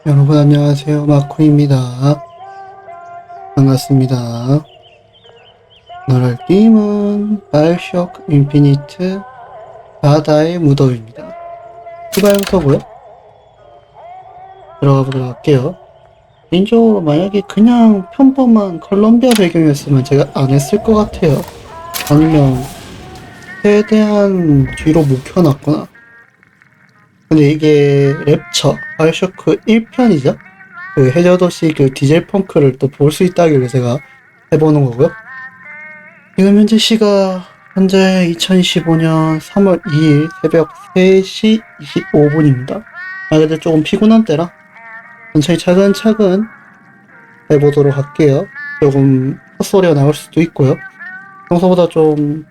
여러분 안녕하세요. 마쿠입니다. 반갑습니다. 오늘 할 게임은 바이오쇼크 인피니트 바다의 무덤입니다. 추가 요소고요. 들어가 보도록 할게요. 개인적으로 만약에 그냥 평범한 컬럼비아 배경이었으면 제가 안 했을 것 같아요. 아니면 최대한 뒤로 못 켜놨거나. 근데 이게 랩처 바이오쇼크 1편이죠. 그 해저도시 그 디젤 펑크를 또 볼 수 있다길래 제가 해보는 거고요. 지금 현재 시가 현재 2025년 3월 2일 새벽 3시 25분입니다. 아 근데 조금 피곤한 때라 천천히 차근차근 해보도록 할게요. 조금 헛소리가 나올 수도 있고요. 평소보다 좀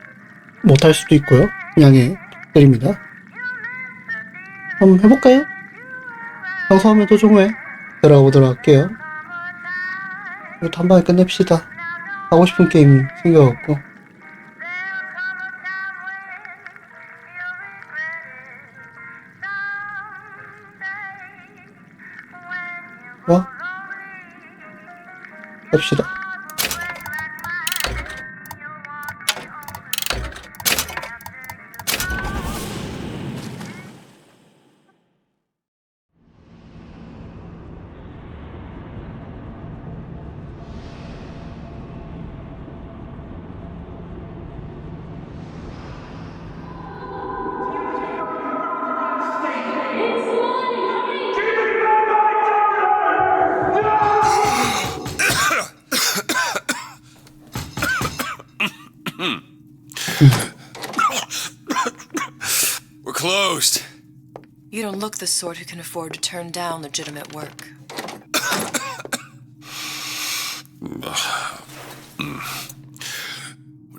못할 수도 있고요. 양해 드립니다. 한번 해볼까요? 평소 하면 도중에 들어가 보도록 할게요. 이것도 한 방에 끝냅시다. 하고 싶은 게임이 생겨갖고. 와? 합시다. We're closed. You don't look the sort who can afford to turn down legitimate work. What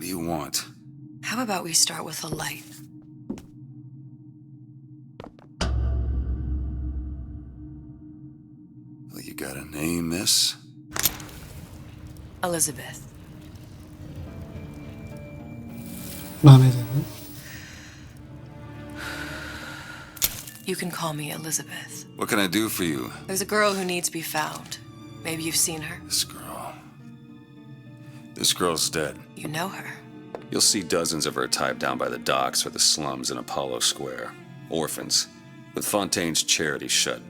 do you want? How about we start with a light? Well, you got a name, miss? Elizabeth. 마음에 드는? You can call me Elizabeth. What can I do for you? There's a girl who needs to be found. Maybe you've seen her. This girl. This girl's dead. You know her. You'll see dozens of her tied down by the docks or the slums in Apollo Square. Orphans. With Fontaine's charity shut.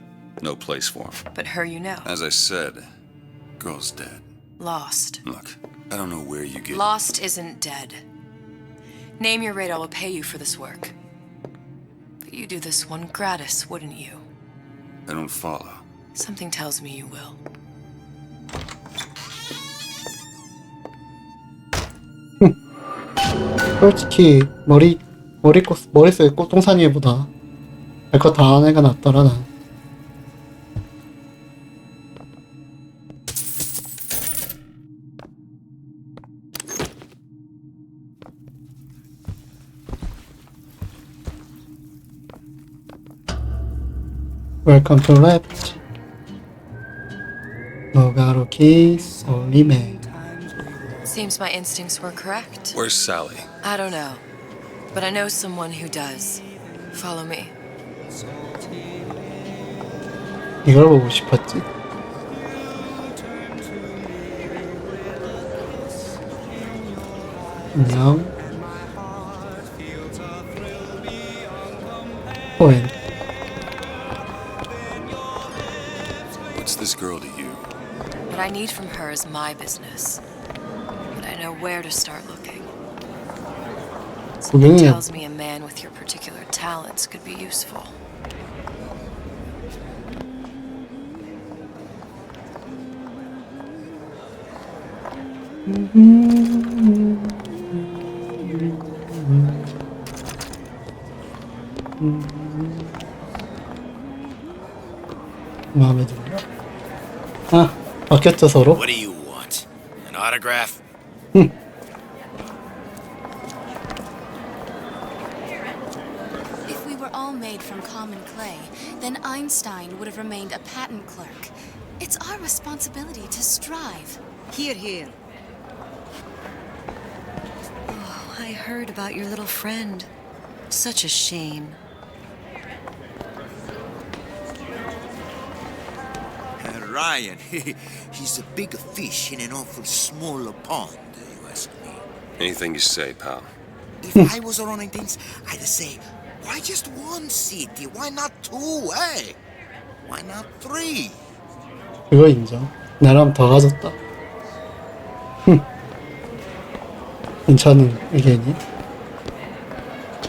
No place for them. But her you know. As I said, girl's dead. Lost. Look, I don't know where you get... Lost isn't dead. Name your rate, I will pay you for this work. But you do this one gratis, wouldn't you? I don't follow. Something tells me you will. 솔직히 머릿속에 꽃동산이보다 할 거 다 하는 애가 낫더라 난. Welcome to left. 노가로키 솔리메. Seems my instincts were correct. Where's Sally? I don't know. But I know someone who does. Follow me. 이걸 보고 싶었지. 안녕. 포엔. What's this girl to you? What I need from her is my business. But I know where to start looking. Something 분명히 tells me a man with your particular talents could be useful. 마음에 들어요. 아, 바뀌었죠 서로? What do you want? An autograph? If we were all made from common clay, then Einstein would have remained a patent clerk. It's our responsibility to strive. Here, here. Oh, I heard about your little friend. Such a shame. Ryan, he's a big fish in an awful small pond, you ask me. Anything you say, pal. If I was running things, I'd say, why just one city? Why not two, eh? Why not three? 그거 인정. 나라면 더 가졌다. 괜찮은 의견이.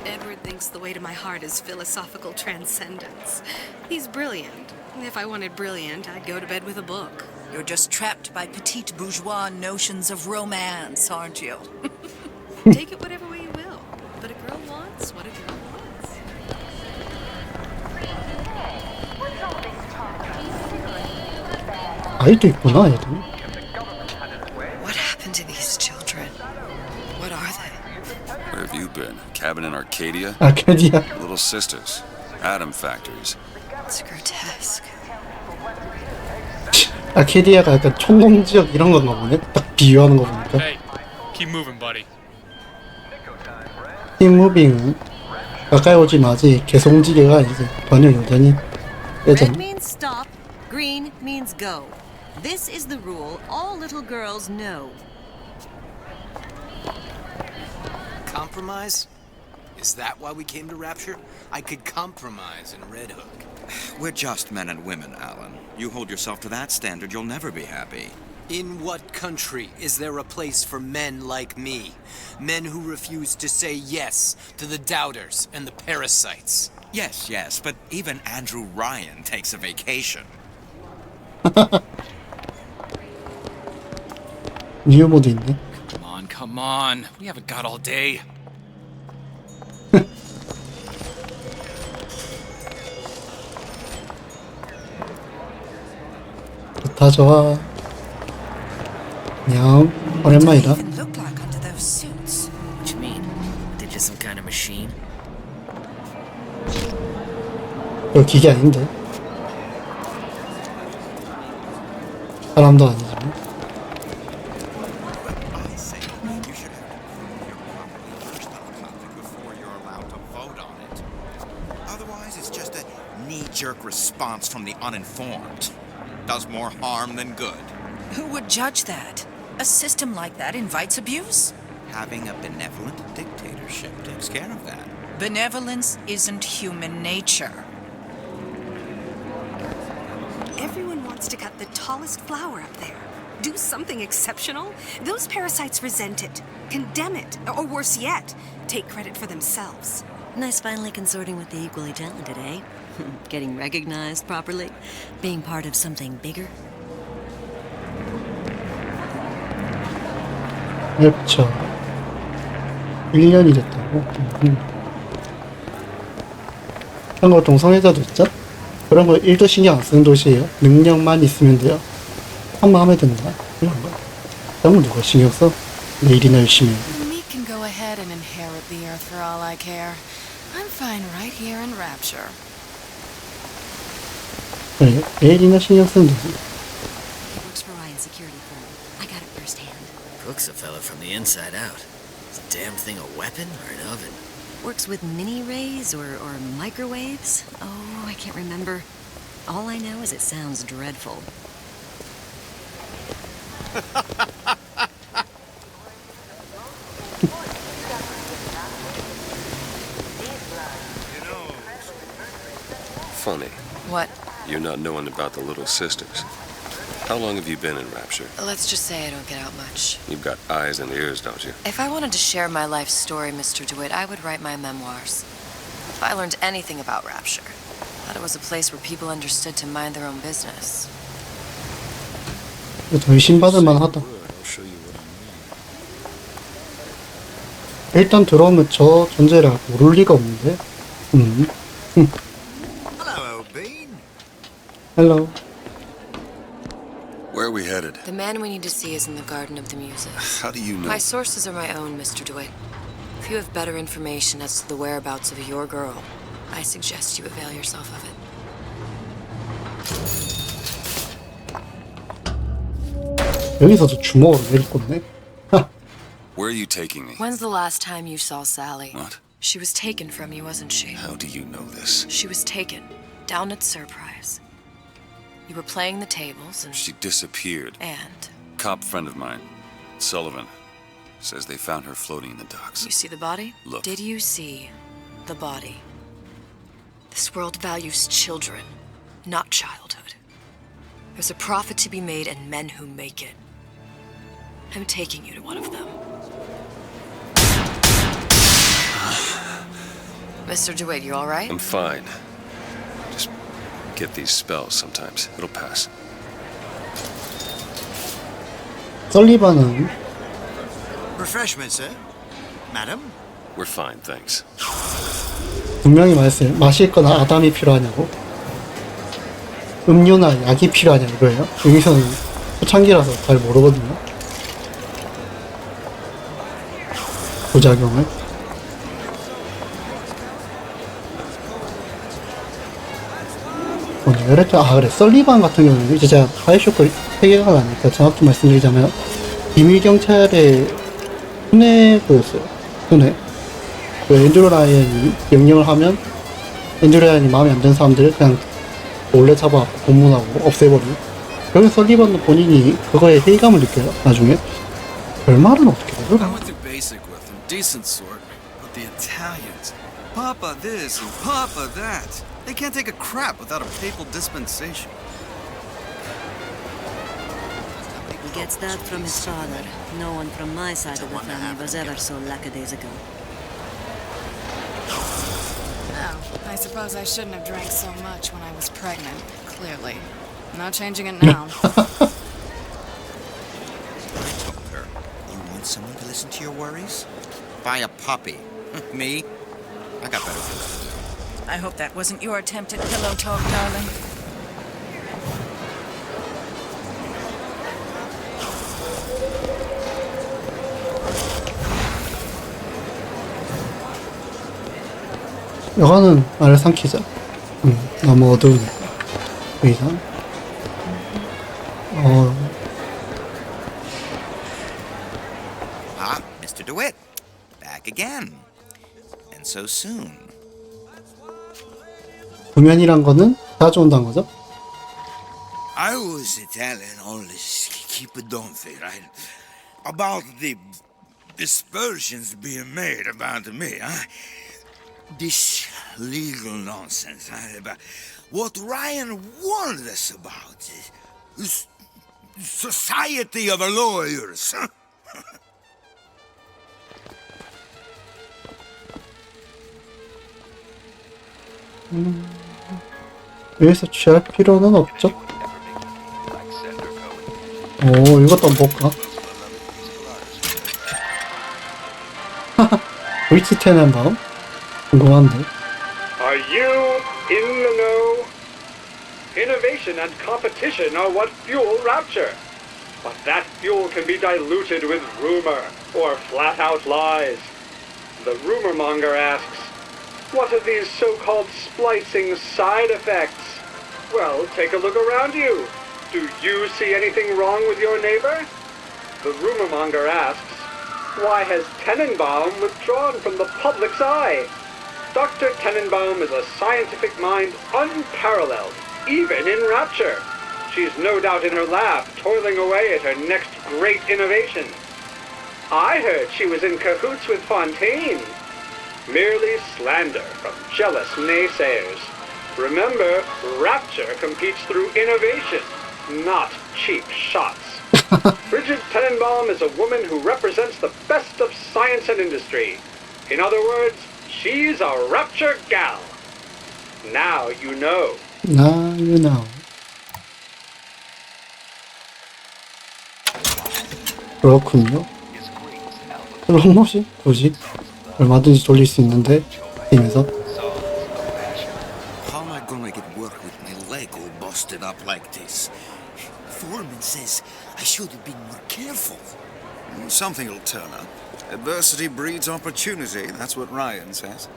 Edward thinks the way to my heart is philosophical transcendence. He's brilliant. If I wanted brilliant, I'd go to bed with a book. You're just trapped by petite bourgeois notions of romance, aren't you? Take it whatever way you will. But a girl wants what a girl wants. 아이도 있구나, 얘도. What happened to these children? What are they? Where have you been? Cabin in Arcadia? 아카디아. Little sisters. Atom factories. It's grotesque. 아카디아가 약간 총공지역 이런 건가 보네. 딱 비유하는 거 보니까. Hey, keep moving, buddy. 팀무빙은 가까이 오지 마지. 개송지게가 아니지. 번역 요단이 Red 예전. means stop, green means go. This is the rule all little girls know. Compromise? Is that why we came to Rapture? I could compromise in Red Hook. We're just men and women, Alan. You hold yourself to that standard, you'll never be happy. In what country is there a place for men like me? Men who refuse to say yes to the doubters and the parasites. Yes, but even Andrew Ryan takes a vacation. 뉴모드 있네. Come on. We haven't got all day. 다 좋아. 안녕. 오랜만이다. Even look like under those suits. What you mean? They're just some kind of machine? 이거 기계 아닌데. 사람도 아니지만. I say, you should have researched on the topic before you're allowed to vote on it. Otherwise, it's just a knee-jerk response from the uninformed. Does more harm than good. Who would judge that? A system like that invites abuse? Having a benevolent dictatorship takes care of that. Benevolence isn't human nature. Everyone wants to cut the tallest flower up there. Do something exceptional? Those parasites resent it, condemn it, or worse yet, take credit for themselves. Nice finally consorting with the equally talented, eh? Getting recognized properly? Being part of something bigger? 그렇죠. 1년이 됐다고? 그런 거 동성애자도 있죠? 그런 거 1도 신경 안 쓰는 도시예요. 능력만 있으면 돼요. 한번 하면 된다. 이런 거. 그런 거 누가 신경 써? 내일이나 열심히 해. Me can go ahead and inherit the earth for all I care. I'm fine right here in Rapture. 그래, 내일이나 신경 쓰면 되지. He works for Ryan's security firm. I got it firsthand. Cooks a fella from the inside out. Is the damn thing a weapon or an oven? Works with mini-rays or microwaves? Oh, I can't remember. All I know is it sounds dreadful. Funny. What? You're not knowing about the little sisters. How long have you been in Rapture? Let's just say I don't get out much. You've got eyes and ears, don't you? If I wanted to share my life story, Mr. DeWitt, I would write my memoirs. If I learned anything about Rapture, I thought it was a place where people understood to mind their own business. 이거 더 의심받을 만하다. I'll show you what I mean. 일단 들어오면 저 존재를 모를 리가 없는데. Hello, Bean. 헬로. Where are we headed? The man we need to see is in the Garden of the Muses. How do you know? My sources are my own, Mr. DeWitt. If you have better information as to the whereabouts of your girl, I suggest you avail yourself of it. 여기서도 주먹으로 내리꽂네. Where are you taking me? When's the last time you saw Sally? What? She was taken from you, wasn't she? How do you know this? She was taken, down at Surprise. You were playing the tables and... She disappeared. And? Cop friend of mine, Sullivan, says they found her floating in the docks. You see the body? Look. Did you see the body? This world values children, not childhood. There's a profit to be made and men who make it. I'm taking you to one of them. Mr. DeWitt, you all right? I'm fine. Just get these spells sometimes. It'll pass. 설리반은 Refreshments, sir? Madam? We're fine, thanks. 분명히 말했어요. 마실 거나 아담이 필요하냐고. 음료나 약이 필요하냐 이거예요. 여기서는 초창기라서 잘 모르거든요. 부작용을. 그랬죠. 아 그래. 설리반 같은 경우는 이제 제가 바이오쇼크 세계관 아니까 정확히 말씀드리자면 비밀경찰의 순회였어요. 순회. 그 앤드류 라이언이 명령을 하면 앤드류 라이언이 마음에 안 드는 사람들을 그냥 몰래 잡아갖고 고문하고 없애버리고. 그래서 설리반은 본인이 그거에 회의감을 느껴요. 나중에. 별말은 어떻게 해요? I went through basic with them, decent sort, but the Italians, Papa this and Papa that. They can't take a crap without a papal dispensation. He gets that from his father. No one from my side of the family was ever so lackadaisical. Oh, I suppose I shouldn't have drank so much when I was pregnant, clearly. Not changing it now. You want someone to listen to your worries? Buy a puppy. Me? I got better things to do. I hope that wasn't your attempt at pillow talk, darling. 여가는 알을 삼키자. 너무 어두우니까. 그 이상. Ah, Mr. DeWitt. Back again. And so soon. 구면이란 거는 자주 온다는 거죠? I was telling all this keep-a-don't-they, right? About the aspersions being made about me, huh? This legal nonsense, huh? About what Ryan warned us about is society of lawyers, huh? 여기서 취할 필요는 없죠. 오, 이것도 한번 볼까? 위치 테넨바움? 궁금한데. Are you in the know? Innovation and competition are what fuel rapture. But that fuel can be diluted with rumor or flat-out lies. The rumor monger asks, what are these so-called splicing side effects? Well, take a look around you. Do you see anything wrong with your neighbor? The rumor monger asks, why has Tenenbaum withdrawn from the public's eye? Dr. Tenenbaum is a scientific mind unparalleled, even in rapture. She's no doubt in her lab, toiling away at her next great innovation. I heard she was in cahoots with Fontaine. Merely slander from jealous naysayers. Remember, rapture competes through innovation, not cheap shots. Bridget Tenenbaum is a woman who represents the best of science and industry. In other words, she's a rapture gal. Now you know. Now you know. 그렇군요. 로봇이 굳이 얼마든지 돌릴 수 있는데 팀에서. How am I gonna get work with my leg all busted up like this? Foreman says I should have been more careful. Something will turn up. Adversity breeds opportunity. That's what Ryan says.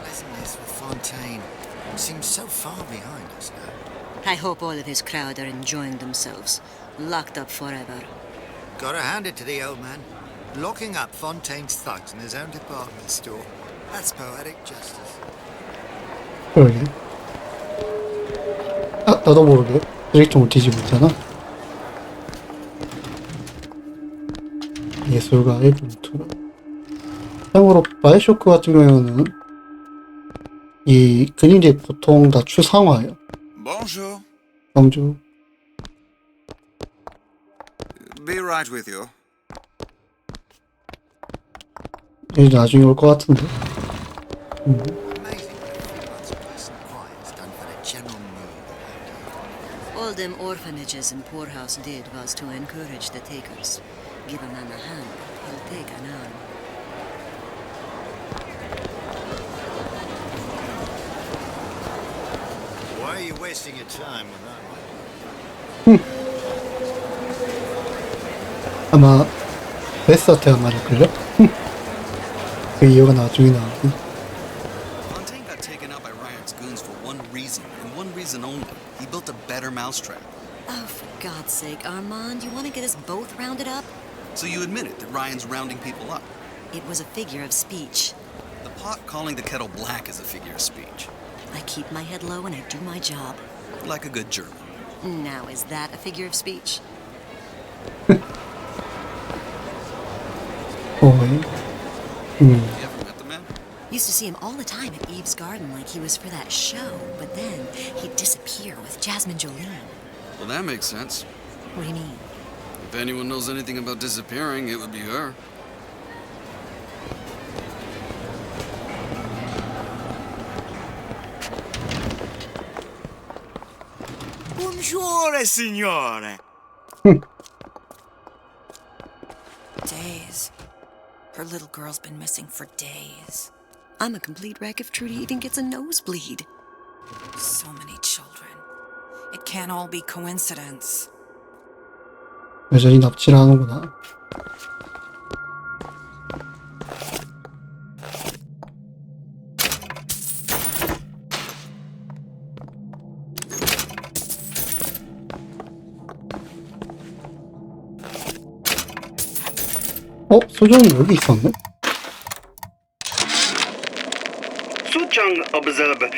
Pleasantness with Fontaine seems so far behind us now. I hope all of his crowd are enjoying themselves. Locked up forever. Gotta hand it to the old man. Locking up Fontaine's thugs in his own department store. That's poetic justice. 그러게. 아, 나도 모르게 쓰레기통을 뒤지고 있잖아. 예술가의 봉투를. 참고로 바이오쇼크 같은 경우는 이 그림들이 보통 다 추상화예요. Bonjour. 영주. Be right with you. 얘 나중에 올 것 같은데. All them orphanages and poorhouse did was to encourage the takers. Give a man a hand, he'll take an arm. Why are you wasting your time with that? 아마 베스한테가 말할걸요? 그 이유가 나중에 나오고. Fontaine got taken out by Riot's goons for one reason, and one reason only. He built a better mousetrap. Oh, for God's sake, Armand, you want to get us both rounded up? So you admit it, that Ryan's rounding people up. It was a figure of speech. The pot calling the kettle black is a figure of speech. I keep my head low and I do my job. Like a good German. Now, is that a figure of speech? You ever met the man? Used to see him all the time at Eve's garden like he was for that show, but then he'd disappear with Jasmine Jolene. Well, that makes sense. What do you mean? If anyone knows anything about disappearing, it would be her. Buongiorno, signore. Days. Her little girl's been missing for days. I'm a complete wreck if Trudy even gets a nosebleed. So many children. It can't all be coincidence. 여전히 납치를 하는구나. 소정이 여기 있었네? Soo-chang observe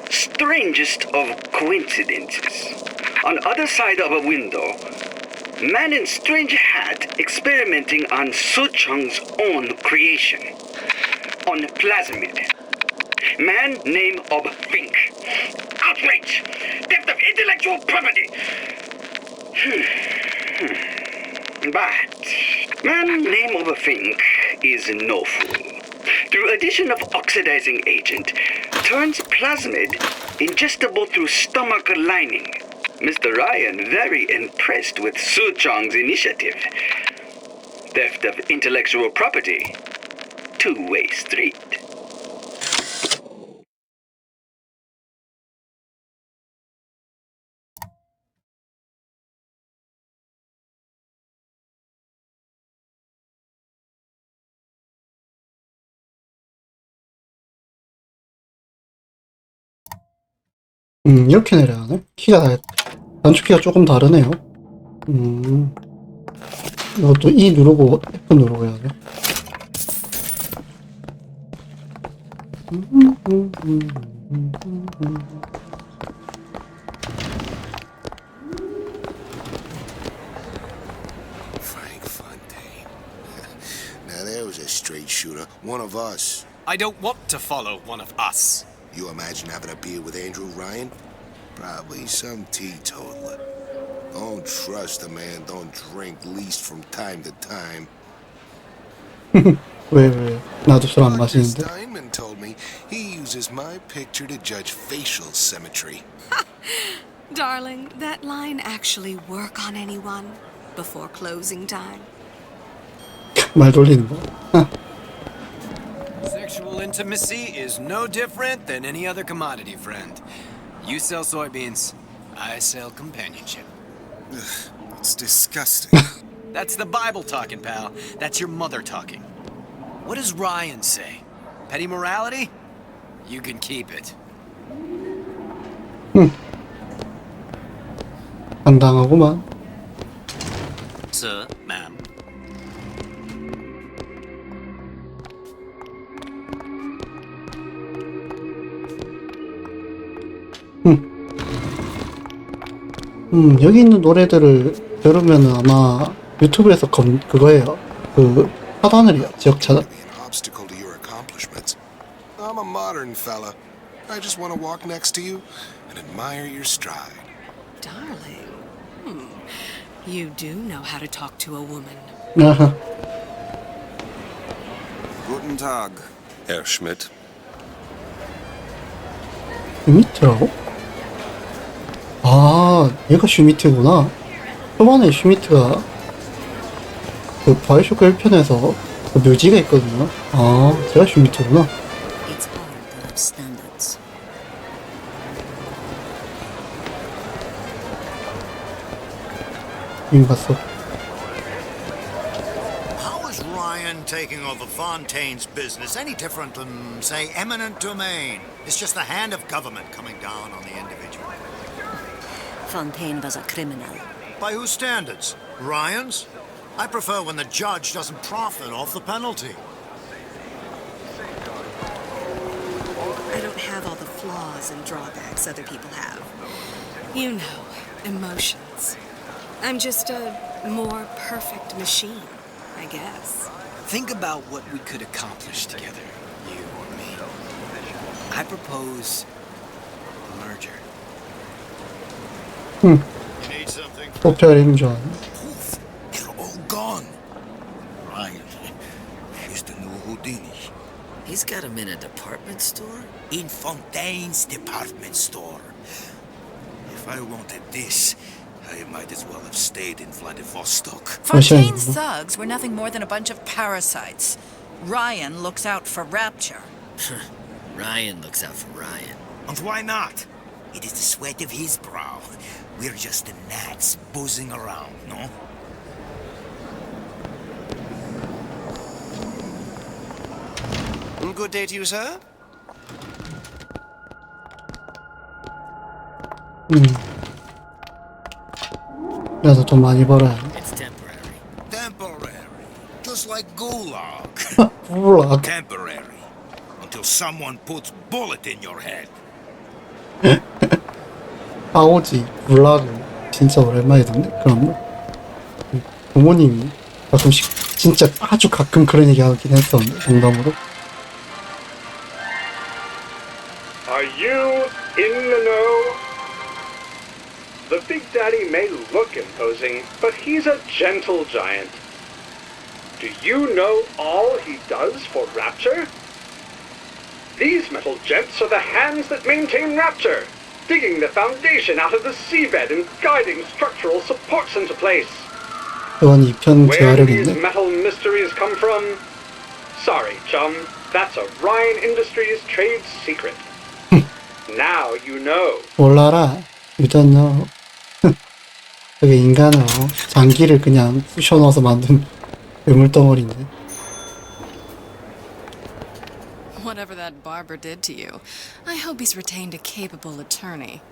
strangest of coincidences. On other side of a window, man in strange hat experimenting on Soo-chang's own creation. On plasmid. Man name of Fink. Outrage! Theft of intellectual property! But man name of Fink is no fool. Through addition of oxidizing agent, turns plasmid ingestible through stomach lining. Mr. Ryan very impressed with Soo-chang's initiative. Theft of intellectual property. Two-way street. 이렇게 내려가네? 키가 단축키가 조금 다르네요. 이것도 E 누르고 F 누르고 해야 돼. Frank Fontaine. Now there was a straight shooter, one of us. I don't want to follow one of us. You imagine having a beer with Andrew Ryan? Probably some teetotaler. Don't trust a man, don't drink, least from time to time. 왜? 나도 술 안 마시는데. Steinman told me he uses my picture to judge facial symmetry. Darling, that line actually work on anyone before closing time? 말 돌리는 거. Sexual intimacy is no different than any other commodity, friend. You sell soybeans, I sell companionship. It's disgusting. That's the Bible talking, pal. That's your mother talking. What does Ryan say? Petty morality? You can keep it. 당당하구만. Sir, ma'am. 여기 있는 노래들을 들으면 아마 유튜브에서 그거예요. 그 차단을 해요. 지역 차단. Obstacle to your accomplishments. I'm a modern fella. I just want to walk next to you and admire your stride. Darling. You do know how to talk to a woman. 아하. Guten Tag. Herr Schmidt. 슈미트라고? 아, 얘가 슈미트구나. 초반에 슈미트가 그 바이오쇼크 1편에서 그 묘지가 있거든요. 아, 제가 슈미트구나. It's hard to have standards. 이미 봤어. How is Ryan taking over Fontaine's business any different from, say, eminent domain? It's just the hand of government coming down on the individual. Fontaine was a criminal. By whose standards? Ryan's? I prefer when the judge doesn't profit off the penalty. I don't have all the flaws and drawbacks other people have. You know, emotions. I'm just a more perfect machine, I guess. Think about what we could accomplish together, you or me. I propose a merger. You need something? 소피아 힘전. They're all gone. Ryan, he's the new Houdini. He's got him in a department store? In Fontaine's department store. If I wanted this, I might as well have stayed in Vladivostok. Fontaine's thugs were nothing more than a bunch of parasites. Ryan looks out for Rapture. Ryan looks out for Ryan. And why not? It is the sweat of his brow. We're just the gnats buzzing around, no? Good day to you, sir. 그래서 돈 많이 벌어야 돼. It's temporary. Temporary. Just like Gulag. Gulag. Temporary. Until someone puts bullet in your head. 아오지, 굴라그 진짜 오랜만에 듣네. 그런 거. 부모님이 가끔씩 진짜 아주 가끔 그런 얘기 하긴 했었는데 농담으로. Are you in the know? The Big Daddy may look imposing, but he's a gentle giant. Do you know all he does for Rapture? These metal jets are the hands that maintain Rapture, digging the foundation out of the seabed and guiding structural supports into place. 이건 2편 Where do these 재활용인데. metal mysteries come from? Sorry, chum. That's a Ryan Industries trade secret. Now you know. 몰라라. You don't know. 그게 인간은 장기를 그냥 쑤셔 넣어서 만든 괴물덩어리인데. Whatever that barber did to you, I hope he's retained a capable attorney.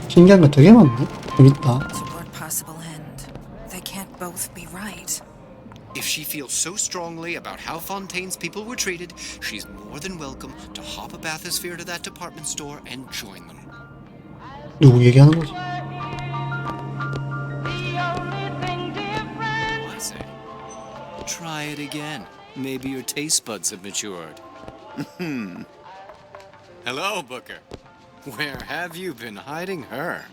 신기한 거 되게 많네. 재밌다. To what possible end? They can't both be right. If she feels so strongly about how Fontaine's people were treated, she's more than welcome to hop a bathysphere to that department store and join them. 누구 얘기하는 거지? I say, try it again. Maybe your taste buds have matured. Hello, Booker. Where have you been hiding her?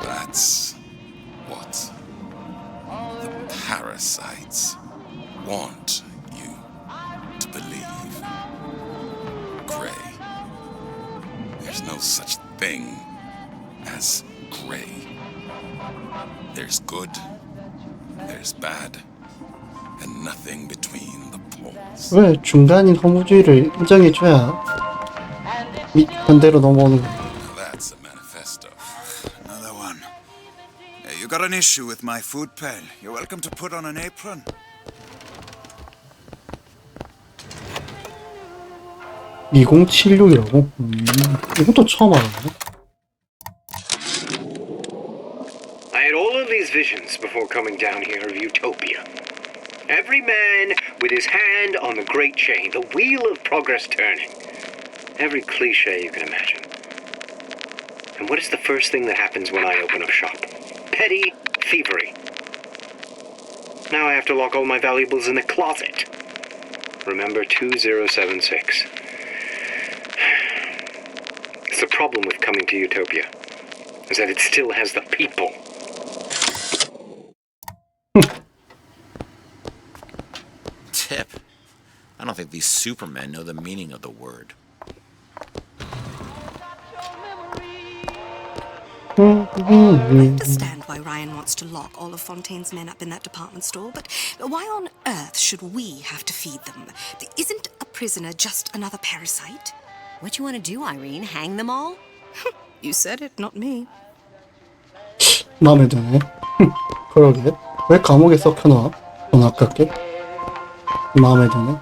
That's what the parasites want you to believe. Gray. There's no such thing as gray. There's good, there's bad, and nothing between the poles. 왜 중간인 허무주의를 인정해줘야 현대로 넘어오는 거야? That's a manifesto. Another one. Hey, you got an issue with my food pail. You're welcome to put on an apron. 2076이라고? 이것도 처음 알았네. I had all of these visions before coming down here of utopia. Every man with his hand on the great chain, the wheel of progress turning. Every cliche you can imagine. And what is the first thing that happens when I open up shop? Petty thievery. Now I have to lock all my valuables in the closet. Remember 2076. It's the problem with coming to Utopia, is that it still has the people. Tip. I don't think these supermen know the meaning of the word. I understand why Ryan wants to lock all of Fontaine's men up in that department store, but why on earth should we have to feed them? Isn't a prisoner just another parasite? What you want to do, Irene? Hang them all? You said it, not me. 마음에 드네. 그러게. 왜 감옥에 썩혀놔? 돈 아깝게? 마음에 드네.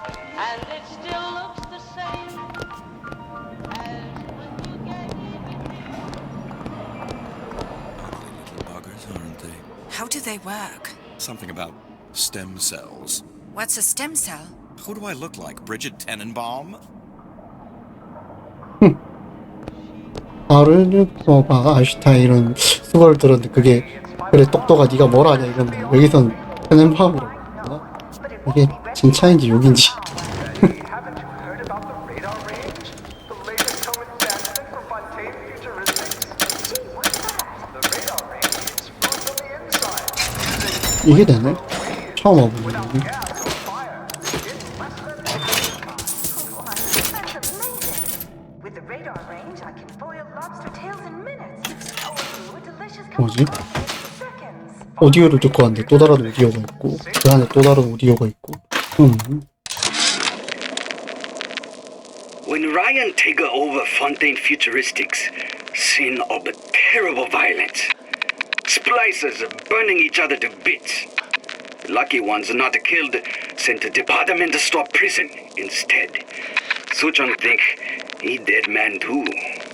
How do they work? Something about stem cells. What's a stem cell? Who do I look like? Bridget Tenenbaum? 아르뉴토가 아인슈타인 이런 수거를 들었는데 그게 그래 똑똑아 네가 뭘 아냐 이건데 여기선 테넨바움이라고 했구나. 이게 진짜인지 욕인지. 이게 되네? 처음 와보네 여기. 뭐지? 오디오를 듣고 왔는데 또 다른 오디오가 있고 그 안에 또 다른 오디오가 있고 When Ryan take over Fontaine Futuristics, scene of terrible violence. Splicers burning each other to bits. Lucky ones not killed, sent to department store prison instead. Suchong think he dead man too.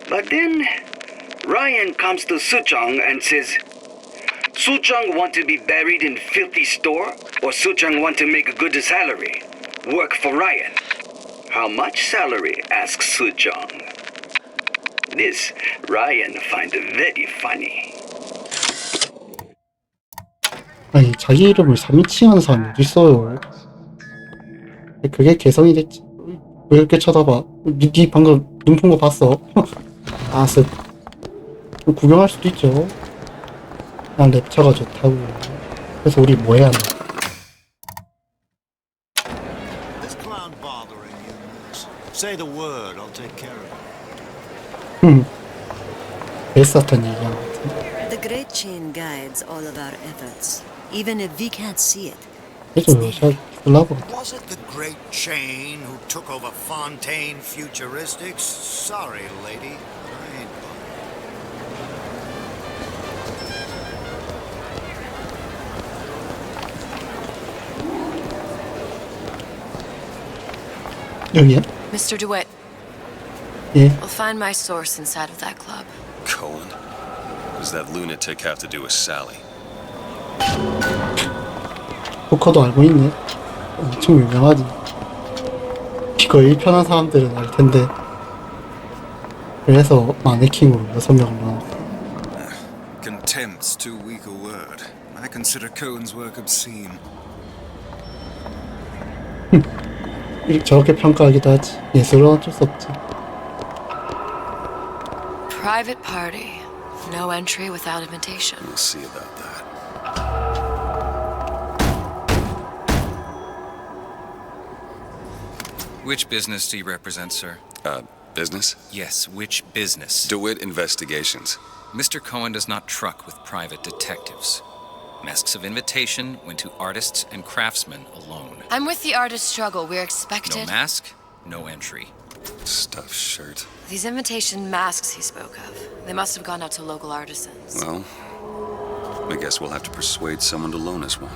But then Ryan comes to Suchong and says, Suchong want to be buried in filthy store, or Suchong want to make a good salary? Work for Ryan. How much salary? Asks Suchong. This Ryan find very funny. 아니 자기 이름을 3인칭하는 사람이 어딨어요. 그게 개성이 됐지. 왜 이렇게 쳐다봐? 니 방금 눈 푼 거 봤어? 아스 구경할 수도 있죠. 난 랩차가 좋다고. 그래서 우리 뭐 해야 하나? This clown bothering you, miss? Say the word, I'll take care of it. 베스트한 얘기한 것 같은데. The Great Chain guides all of our efforts, even if we can't see it. 그래서 잘 쓰려고. Was it the Great Chain who took over Fontaine Futuristics? Sorry, lady. I ain't 여기야? Mr. DeWitt. 예. We'll find my source inside of that club. Cohen? What does that lunatic have to do with Sally? 포커도 알고 있네. 엄청 유명하지. 이거 1편한 사람들은 알 텐데. 그래서 마네킹으로 6명을 넣었어. Contempt's too weak a word. I consider Cohen's work obscene. 저렇게 평가하기도 하지. 예술은 어쩔 수 없지. Private party. No entry without invitation. We'll see about that. Which business do you represent, sir? Business? Yes, which business? DeWitt Investigations. Mr. Cohen does not truck with private detectives. Masks of invitation went to artists and craftsmen alone. I'm with the artist struggle. We're expected. No mask, no entry. Stuffed shirt. These invitation masks he spoke of. They must have gone out to local artisans. Well, I guess we'll have to persuade someone to loan us one.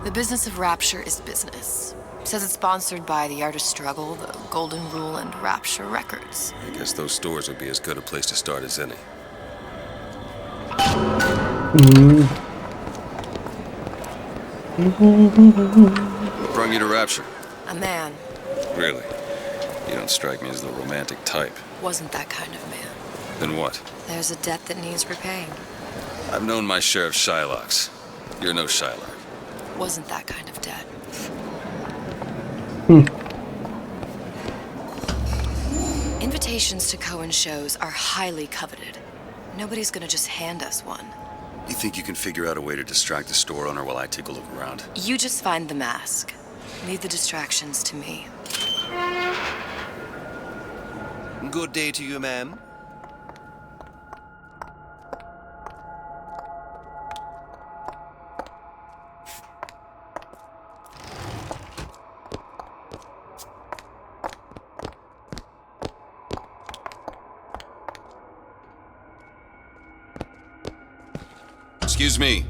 The business of Rapture is business. Says it's sponsored by the Artist Struggle, the Golden Rule, and Rapture Records. I guess those stores would be as good a place to start as any. What brought you to Rapture? A man. Really? You don't strike me as the romantic type. Wasn't that kind of man. Then what? There's a debt that needs repaying. I've known my share of Shylocks. You're no Shylock. Wasn't that kind of debt. Invitations to Cohen shows are highly coveted. Nobody's gonna just hand us one. You think you can figure out a way to distract the store owner while I take a look around? You just find the mask. Leave the distractions to me. Good day to you, ma'am. Excuse me.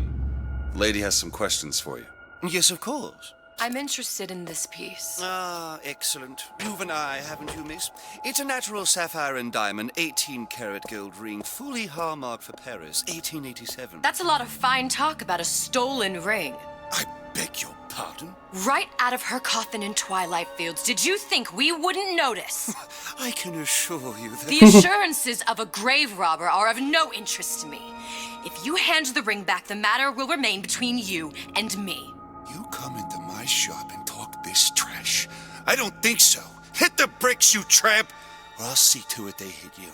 Lady has some questions for you. Yes, of course. I'm interested in this piece. Ah, excellent. You've an eye, haven't you, miss? It's a natural sapphire and diamond, 18-karat gold ring, fully hallmarked for Paris, 1887. That's a lot of fine talk about a stolen ring. I beg your pardon? Right out of her coffin in Twilight Fields. Did you think we wouldn't notice? I can assure you that... The assurances of a grave robber are of no interest to me. If you hand the ring back, the matter will remain between you and me. You come into my shop and talk this trash? I don't think so. Hit the bricks, you tramp, or I'll see to it they hit you.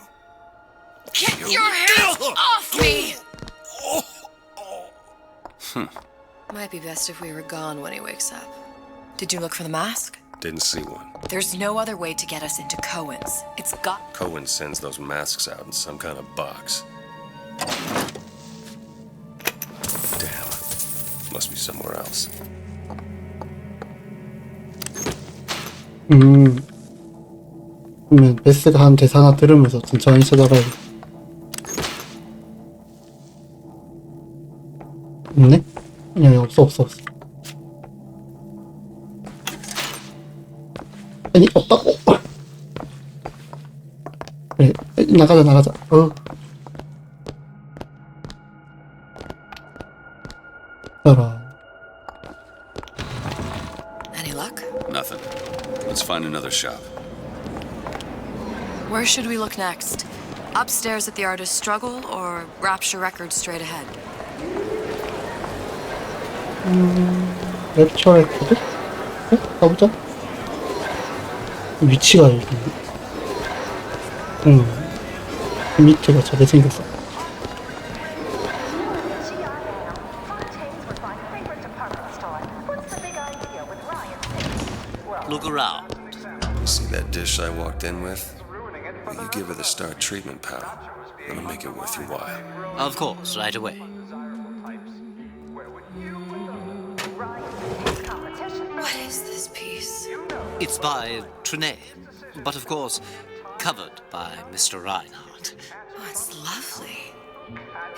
Get your hands off me! Might be best if we were gone when he wakes up. Did you look for the mask? Didn't see one. There's no other way to get us into Cohen's. It's got... Cohen sends those masks out in some kind of box. Damn. Must be somewhere else. 그러면 베스가 한 대사나 들으면서 천천히 찾아봐야 돼. 없네? 아니, 없어. 아니, 없다고? 그래, 나가자. 따라. Any luck? Nothing. Let's find another shop. Where should we look next? Upstairs at the Artist's Struggle or Rapture Records straight ahead? 랩처 레코드? 가보자. 위치가 여기. 밑에가 저게 생겼어. Look around. You see that dish I walked in with? Well, you give her the Star treatment, pal. It'll make it worth your while. Of course, right away. What is this piece? It's by Trenet, but of course, covered by Mr. Reinhardt. Oh, it's lovely.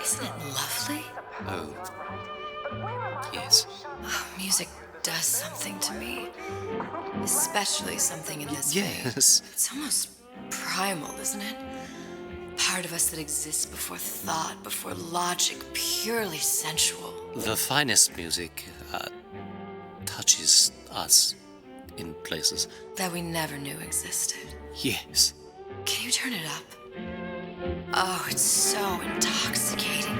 Isn't it lovely? Oh, yes. Oh, music does something to me. Especially something in this vein. Yes. It's almost primal, isn't it? Part of us that exists before thought, before logic, purely sensual. The finest music touches us in places. That we never knew existed. Yes. Can you turn it up? Oh, it's so intoxicating.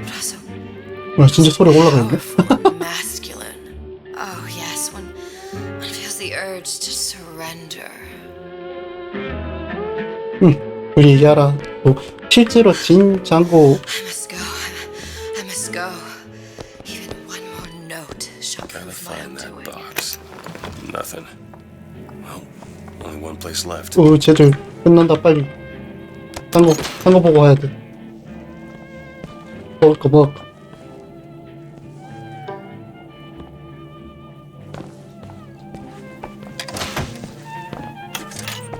But also 와, 진짜 소리 올라가는데? masculine. Oh, yes, one feels the urge to surrender. 우리 얘기하라. 뭐, 실제로 진 장고 I must go. Even one more note shall Gotta prove my find that undoing. box. Nothing. Well, only one place left. 쟤들 끝난다 빨리. 딴 거 보고 와야 돼. 먹을 거.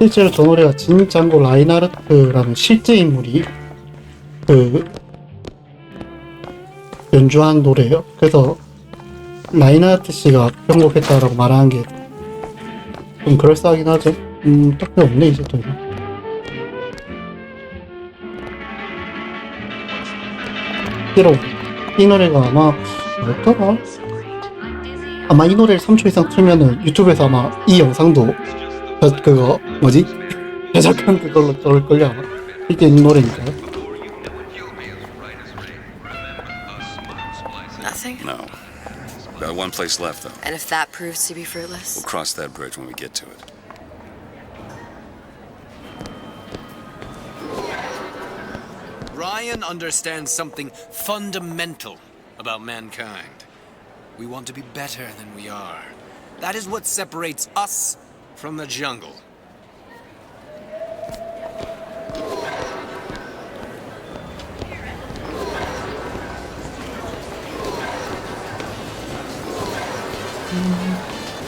실제로 저 노래가 진장고 라인하르트라는 실제 인물이 연주한 노래예요. 그래서 라인하르트 씨가 편곡했다라고 말하는 게 좀 그럴싸하긴 하죠. 딱히 없네 이제 또. 실제로 이 노래가 아마 뭐였더라? 아마 이 노래를 3초 이상 틀면은 유튜브에서 아마 이 영상도 그거 뭐지? 제작한 그걸로 걸걸요 아마. 이게 이 노래니까요. Nothing? No. Got one place left, though. And if that proves to be fruitless? We'll cross that bridge when we get to it. Ryan understands something fundamental about mankind. We want to be better than we are. That is what separates us from the jungle.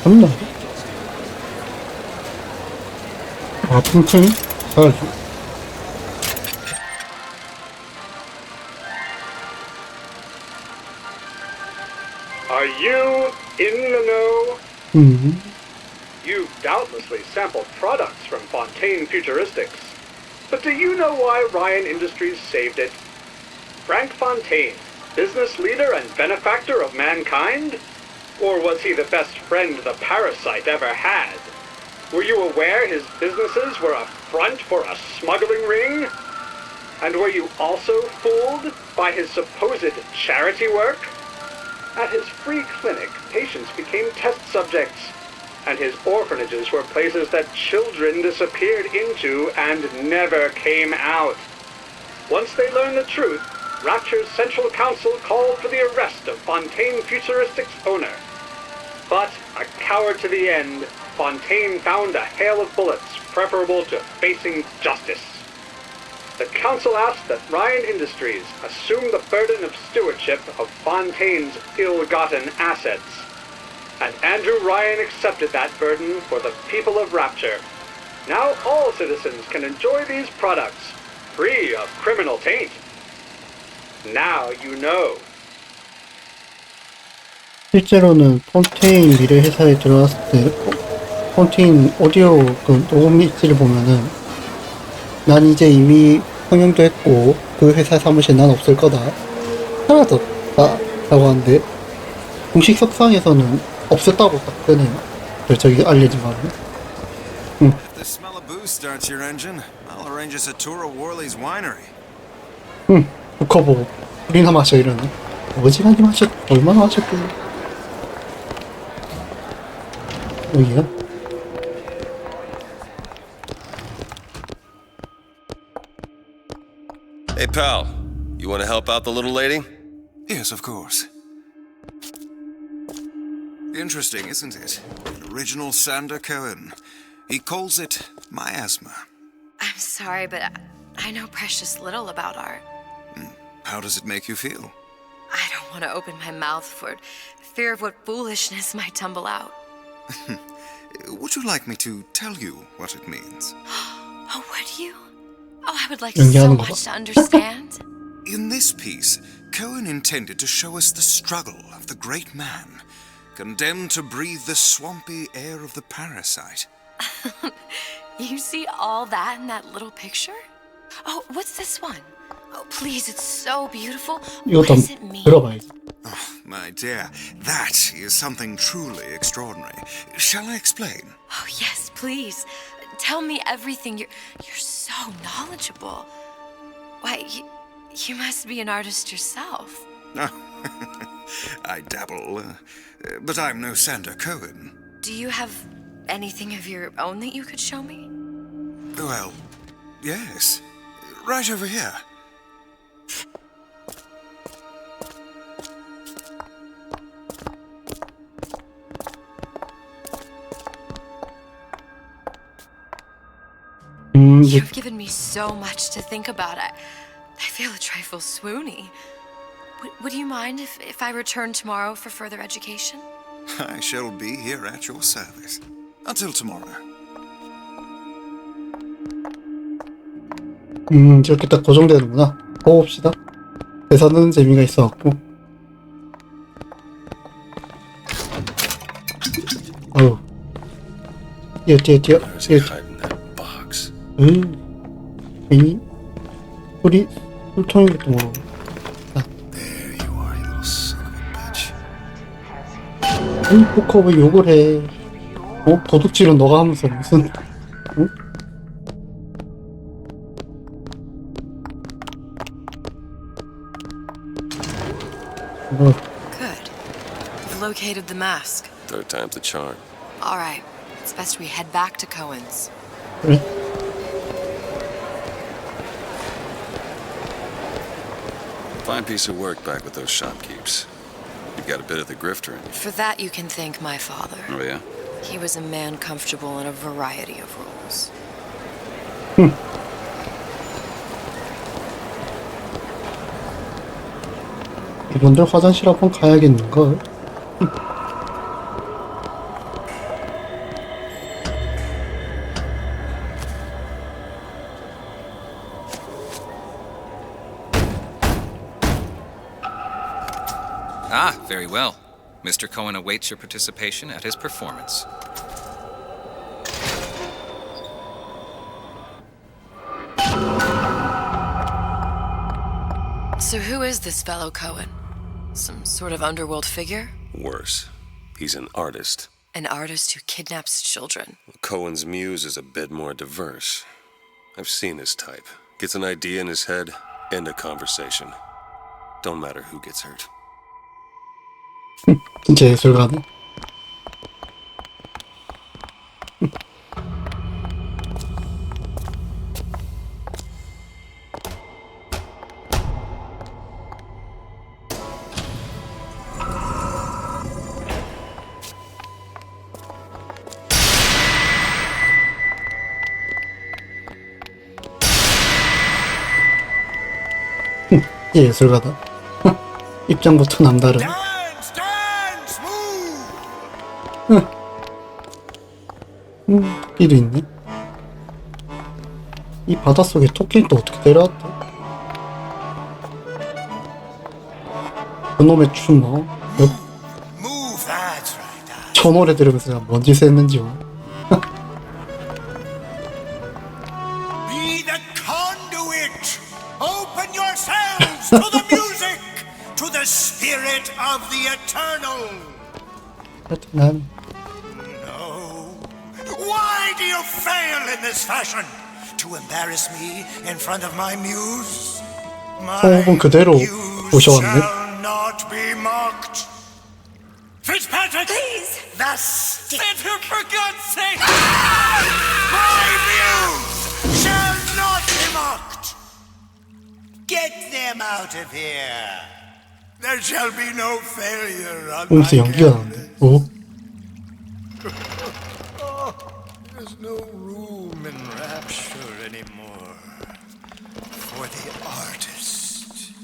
맞나? 아, 퉁퉁? 가야지. Are you in the know? 음. You've doubtlessly sampled products from Fontaine Futuristics. But do you know why Ryan Industries saved it? Frank Fontaine, business leader and benefactor of mankind? Or was he the best friend the parasite ever had? Were you aware his businesses were a front for a smuggling ring? And were you also fooled by his supposed charity work? At his free clinic, patients became test subjects, and his orphanages were places that children disappeared into and never came out. Once they learned the truth, Rapture's Central Council called for the arrest of Fontaine Futuristics' owner. But, a coward to the end, Fontaine found a hail of bullets preferable to facing justice. The council asked that Ryan Industries assume the burden of stewardship of Fontaine's ill-gotten assets. And Andrew Ryan accepted that burden for the people of Rapture. Now all citizens can enjoy these products, free of criminal taint. Now you know. 실제로는 폰테인 미래 회사에 들어갔을 때 폰테인 오디오 그 녹음 일지를 보면은 난 이제 이미 성형도 했고 그 회사 사무실에 난 없을 거다 사라졌다 라고 하는데 공식 석상에서는 없었다고 딱 뜨네요. 저기 알려지만은. If the smell of booze starts your engine, I'll arrange us a tour of Worley's winery. 부커 보고 우리나 마셔 이러네. 어지간히 마셨 얼마나 마셨길래. 여기야? Hey, pal. You want to help out the little lady? Yes, of course. Interesting, isn't it? An original Sander Cohen. He calls it miasma. I'm sorry, but I know precious little about art. How does it make you feel? I don't want to open my mouth for fear of what foolishness might tumble out. Would you like me to tell you what it means? Oh, would you? Oh, I would like so much to understand. In this piece, Cohen intended to show us the struggle of the great man, condemned to breathe the swampy air of the parasite. You see all that in that little picture? Oh, what's this one? Oh, please, it's so beautiful. What does it mean? 들어봐야지. Oh, my dear, that is something truly extraordinary. Shall I explain? Oh, yes, please. Tell me everything. You're so knowledgeable. Why, you must be an artist yourself. I dabble, but I'm no Sander Cohen. Do you have anything of your own that you could show me? Well, yes. Right over here. You've given me so much to think about. I feel a trifle swoony. Would you mind if I return tomorrow for further education? I shall be here at your service. Until tomorrow. 이렇게 딱 고정되는구나. 보봅시다. 대사는 재미가 있어갖고. 어우. 뛰어. 괜히 소리 술통인 것도 모르고. There you are, you little son of a bitch. 아니 포커 왜 욕을 해? 도둑질은 너가 하면서 무슨? 응? Good. We've located the mask. Third time's the charm. All right. It's best we head back to Cohen's. 그래? Fine piece of work back with those shopkeepers. You've got a bit of the grifter in you. For that, you can thank my father. Oh, yeah? He was a man comfortable in a variety of roles. 이분들 화장실 한번 가야겠는걸? Ah, very well. Mr. Cohen awaits your participation at his performance. So who is this fellow Cohen? Some sort of underworld figure? Worse. He's an artist. An artist who kidnaps children. Cohen's muse is a bit more diverse. I've seen his type. Gets an idea in his head, end a conversation. Don't matter who gets hurt. 진짜 예술가네. 예술가다. 입장부터 남다른. 토끼도 있네. 이 바닷속에 토끼는 또 어떻게 내려왔대? 그놈의 춤 저 노래 들으면서 뭔 짓을 했는지 Be the conduit! Open yourselves to the music! To the spirit of the eternal! 난 Why do you fail in this fashion? To embarrass me in front of my muse? 호흡은 그대로 오셔왔네. Shall not be mocked. Fitzpatrick! Please! The stick! For God's sake! My muse shall not be mocked! Get them out of here! There shall be no failure on my 여기서 연기가 나는데. There's no room in rapture anymore for the artist.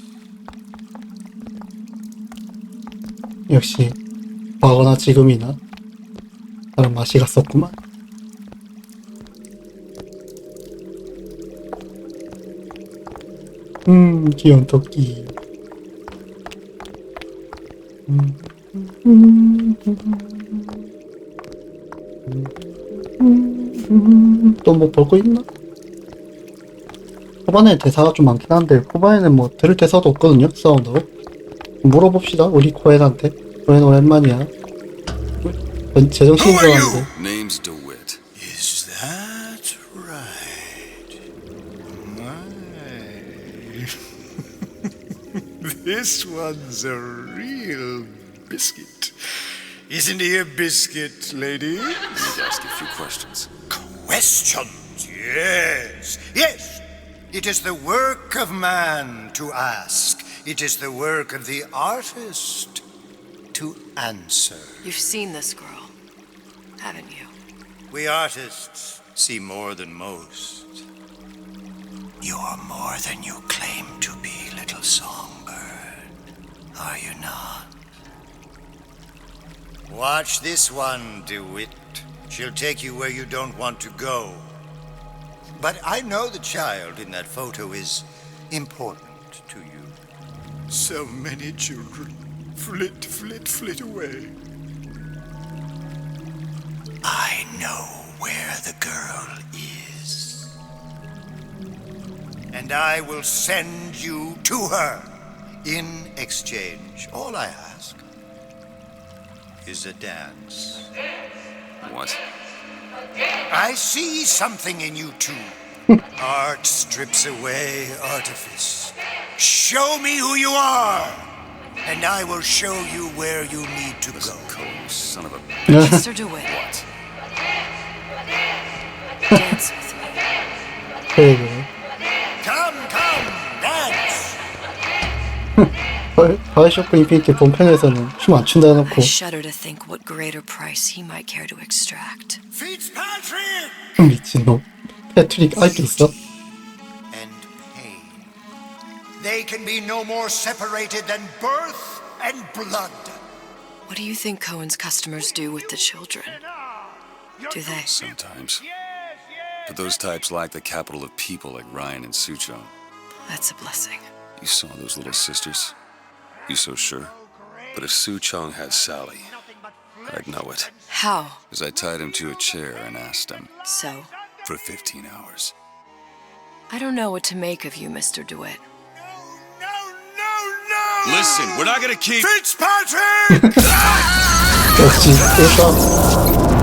역시 과거나 지금이나 다른 맛이 갔었구만. 귀여운 토끼. 또 뭐 보고 있나? 초반에 대사가 좀 많긴 한데 후반에는 뭐 들을 대사도 없거든요. 사운드로. 물어봅시다. 우리 코엔한테. 코엔 오랜만이야. 제정신인 줄 알았는데. Name's DeWitt. Is that right? My. This one's a real biscuit. Isn't he a biscuit, lady? Let me ask you a few questions. Questions, yes. Yes, it is the work of man to ask. It is the work of the artist to answer. You've seen this girl, haven't you? We artists see more than most. You're more than you claim to be, little songbird. Are you not? Watch this one, DeWitt. She'll take you where you don't want to go. But I know the child in that photo is important to you. So many children flit, flit, flit away. I know where the girl is. And I will send you to her in exchange. All I ask is a dance. What? I see something in you two. Art strips away artifice. Show me who you are, and I will show you where you need to go. Son of a bitch. Mr. DeWitt. What? Dance with me. 그래. Come, dance! 바이오쇼크 인피니트 본편에서는 춤 안 춘다 I 해놓고 shudder to think what greater price he might care to extract. Fitzpatrick! 미친놈. 패트릭 아직도 있어? And pain. They can be no more separated than birth and blood. What do you think Cohen's customers do with the children? Do they? Sometimes. But those types lack the capital of people like Ryan and Suchong. That's a blessing. You saw those little sisters? You so sure? But if Suchong had Sally, I'd know it. How? Because I tied him to a chair and asked him. So? For 15 hours. I don't know what to make of you, Mr. DeWitt. Listen, we're not gonna keep... Fitzpatrick! 역시 일단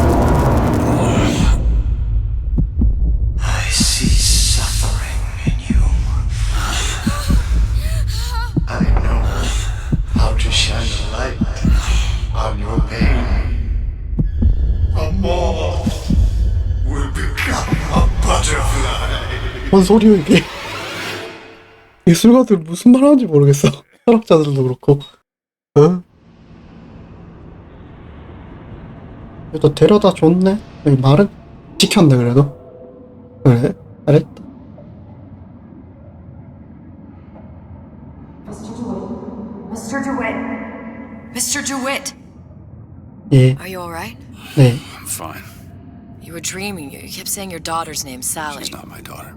I see suffering in you. I know how to shine a light on your pain. A moth will become a butterfly. 뭔 소리야 이게? 예술가들 무슨 말 하는지 모르겠어. 철학자들도 그렇고. 어? 그래도 데려다 줬네. 여기 말은 지켰네 그래도. 그래 잘했다. Mr. DeWitt! Mr. DeWitt! 예. Are you alright? 네. I'm fine. You were dreaming. You kept saying your daughter's name, Sally. She's not my daughter.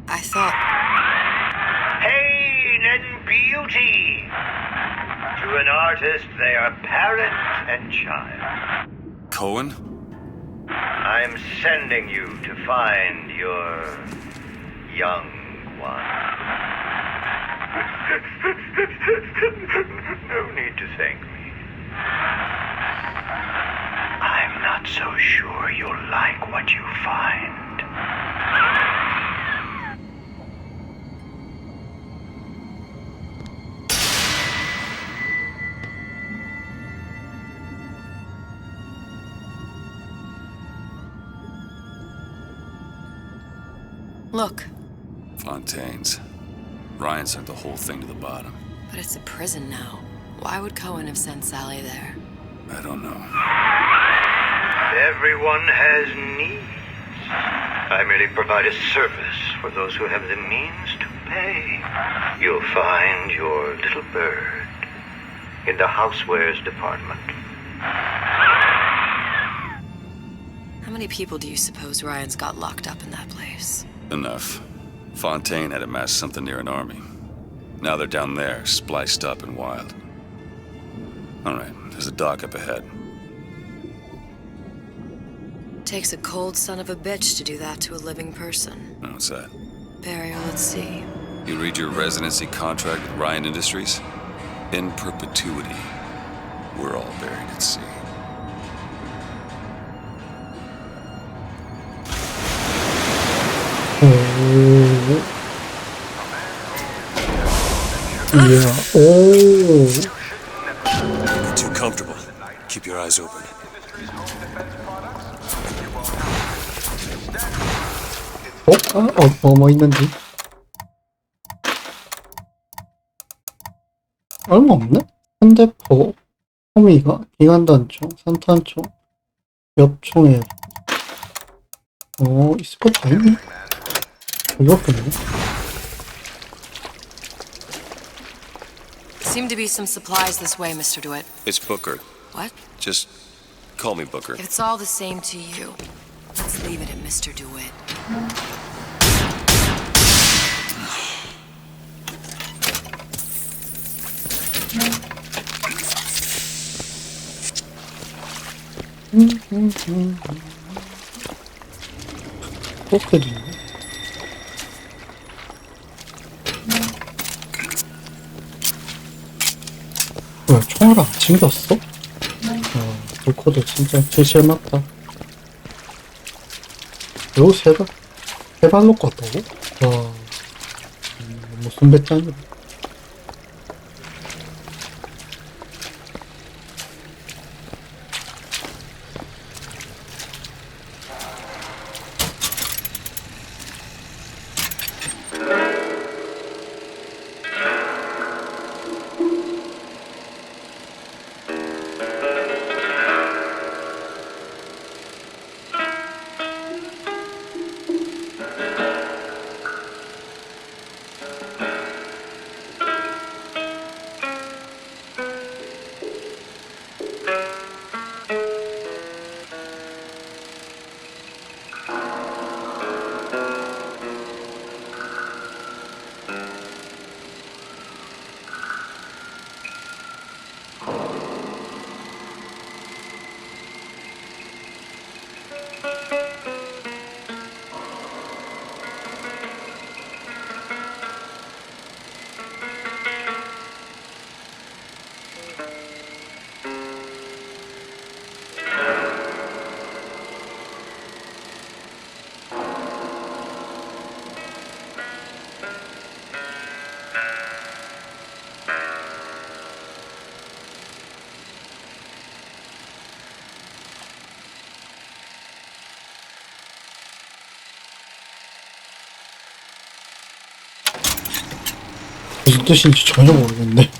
I thought... Pain and beauty. To an artist, they are parent and child. Cohen? I'm sending you to find your young one. No need to thank me. I'm not so sure you'll like what you find. Look. Fontaine's. Ryan sent the whole thing to the bottom. But it's a prison now. Why would Cohen have sent Sally there? I don't know. Everyone has needs. I merely provide a service for those who have the means to pay. You'll find your little bird in the housewares department. How many people do you suppose Ryan's got locked up in that place? Enough. Fontaine had amassed something near an army. Now they're down there, spliced up and wild. Alright, there's a dock up ahead. Takes a cold son of a bitch to do that to a living person. What's that? Barrier, let's see. You read your residency contract with Ryan Industries? In perpetuity, we're all buried at sea. Yeah. Oh. You're too comfortable. Keep your eyes open. 뭐 있는지. 얼마 없네? 현대포, 호미가, 기관단총, 산탄총, 엽총에. 있을 것도 있네. 이렇겠네. Seem to be some supplies this way, Mr. DeWitt. It's Booker. What? Just call me Booker. If it's all the same to you, let's leave it at Mr. DeWitt. 포켓도 있네. 뭐야, 총알 안 챙겼어? 불코드 진짜 제일 맞다. 이거 세발 놓고 왔다고? 와, 무슨 배짱이야. 무슨 뜻인지 전혀 모르겠네.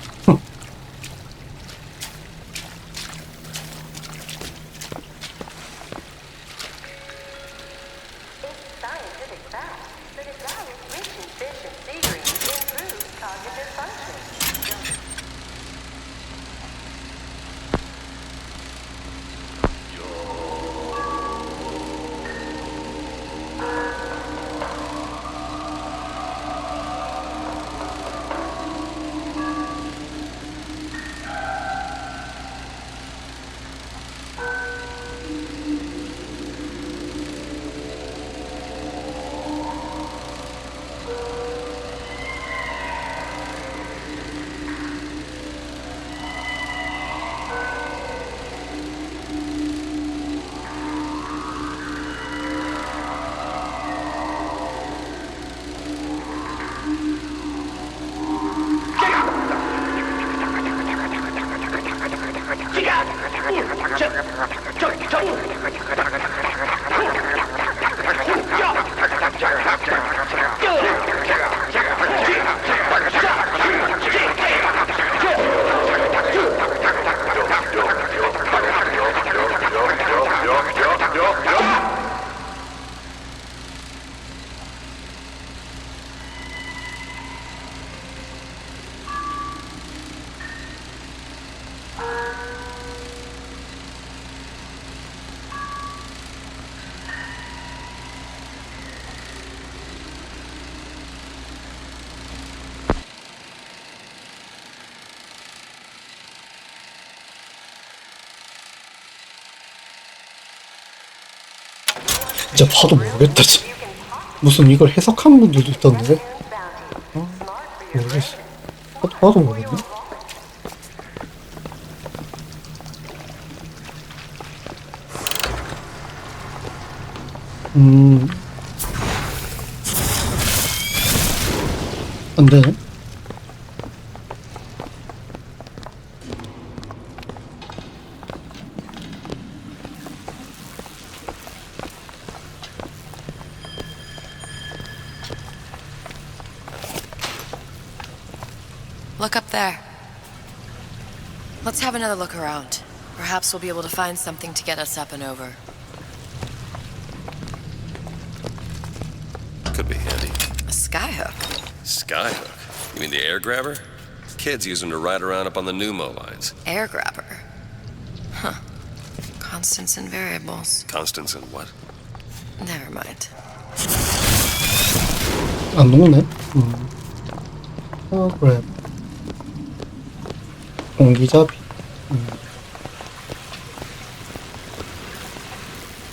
진짜 봐도 모르겠다. 무슨 이걸 해석한 분들도 있던데? 모르겠어. 봐도 모르겠네. 안 되네. Look up there. Let's have another look around. Perhaps we'll be able to find something to get us up and over. Could be handy. A skyhook. Skyhook? You mean the air grabber? Kids use them to ride around up on the pneumo lines. Air grabber. Huh. Constants and variables. Constants and what? Never mind. 안 녹네. 그래. 공기잡이.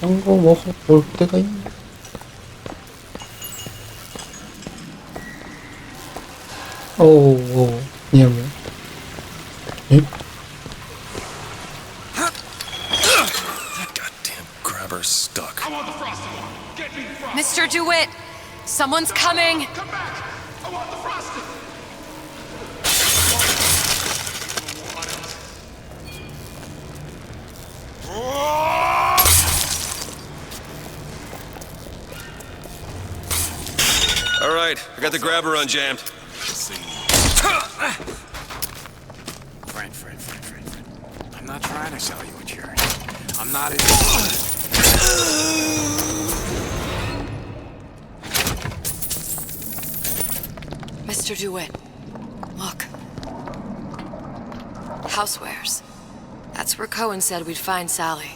이런 거 먹어볼 때가 있네. 오, 미안해. 에? grabber stuck. I want the frosted one. Get me the frosted. Mr. DeWitt, someone's coming. Come back. I want the frosted. All right, I got the grabber unjammed. Friend. I'm not trying to sell you a shirt. I'm not in... Mr. DeWitt, look. Housewares. That's where Cohen said we'd find Sally.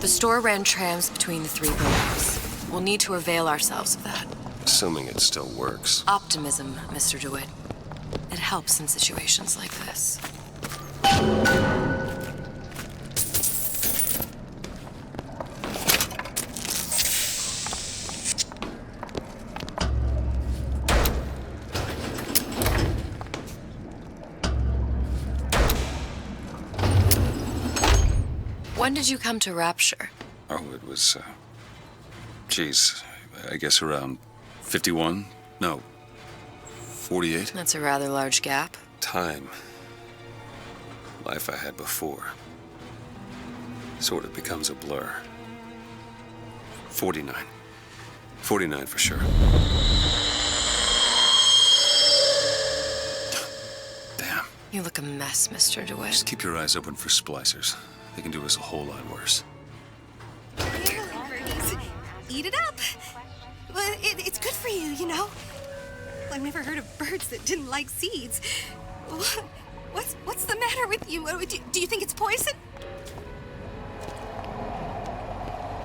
The store ran trams between the 3 buildings. We'll need to avail ourselves of that. Assuming it still works. Optimism, Mr. DeWitt. It helps in situations like this. When did you come to Rapture? Oh, it was, I guess around 51? No, 48? That's a rather large gap. Time. Life I had before. Sort of becomes a blur. 49. 49 for sure. Damn. You look a mess, Mr. DeWitt. Just keep your eyes open for splicers. They can do us a whole lot worse. Eat it up. Well, it's good for you, you know. I've never heard of birds that didn't like seeds. What's the matter with you? Do you think it's poison?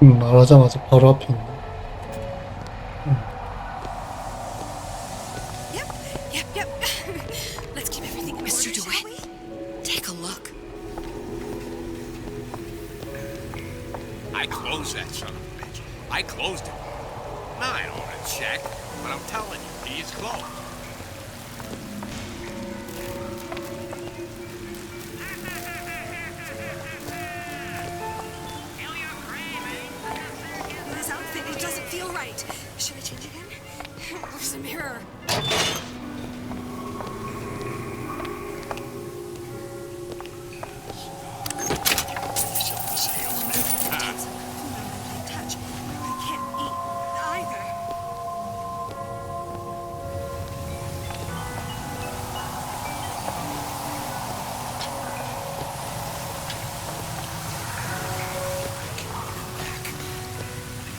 말하자마자 바로 앞에 있네. Yep. Let's keep everything in Mr. order, shall DeWitt, we? take a look. I closed that son of a bitch. I closed it. Now I don't want to check, but I'm telling you, he's closed. This outfit, it doesn't feel right. Should I change again? Where's the mirror? Touch. I can't eat either.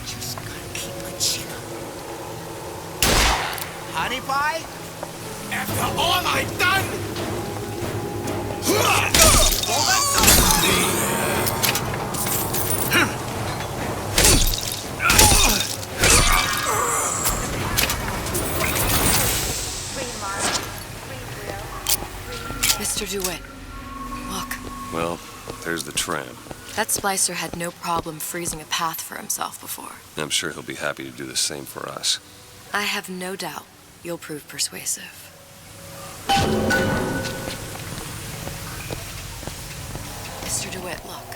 Just gotta keep my chin up. Honey pie? After all I've done? Well, that's Mr. DeWitt, look. Well, there's the tram. That splicer had no problem freezing a path for himself before. I'm sure he'll be happy to do the same for us. I have no doubt you'll prove persuasive. Mr. DeWitt, look.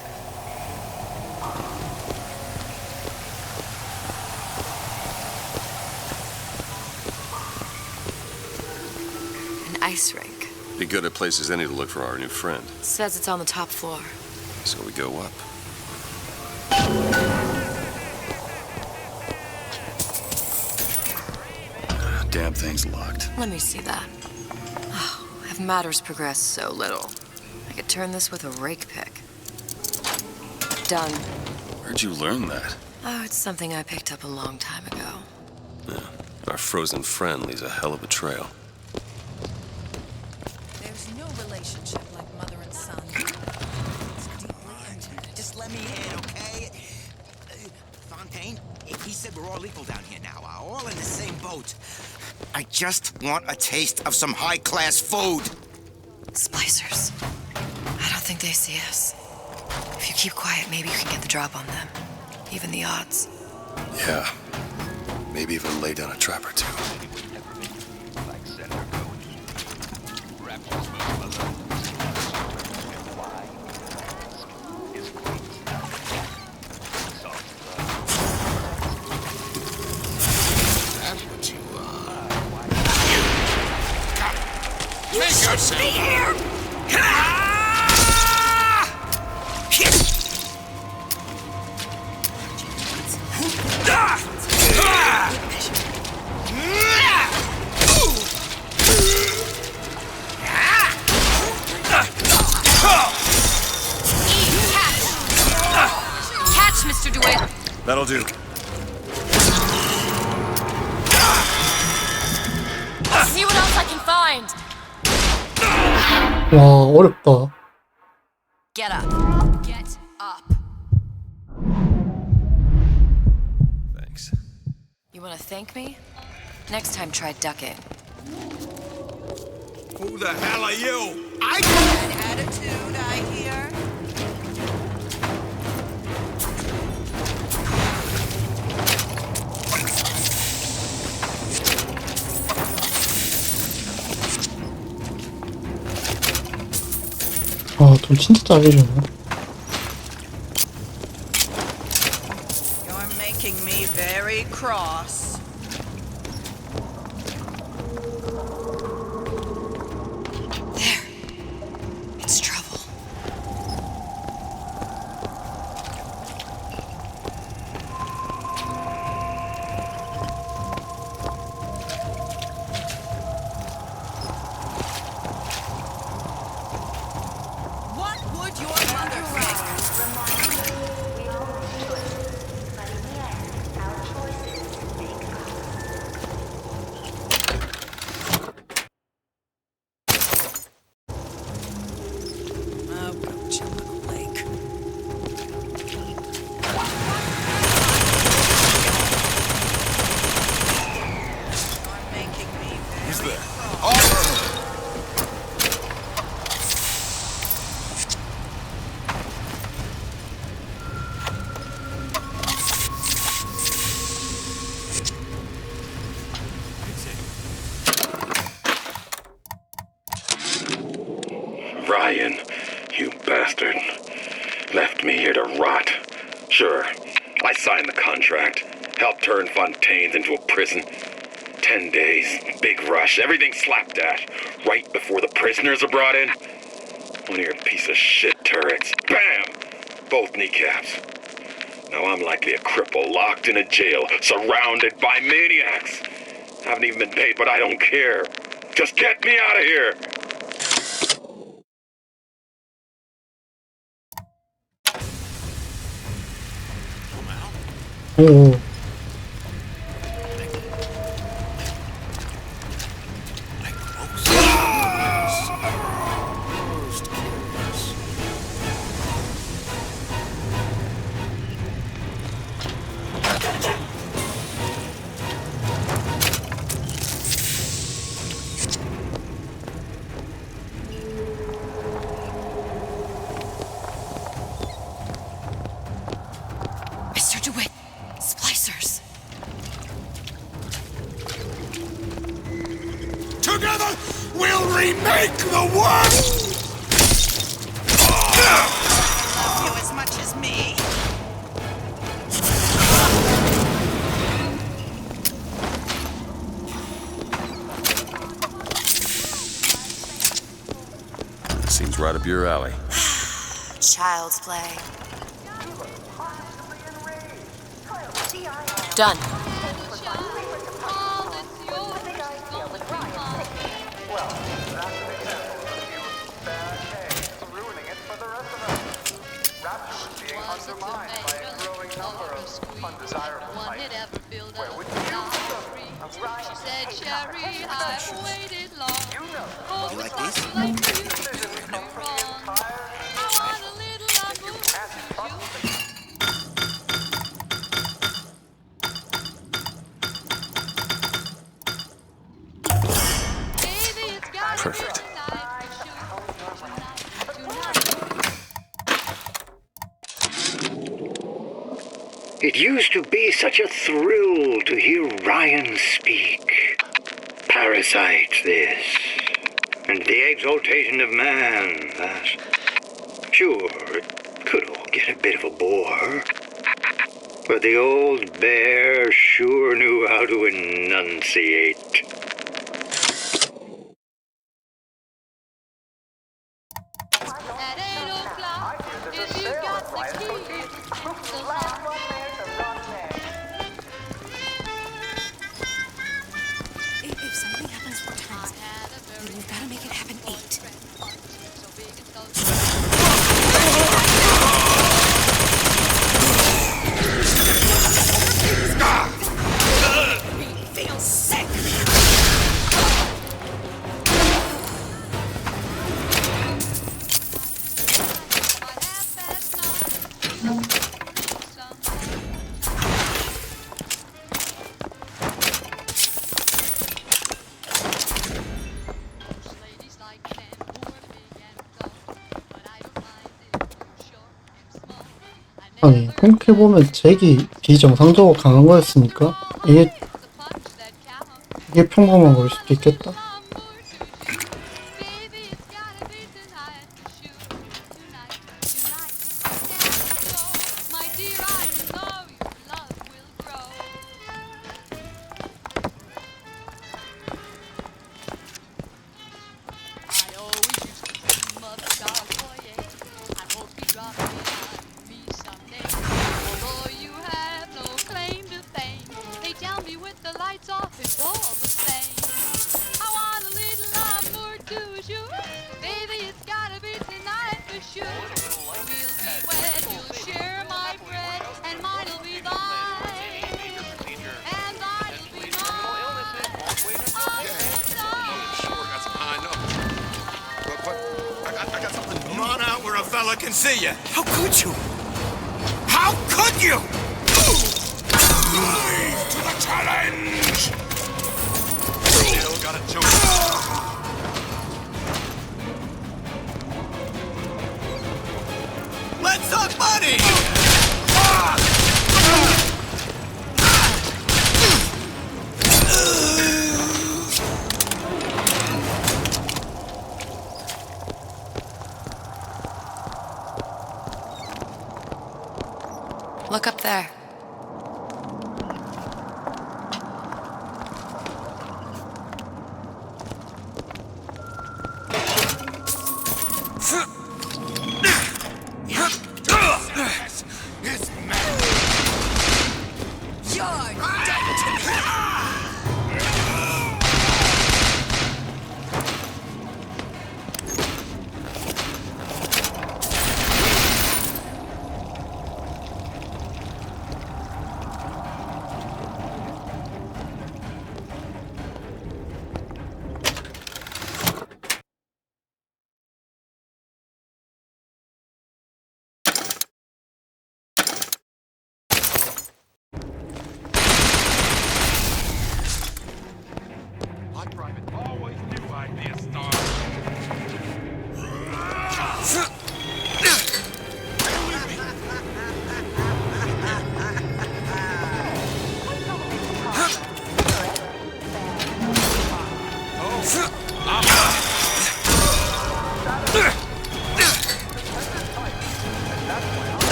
An ice rink. Be good at places any to look for our new friend. Says it's on the top floor. So we go up. Damn thing's locked. Let me see that. Oh, have matters progressed so little? I could turn this with a rake pick. Done. Where'd you learn that? Oh, it's something I picked up a long time ago. Yeah, our frozen friend leaves a hell of a trail. There's no relationship like mother and son. It's deeply intimate. Just let me in, okay? Fontaine, he said we're all equal down here now. All in the same boat. I just want a taste of some high-class food. Splicers. I don't think they see us. If you keep quiet, maybe you can get the drop on them. Even the odds. Yeah. Maybe even lay down a trap or two. shouldn't be here! Catch, Mr. DeWitt. That'll do. See what else I can find. 와, 어렵다. Get up. Get up. Thanks. You want to thank me? Next time, try ducking. Who the hell are you? Bad attitude, I hear. 아, 돈 진짜 짜게 주네. You're making me very cross. It's trouble. What would your mother think? Oh, go chill in the lake. You're making me Who's very there? Ryan, you bastard. Left me here to rot. Sure, I signed the contract. Helped turn Fontaine's into a prison. 10 days, big rush, everything slapdash. Right before the prisoners are brought in. One of your piece of shit turrets. Bam! Both kneecaps. Now I'm likely a cripple locked in a jail, surrounded by maniacs. Haven't even been paid, but I don't care. Just get me out of here! 오. Mr. DeWitt, splicers. Together, we'll remake the world! you as much as me. Seems right up your alley. Child's play. Done. You like these? Perfect. It used to be such a thrill to hear Ryan speak. Parasites, this. And the exaltation of man, that. Sure, it could all get a bit of a bore. But the old bear sure knew how to enunciate. 아니 생각해보면 잭이 비정상적으로 강한 거였으니까 이게 평범한 걸 수도 있겠다. I can see you. How could you? How could you? Rise to the challenge! Still got a joke. Let's talk money! Look up there.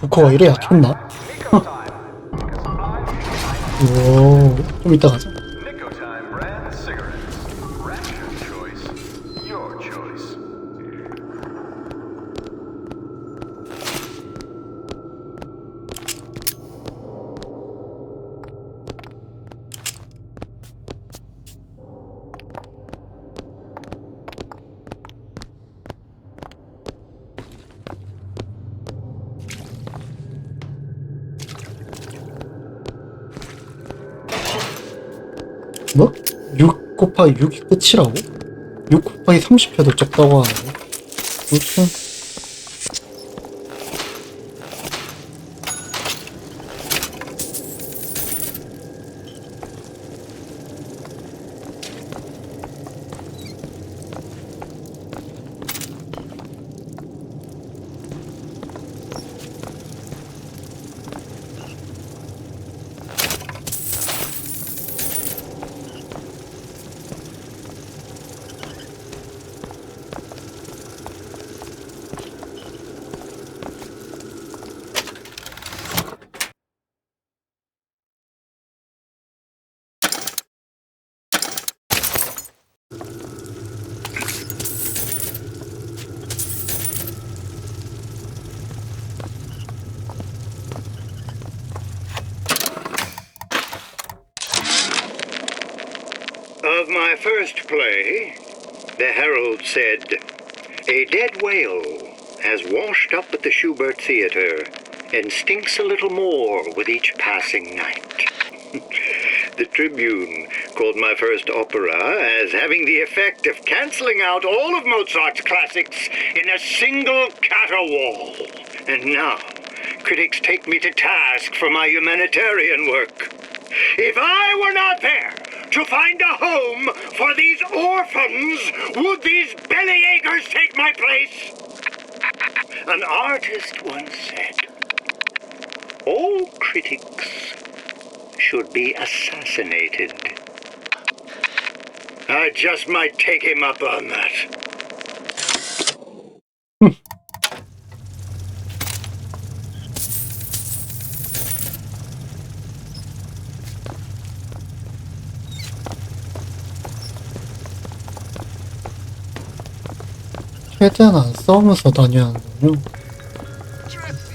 부커가 이래 약했나? 오, 좀 이따 가자. 뭐? 6 곱하기 6이 끝이라고? 6 곱하기 30해도 적다고 하는데. 무슨 Of my first play, the herald said, "A dead whale has washed up at the Schubert Theater and stinks a little more with each passing night." The Tribune called my first opera as having the effect of cancelling out all of Mozart's classics in a single caterwaul. And now, critics take me to task for my humanitarian work. If I were not there, to find a home for these orphans. Would these bellyachers take my place? An artist once said, all critics should be assassinated. I just might take him up on that. 최대한 안 싸우면서 다녀야 하는군요.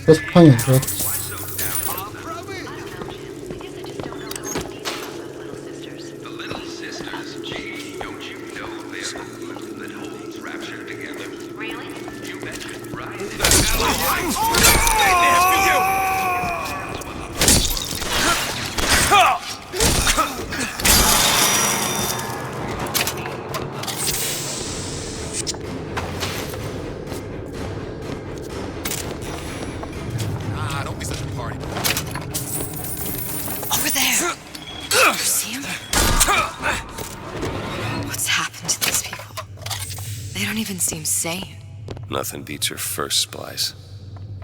그래서 판이 안 좋았지. Over there! You see him? What's happened to these people? They don't even seem sane. Nothing beats your first splice.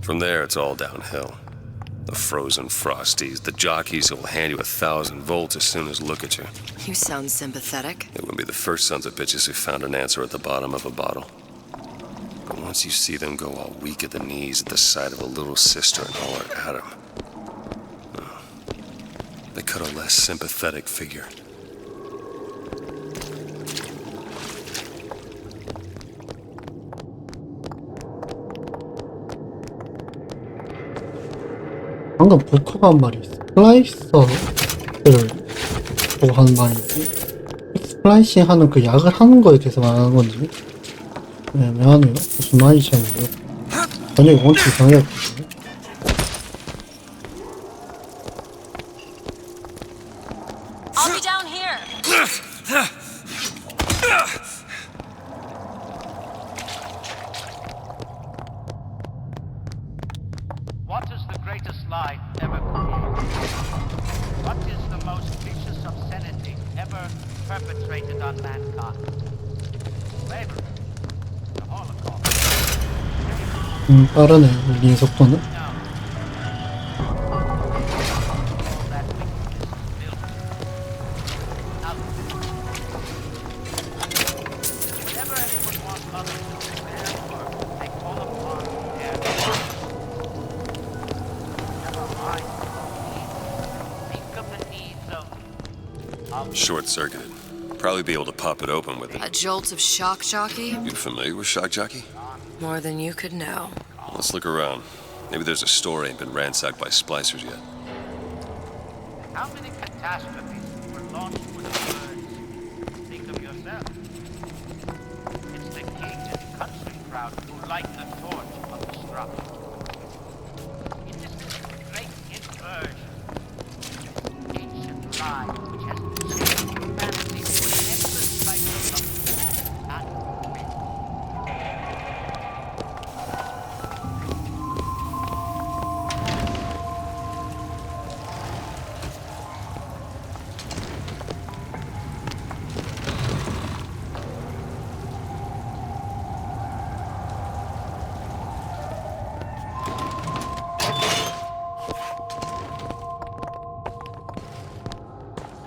From there, it's all downhill. The frozen frosties, the jockeys who will hand you 1,000 volts as soon as look at you. You sound sympathetic. They wouldn't be the first sons of bitches who found an answer at the bottom of a bottle. But once you see them go all weak at the knees at the sight of a little sister and all her Adam, they cut a less sympathetic figure. 방금 부커가 한 말이 스플라이서를 보고 하는 말인지 스플라이싱 하는 그 약을 하는 거에 대해서 말하는 건지 애매하네요. 무슨 말인지 잘 모르겠고 전혀 원칙 이상해졌거든요. I'll be down here. What is the greatest lie ever created? What is the most vicious obscenity ever perpetrated on mankind? Slavery. The Holocaust. 빠르네 울리는 속도는. Short-circuited. Probably be able to pop it open with it. A jolt of shock jockey? You familiar with shock jockey? More than you could know. Let's look around. Maybe there's a store ain't been ransacked by splicers yet. How many catastrophes were launched with words? Think of yourself. It's the king and country crowd who light the torch of the struggle. It is this great inversion, ancient lie which has changed humanity to an endless cycle of and win.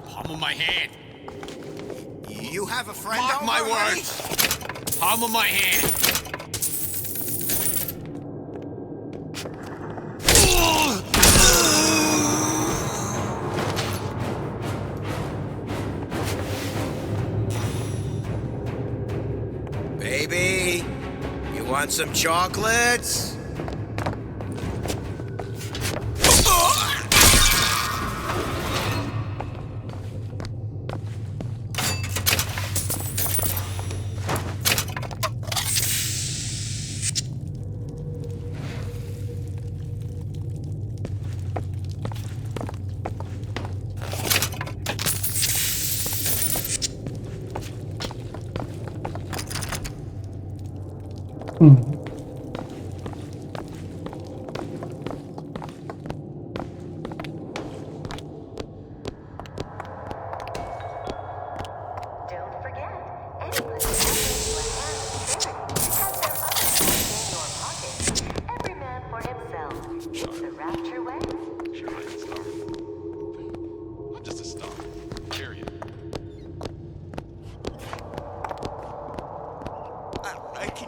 Palm of my hand. You have a friend Mark over my already? words. Palm of my hand. Baby, you want some chocolates?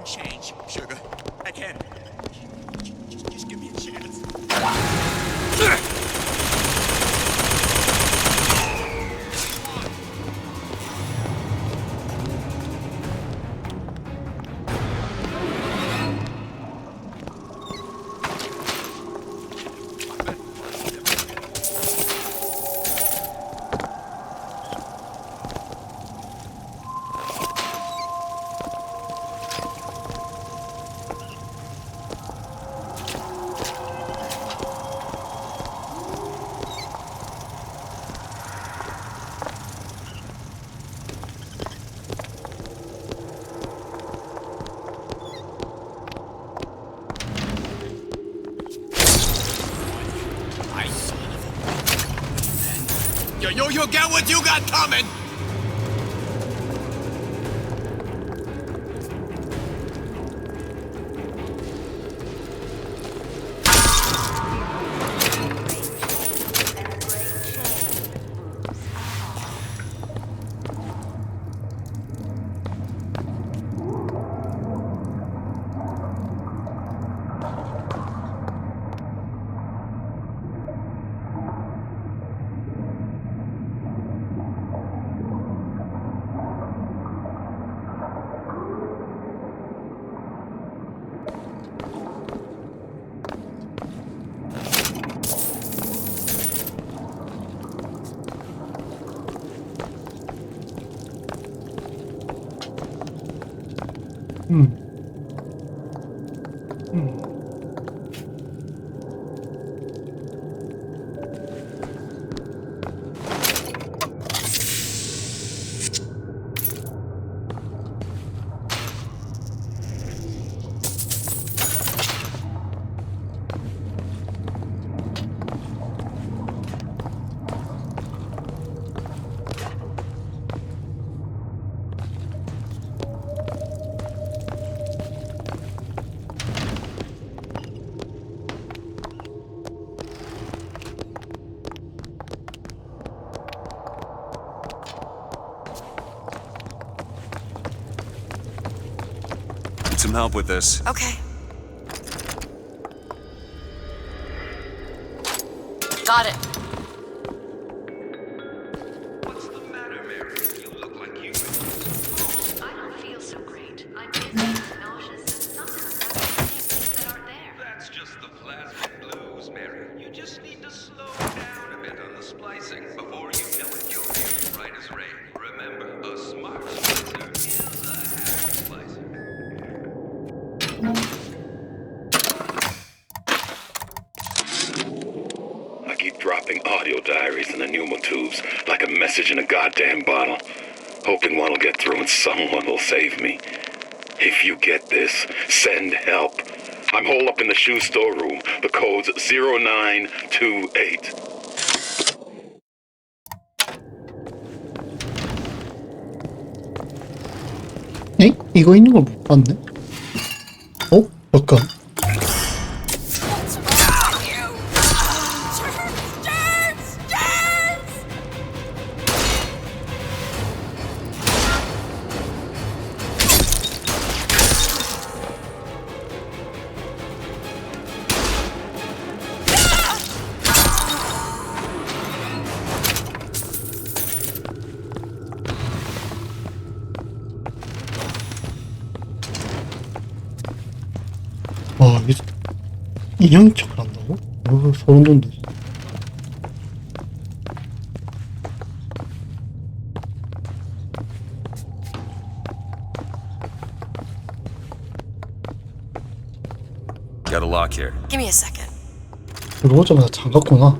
change, sugar. I can. Just give me a chance. You get what you got coming! Need some help with this. Okay. Got it. What's the matter, Mary? You look like you... Oh, I don't feel so great. I'm dizzy, nauseous, and sometimes I can't see things that aren't there. That's just the plasma blues, Mary. You just need to slow down a bit on the splicing before you know it. You'll be right as rain. Remember, a smart splicer is a happy splicer. I keep dropping audio diaries in the pneumotubes like a message in a goddamn bottle, hoping one will get through and someone will save me. If you get this, send help. I'm holed up in the shoe store room. The code's 0928. 엥? 이거 있는 걸 못 봤네? 어? 잠깐. 와, 이게 인형인 척을 한다고? 소름 돋네. Got a lock here. Give me a second. 들어오자마자 잠갔구나.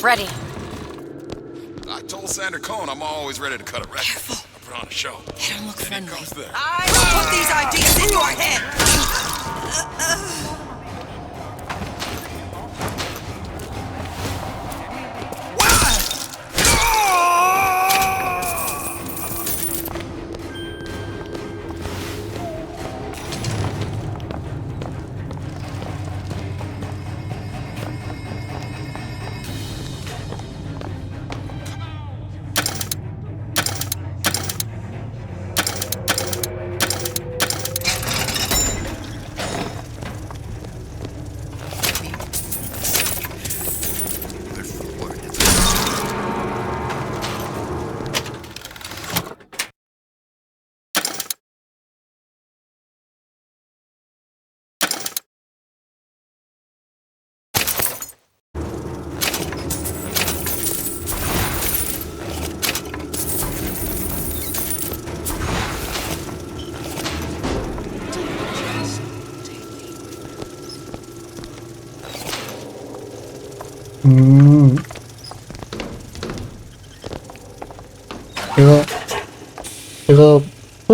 Ready. I told Sander Cohen I'm always ready to cut a record. Careful. I put on a show. They don't look friendly. I will put these ideas in your head!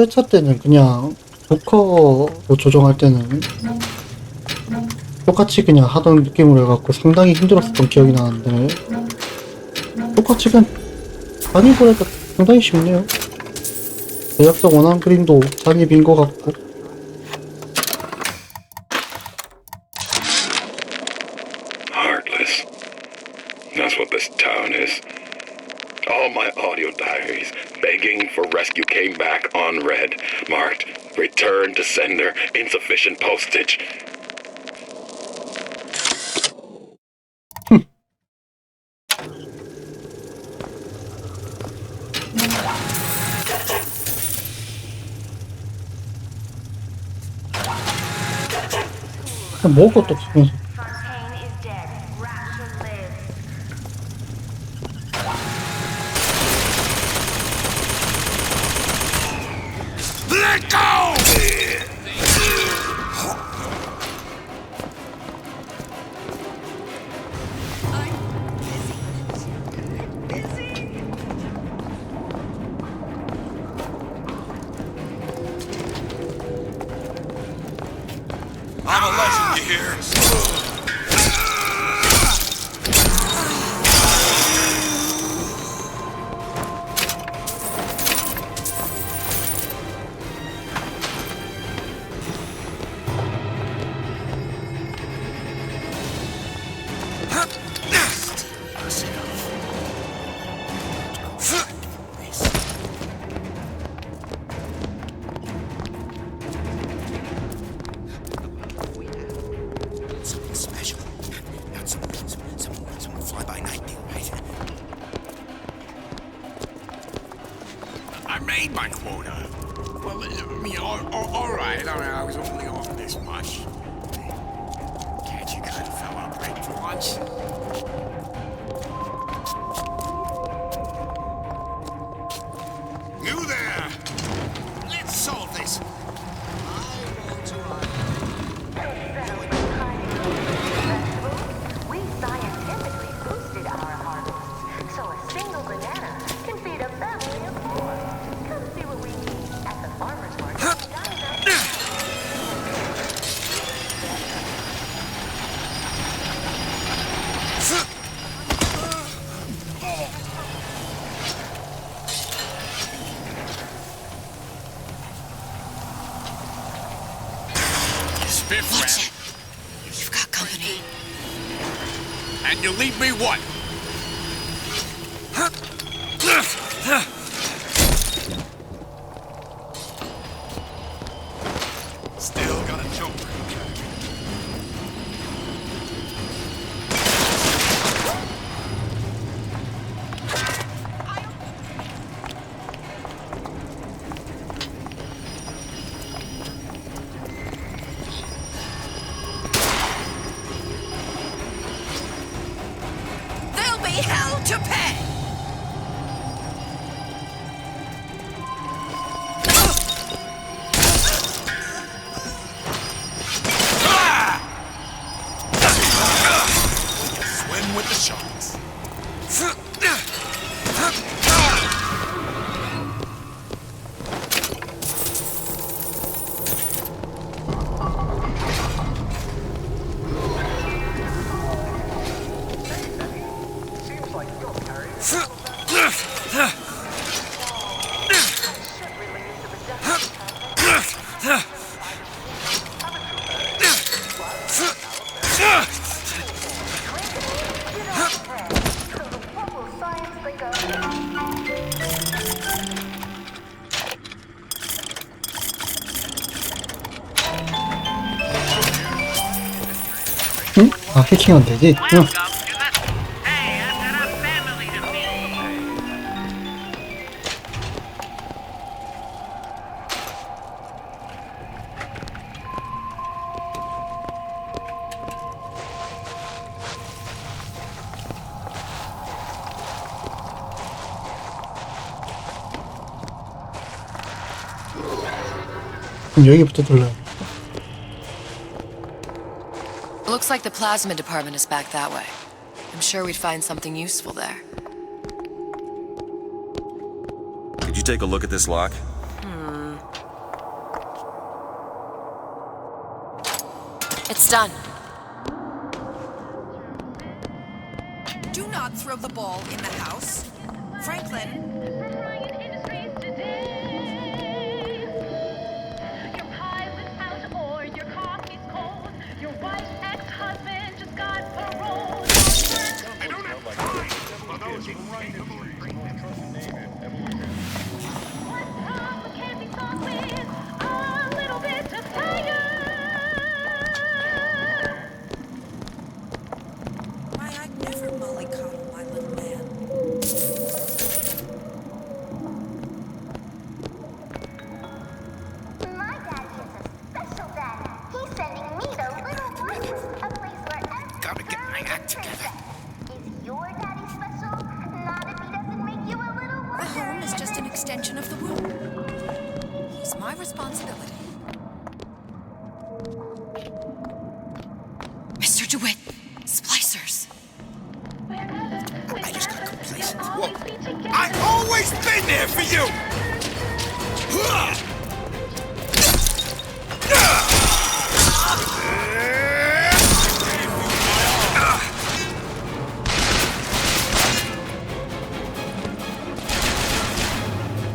1회차 때는 그냥 조커로 조정할 때는 똑같이 그냥 하던 느낌으로 해갖고 상당히 힘들었었던 기억이 나는데 똑같이 그냥 많이 보니까 상당히 쉽네요. 제작자 원한 그림도 잔입인 것 같고. Heartless. That's what this town is. All my audio diaries begging for rescue came back unread, marked return to sender, insufficient postage. 먹을 것도 없으면서. Let go! I'm a legend, you hear? Something special. Not some fly-by-night thing, right? I made my quota. Well, I mean, all right. I was only on this much. Can't you cut a fella a break for once? You there! Let's solve this. We scientifically boosted our harvest, so a single banana can feed a family of four. Come see what we need at the farmer's market. Spiff round. You've got company. And you leave me what? Still got a choker. There'll be hell to pay! Swim with the sharks. 응? 아, 해킹하면 되지? 응. 그럼 여기부터 돌려요. Looks like the plasmid department is back that way. I'm sure we'd find something useful there. Did you take a look at this lock? It's done. Do not throw the ball in the house. Franklin. Mr. DeWitt, splicers. I just got complacent. Whoa. I've always been there for you!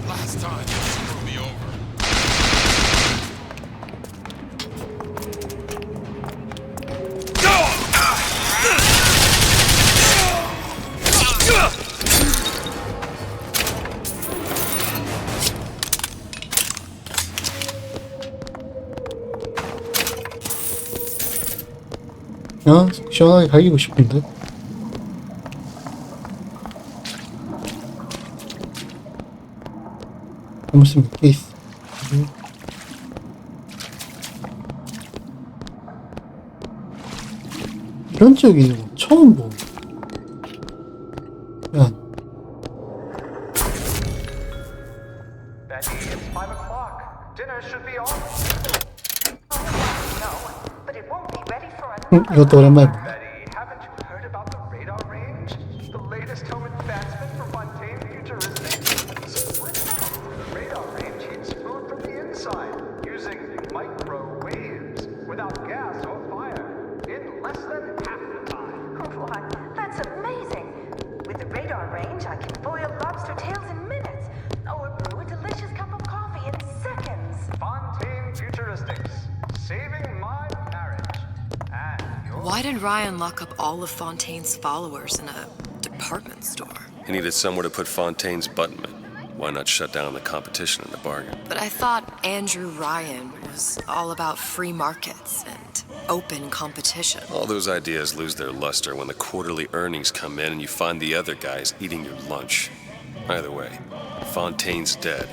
Last time, you screwed me over. 그냥 시원하게 갈기고 싶은데. 무슨 몇 개 있어. 이런 지역에 있는 거 처음 보. 야. Betty, it's 5 o'clock. Dinner should be on. No, but it won't be ready for another. 이것도 오랜만에 보네. Betty, haven't you heard about the radar range? The latest home advancement for Fontaine Futuristics? What's that? The radar range heats food from the inside using microwaves without gas or fire in less than half the time. What? That's amazing. With the radar range, I can boil lobster tails in minutes, or brew a delicious cup of coffee in seconds. Fontaine Futuristics, saving my marriage. And your... Why did Ryan lock up all of Fontaine's followers in a department store? He needed somewhere to put Fontaine's buttonmen. Why not shut down the competition in the bargain? But I thought Andrew Ryan was all about free markets and open competition. All those ideas lose their luster when the quarterly earnings come in and you find the other guys eating your lunch. Either way, Fontaine's dead.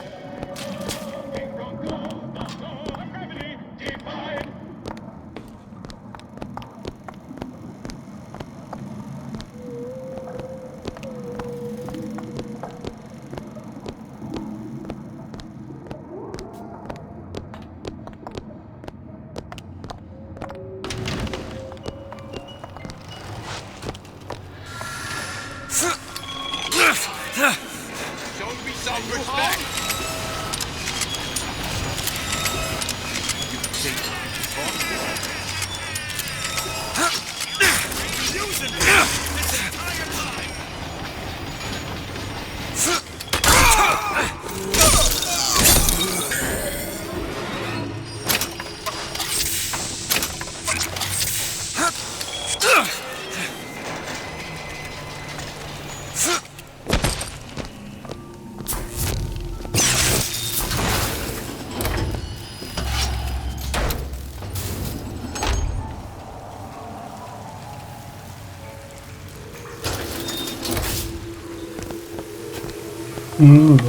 Show me some respect. Using this entire time.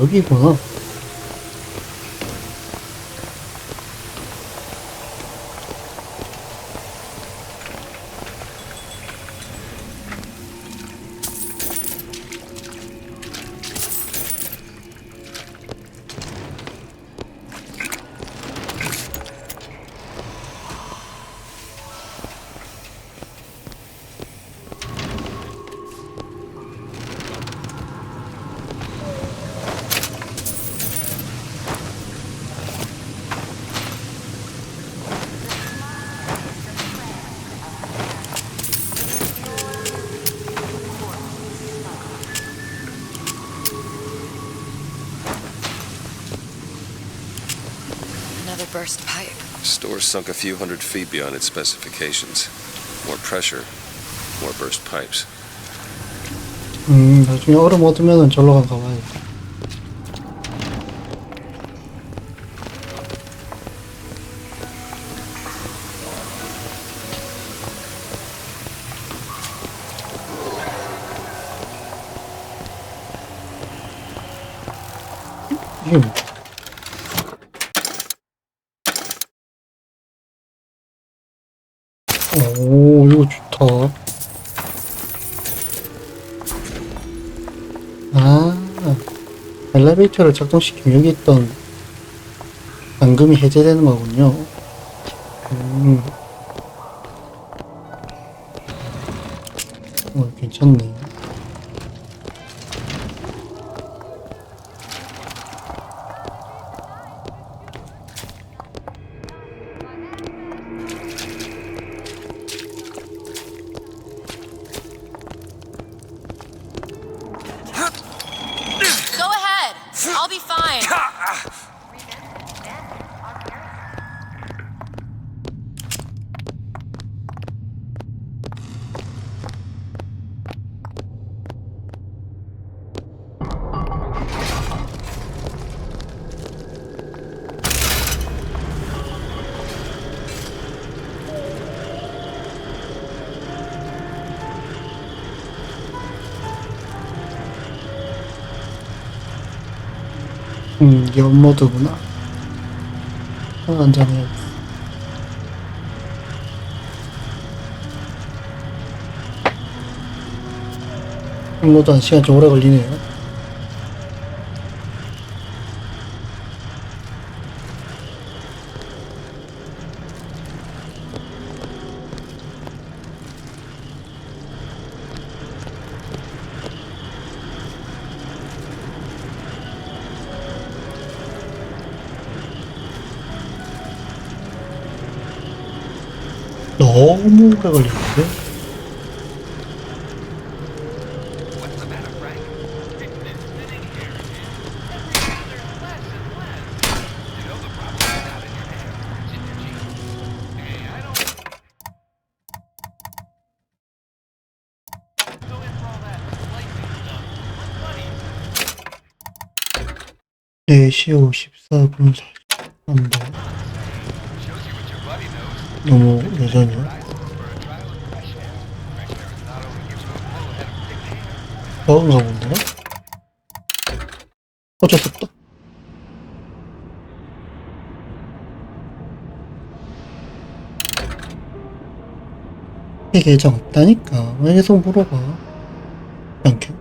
여기구나. Another burst pipe. Store sunk a few hundred feet beyond its specifications. More pressure, more burst pipes. 나중에 얼음 얻으면은 절로 가봐야겠다. 이게 뭐? 오, 이거 좋다. 엘리베이터를 작동시키면 여기 있던 잠금이 해제되는 거군요. 괜찮네. I'll be fine. 이게 업모드구나. 한잔해야겠어. 업로드 한 시간 좀 오래 걸리네요. 너무 오래 걸리는데? 네, 4시 54분 43분. 너무 예전이야? 저건가 본데? 어쩔 수 없다. 이게 계정 없다니까. 왜 계속 물어봐? 않게.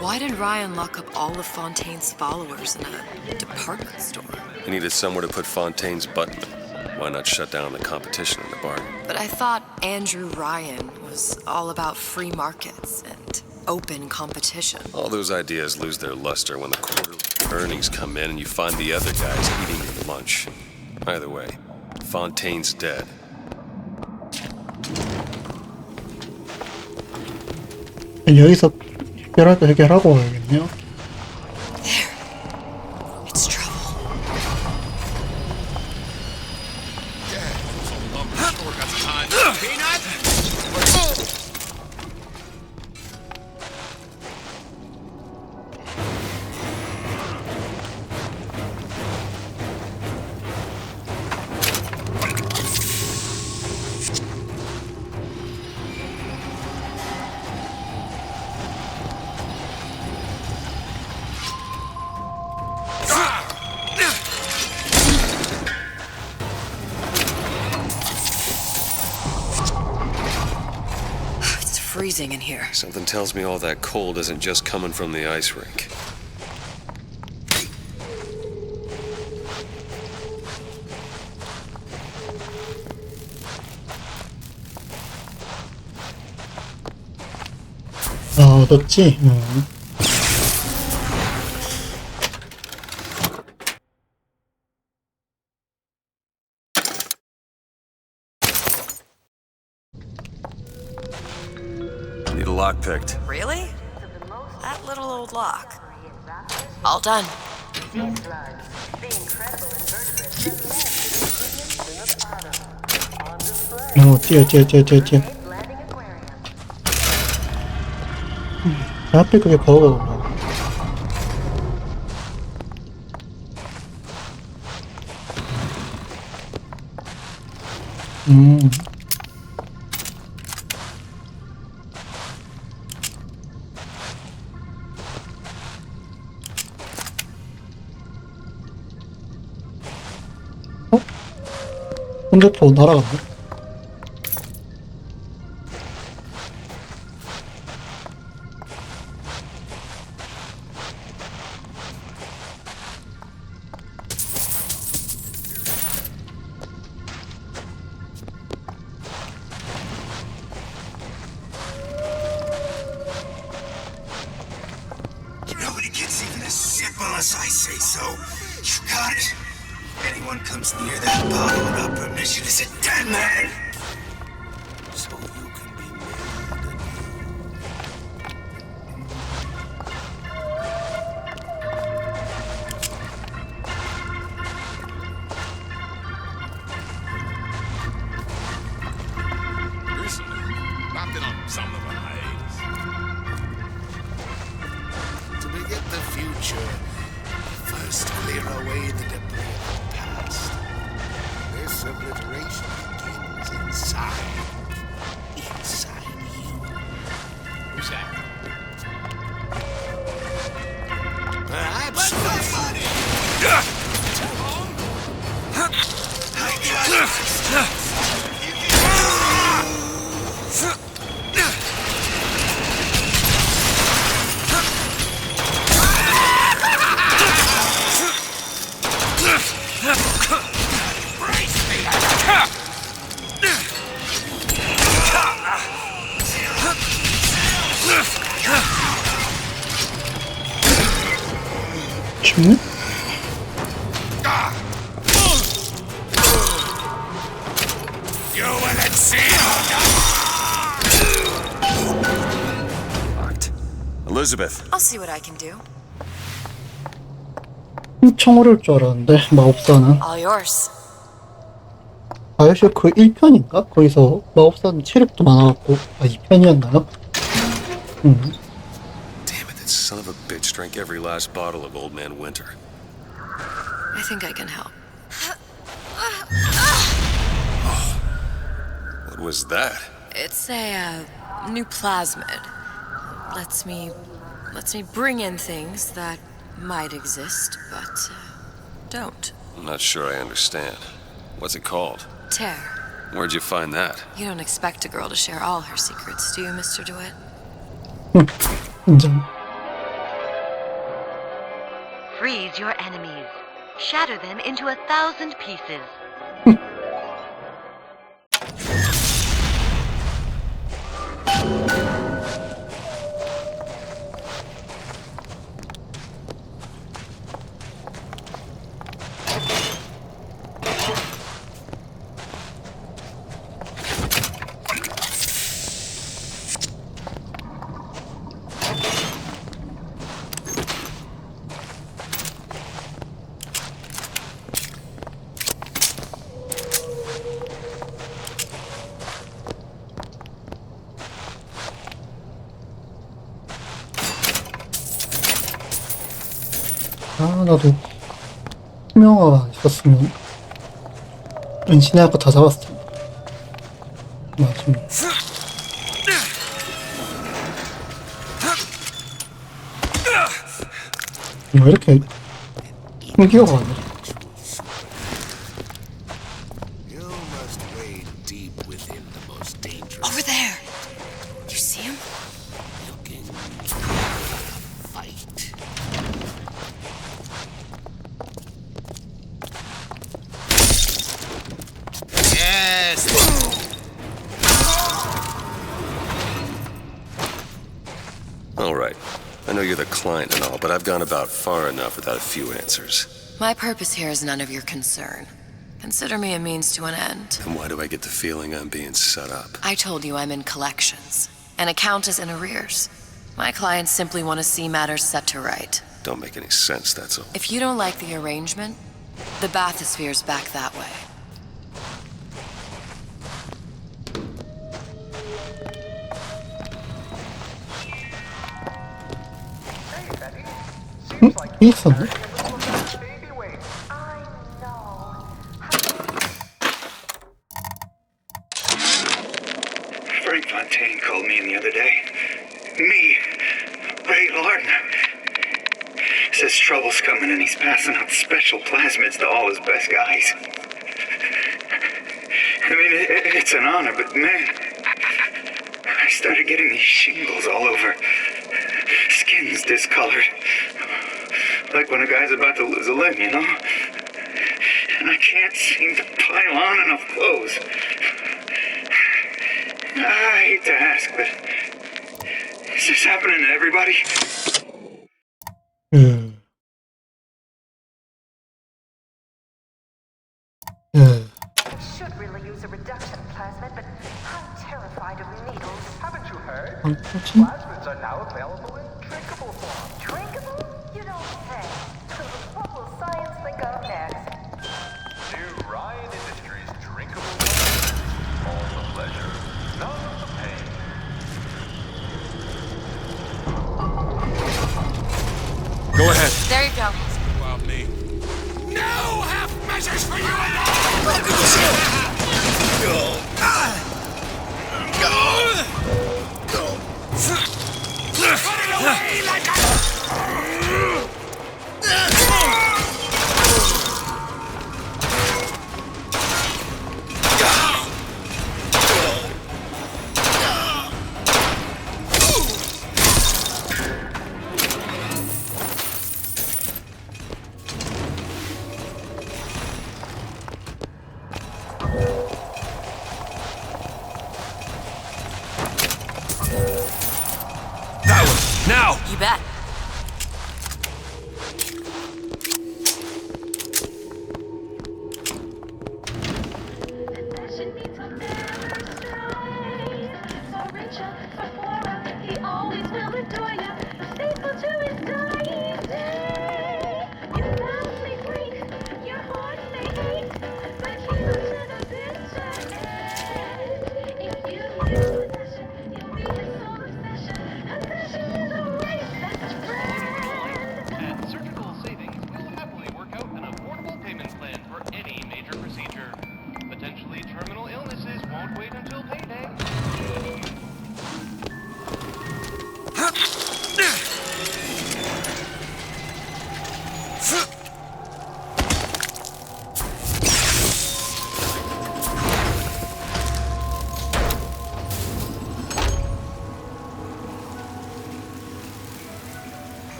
Why did Ryan lock up all of Fontaine's followers in a department store? He needed somewhere to put Fontaine's button. Why not shut down the competition in the bargain? But I thought Andrew Ryan was all about free markets and open competition. All those ideas lose their luster when the quarterly earnings come in and you find the other guys eating your lunch. Either way, Fontaine's dead. 여기서 해결할 거 해결하고 와야겠네요. It's trouble. Freezing in here. Something tells me all that cold isn't just coming from the ice rink. 얻었지? Need a lock picked. Really? That little old lock. All done. 뛰어. 앞에 그게 버거워. 핸드폰 날아갔네. Nobody gets even as simple as I say so. You got it? Anyone comes near that bottle without permission is a dead man. So you can be mad. Recently, I've been on some of a hiatus. To beget the future, first clear away the debris of the past. This obliteration begins inside. Inside you. Who's that? Perhaps nobody. I got it. 죽네? You will see. Locked. Elizabeth. I'll see what I can do. 엄청 어려울 줄 알았는데 마법사는. All yours. 바이오쇼크 1편인가? 거기서 마법사는 체력도 많아갖고 2편이었나요? Damn it, that son of a bitch drank every last bottle of Old Man Winter. I think I can help. What was that? It's a new plasmid. Lets me bring in things that might exist, but don't. I'm not sure I understand. What's it called? Tear. Where'd you find that? You don't expect a girl to share all her secrets, do you, Mr. DeWitt? 인정. Freeze your enemies. Shatter them into 1,000 pieces. 나도 투명화가 있었으면 은신의 아까 다 잡았을 텐데. 좀 왜 이렇게 힘기가 안 나? You must wade deep within the most dangerous. Over there! You see him? Looking fight. Yes. know you're the client and all, but I've gone about far enough without a few answers. My purpose here is none of your concern. Consider me a means to an end. And why do I get the feeling I'm being set up? I told you I'm in collections. An account is in arrears. My clients simply want to see matters set to right. Don't make any sense, that's all. If you don't like the arrangement, the bathysphere's back that way. 있었네. Frank Fontaine called me in the other day. Me, Ray Lardner. Says trouble's coming and he's passing out special plasmids to all his best guys. I mean, it's an honor, but man, I started getting these shingles all over. Skin's discolored. Like when a guy's about to lose a limb, you know? And I can't seem to pile on enough clothes. I hate to ask, but is this happening to everybody? Should really use a reduction plasmid, but I'm terrified of needles. Haven't you heard? Unfortunately. Plasmids are now available in drinkable form. Drinkable? You don't say. What will science think of next? New Ryan Industries drinkable water. All the pleasure, none of the pain. Go ahead. There you go. Wow, me. No half measures for you and all! Put it away like a... That one. Now! You bet. At Surgical Savings, we'll happily work out an affordable payment plan for any major procedure. Potentially terminal illnesses won't wait until payday.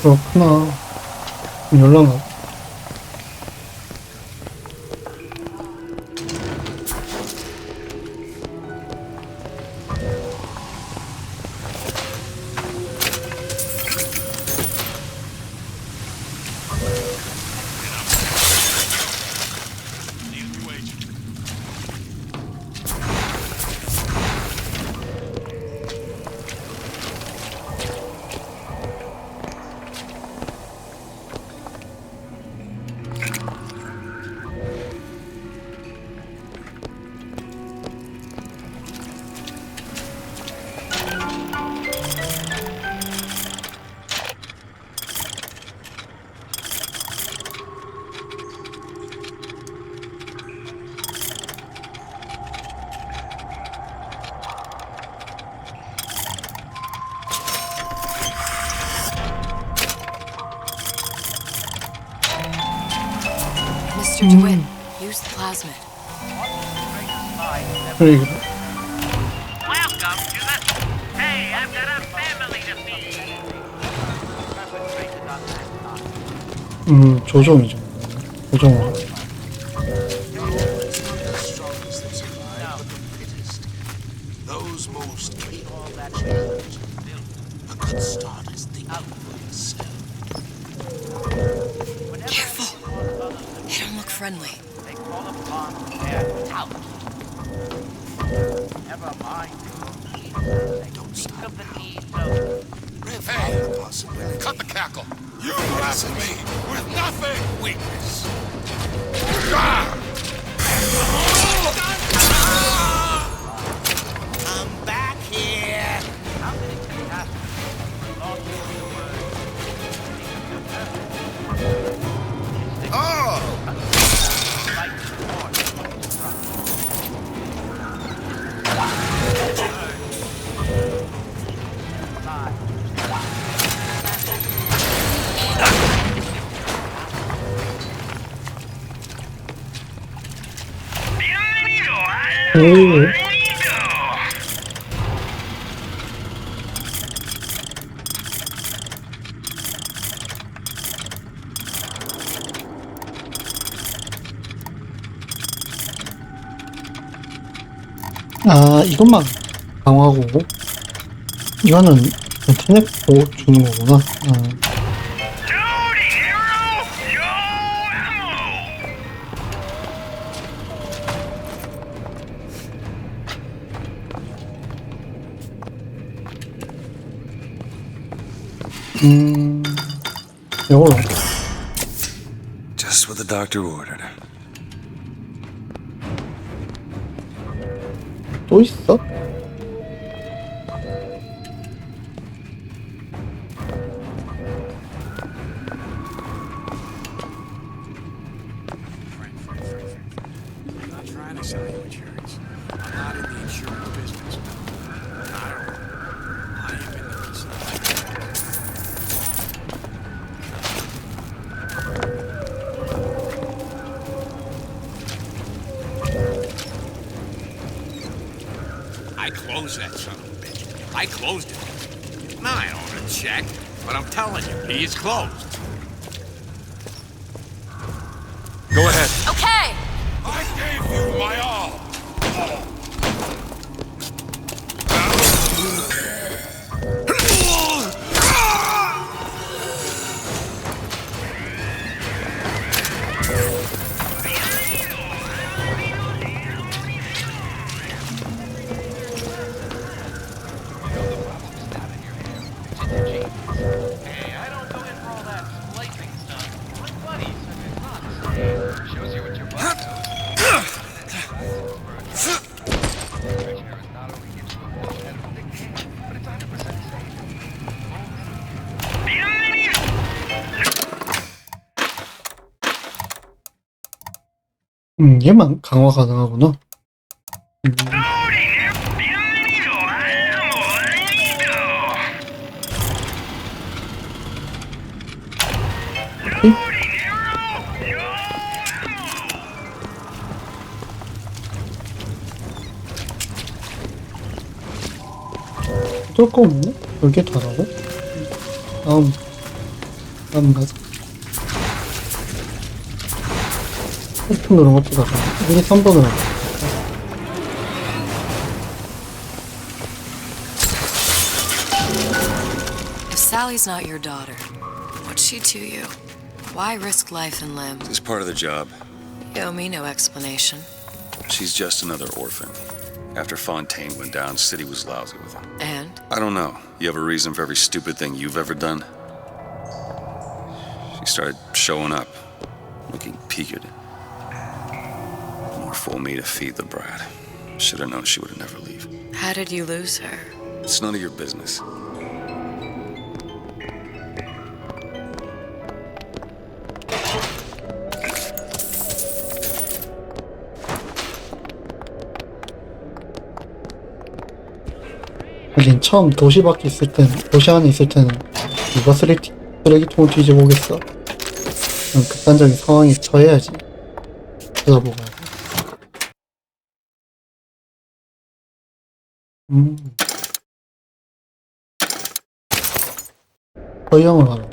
그렇구나. 열나나? Mr. DeWitt, use the plasmid. 그래, 조종이죠. 조종으로. Those most capable challenge. A good start is thinking for yourself. Careful. They don't look friendly. They call upon their house. Never mind. They speak of the needs of Hey, cut the cackle. You left me with nothing. Weakness. I'm back here. how many catastrophes were lost in the woods. Oh! 오. 아, 이것만 강화하고 이거는 인터넷 보호 주는 거구나. 이걸로. Just what the doctor ordered. 또 있어? I'm not trying to sell you insurance. I'm not in the insurance business. I am in the business. I closed that son of a bitch. I closed it. Now I own a check, but I'm telling you, he is closed. Go ahead. Okay. I gave you my all. Hey, I don't go in for all that splicing stuff. My buddy said it's not safe. Shows you what your butt 얘만 강화 가능하구나. 어떨 거 없네? 별게 다라고? 다음 가자. 오픈 누른 것보다 미리 3번을 하자. If Sally's not your daughter, what's she to you? Why risk life and limb? It's part of the job. You owe me no explanation. She's just another orphan. After Fontaine went down, City was lousy with him. And? I don't know. You have a reason for every stupid thing you've ever done? She started showing up, looking peaked. More fool me to feed the brat. Should have known she would never leave. How did you lose her? It's none of your business. 하긴 처음 도시 밖에 있을 때는, 도시 안에 있을 때는 누가 쓰레기통을 뒤집어보겠어. 극단적인 상황에 처해야지. 쳐다보고. 허용을 하라고.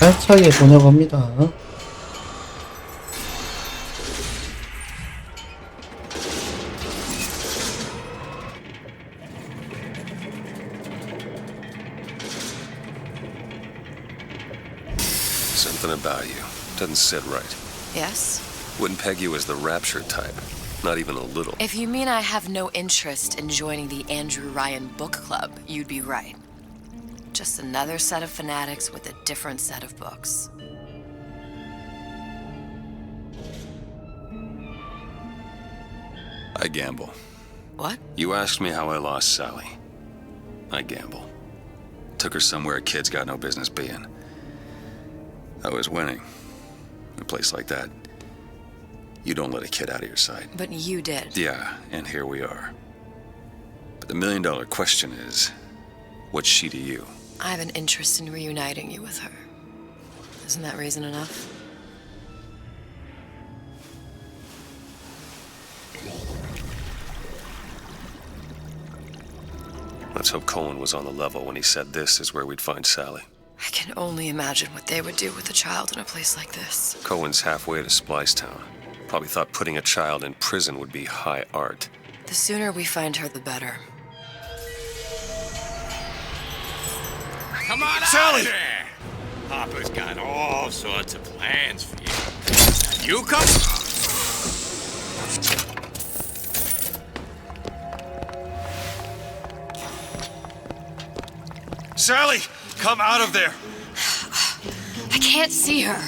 알차게 보내갑니다. Something about you doesn't sit right. Yes? Wouldn't peg you as the rapture type. Not even a little. If you mean I have no interest in joining the Andrew Ryan book club, you'd be right. Just another set of fanatics with a different set of books. I gamble. What? You asked me how I lost Sally. I gamble. Took her somewhere a kid's got no business being. I was winning. In a place like that, you don't let a kid out of your sight. But you did. Yeah, and here we are. But the million-dollar question is, what's she to you? I have an interest in reuniting you with her. Isn't that reason enough? Let's hope Cohen was on the level when he said this is where we'd find Sally. I can only imagine what they would do with a child in a place like this. Cohen's halfway to Splicetown. Probably thought putting a child in prison would be high art. The sooner we find her, the better. Come on Sally! out of there! Papa's got all sorts of plans for you. Now you come... Sally, come out of there! I can't see her.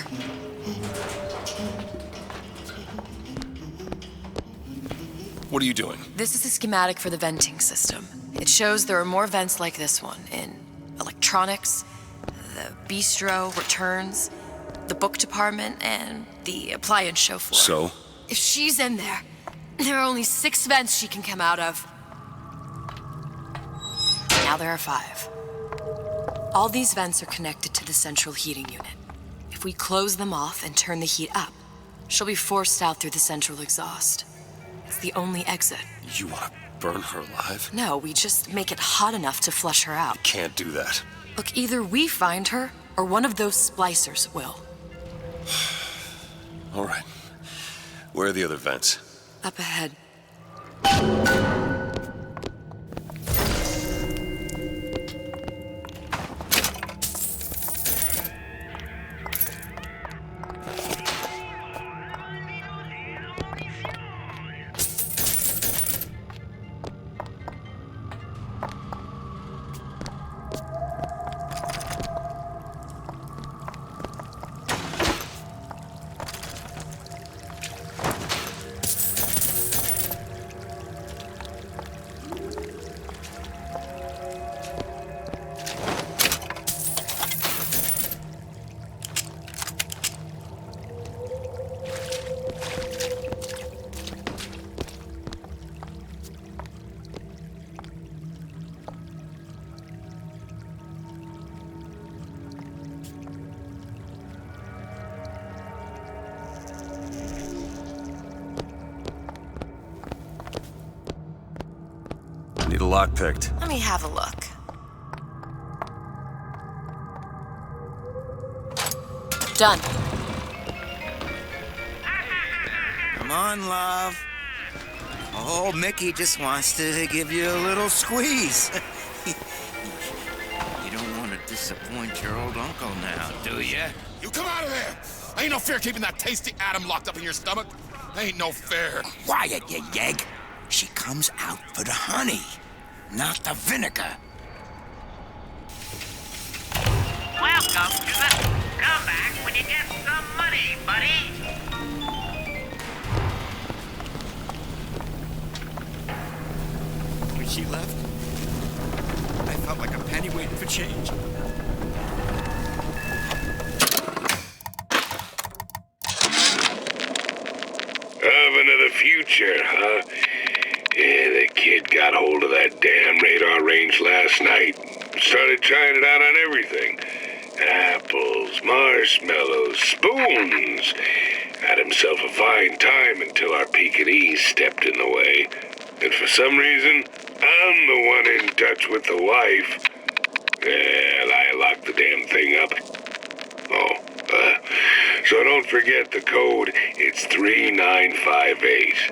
What are you doing? This is a schematic for the venting system. It shows there are more vents like this one in electronics, the bistro, returns, the book department, and the appliance show floor. So? If she's in there, there are only 6 vents she can come out of. Now there are 5. All these vents are connected to the central heating unit. If we close them off and turn the heat up, she'll be forced out through the central exhaust. It's the only exit. You want to burn her alive? No, we just make it hot enough to flush her out. Can't do that. Look, either we find her, or one of those splicers will. All right. Where are the other vents? Up ahead. Need a lock picked. Let me have a look. Done. Come on, love. Oh, Mickey just wants to give you a little squeeze. You don't want to disappoint your old uncle now, do you? You come out of there! Ain't no fair keeping that tasty atom locked up in your stomach. Ain't no fair. Quiet, you yegg. She comes out for the honey, not the vinegar. Welcome to the comeback when you get some money, buddy. When she left, I felt like a penny waiting for change. Of another future, huh? Yeah, the kid got hold of that damn radar range last night. Started trying it out on everything. Apples, marshmallows, spoons. Had himself a fine time until our Pekingese stepped in the way. And for some reason, I'm the one in touch with the wife. Well, I locked the damn thing up. So don't forget the code. It's 3958.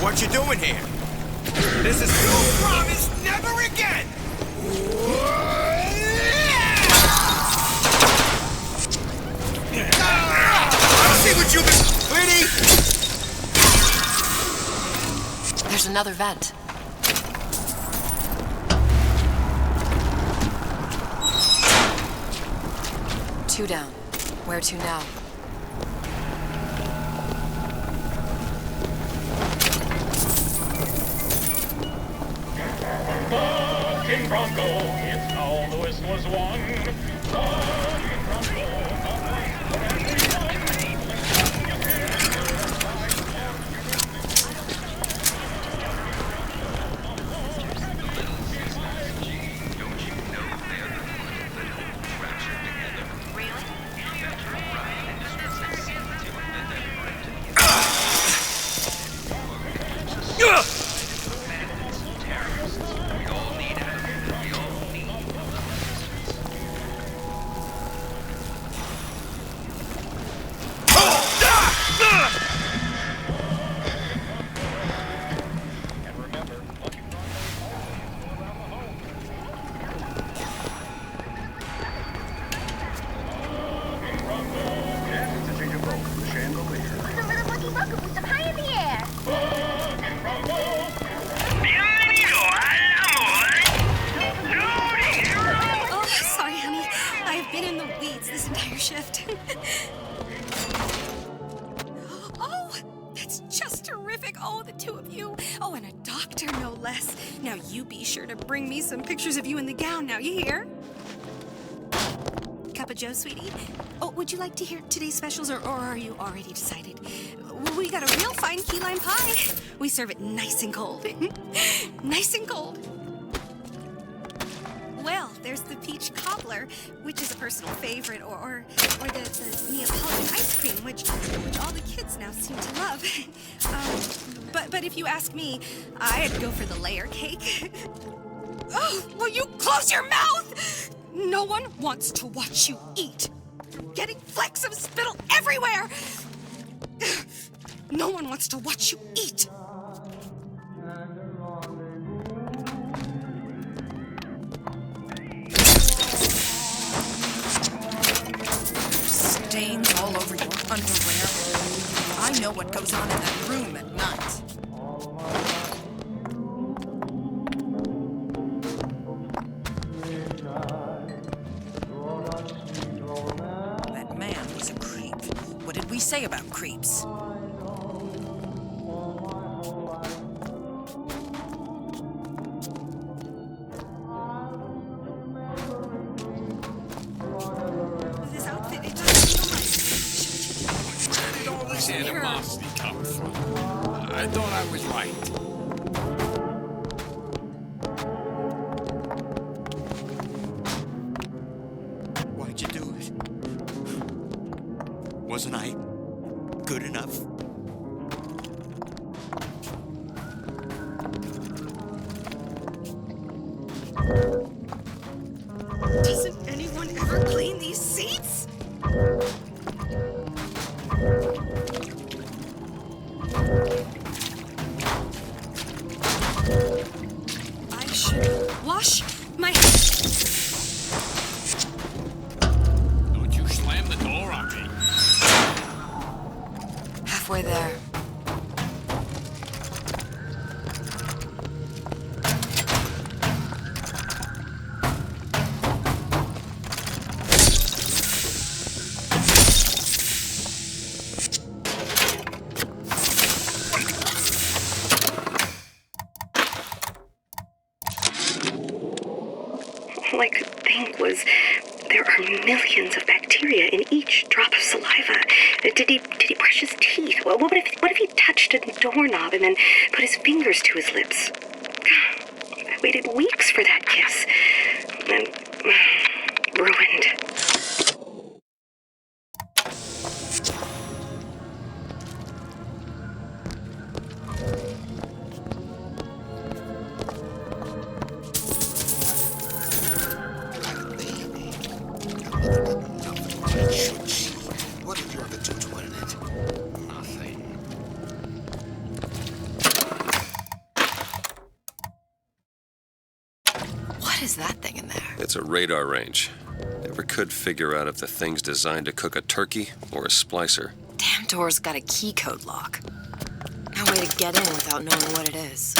What you doing here? This is no promise, never again! I'll see what you've been... Sweetie! There's another vent. Two down. Where to now? King Bronco, it's how the West was won. King Bronco. Now you be sure to bring me some pictures of you in the gown now, you hear? Cup of joe, sweetie? Oh, would you like to hear today's specials, or are you already decided? We got a real fine key lime pie. We serve it nice and cold. Nice and cold. Well, there's the peach cobbler, which is a personal favorite, or the Neapolitan ice cream, which all the kids now seem to love. But if you ask me, I'd go for the layer cake. Oh, will you close your mouth? No one wants to watch you eat. You're getting flecks of spittle everywhere. No one wants to watch you eat. Stains all over your underwear. I know what goes on in that room at night. That man was a creep. What did we say about creeps? Animosity come from? I thought I was right. Why'd you do it? Wasn't I good enough? Doesn't anyone ever clean these seats? I should wash my hands. Don't you slam the door on me. Halfway there. All I could think was there are millions of bacteria in each drop of saliva. Did he brush his teeth? What if he touched a doorknob and then put his fingers to his lips? I waited weeks for that kiss. And ruined. is that thing in there? It's a radar range. Never could figure out if the thing's designed to cook a turkey or a splicer. Damn door's got a key code lock. No way to get in without knowing what it is.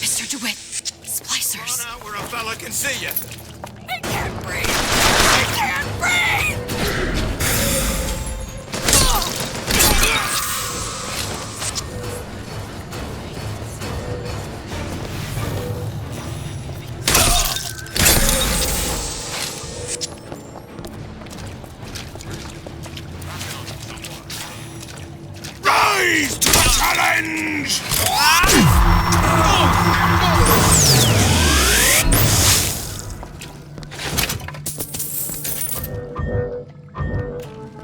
Mr. DeWitt, splicers. Come on out where a fella can see you. I can't breathe. I can't breathe! Rise to the challenge!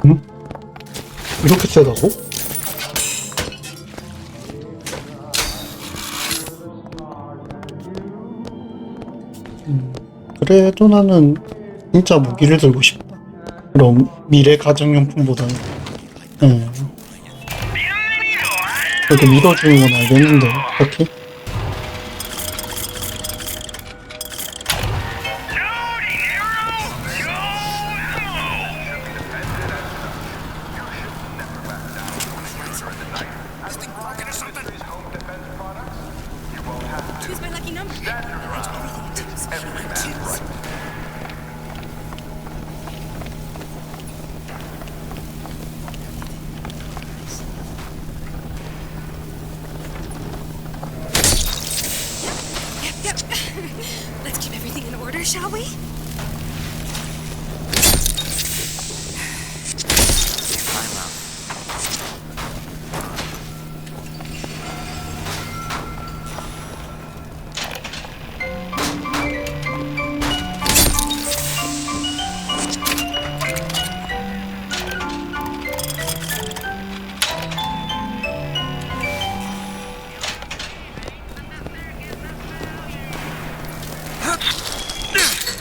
응? 이렇게 세다고? 그래도 나는 진짜 무기를 들고 싶다. 그럼 미래 가정용품보다는 그렇게 믿어주는 건 알겠는데 딱히 Choose my lucky number. Everything it does. Yep. Let's keep everything in order, shall we?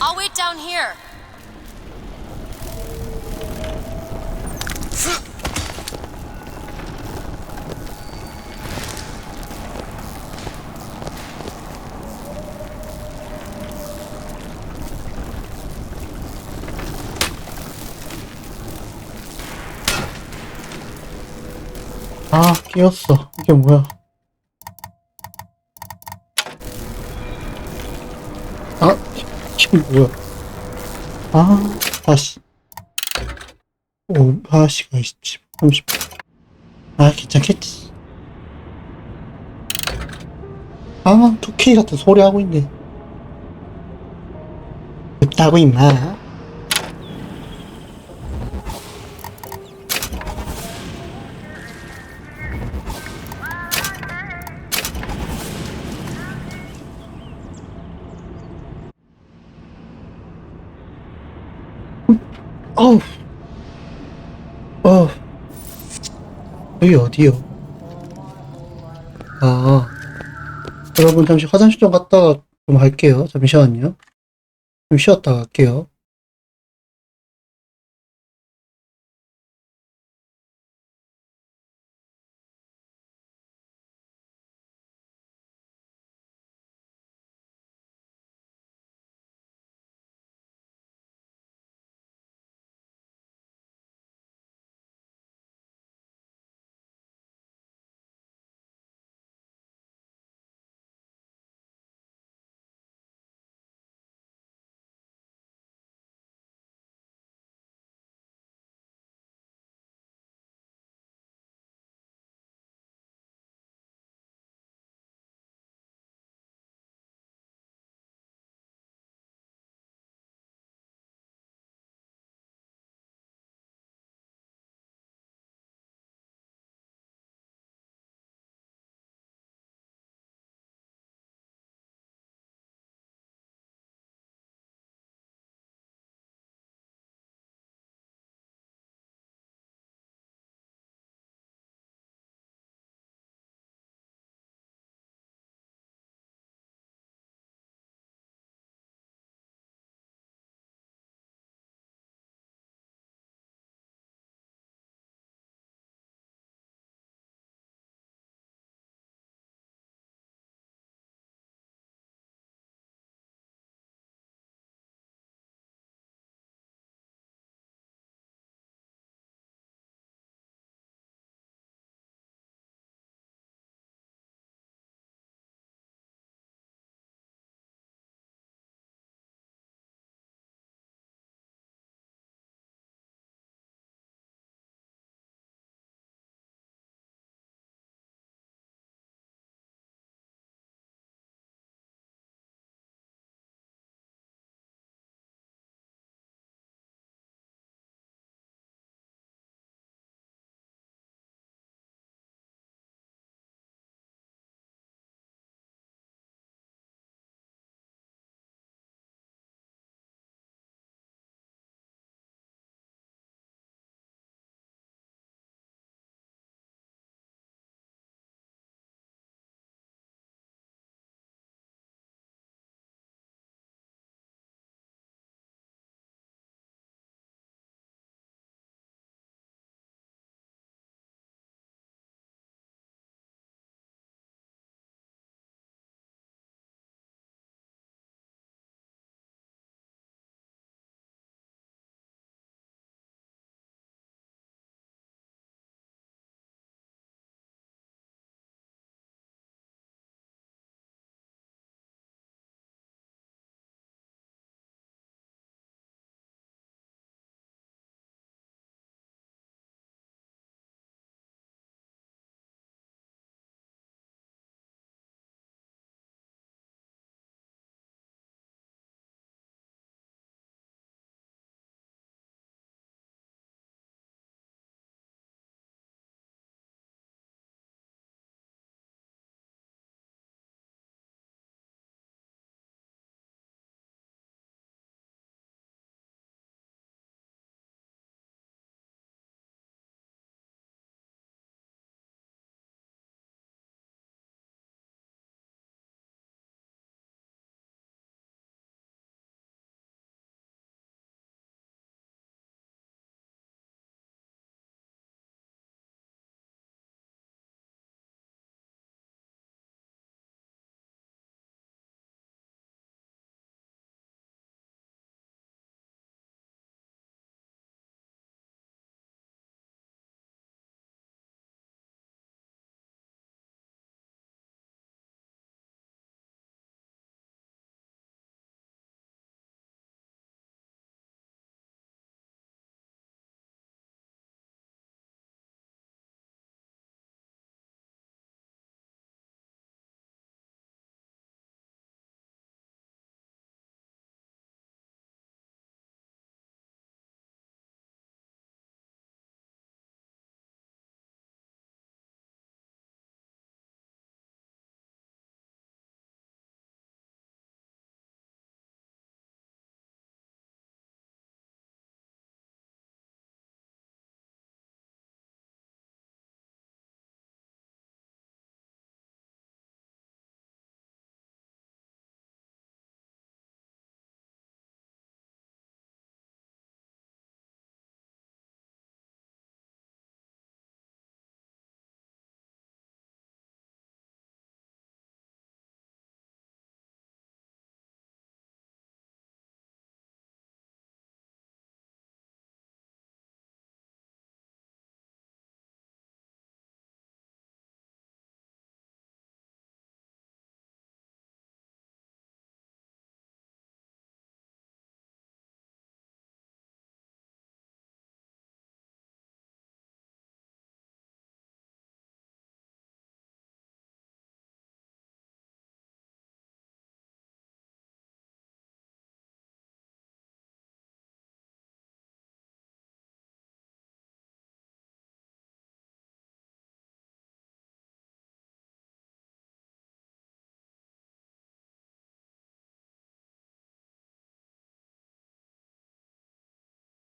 I'll wait down here. 아 끼었어. 이게 뭐야? 아 이게 뭐야? 아 다시 4시간 27, 30. 아 괜찮겠지. 아 2K 같은 소리 하고 있네. 맵다고 임마. 어우, 여기 어디요? 아, 여러분 잠시 화장실 좀 갔다가 좀 할게요. 잠시만요. 좀 쉬었다 갈게요.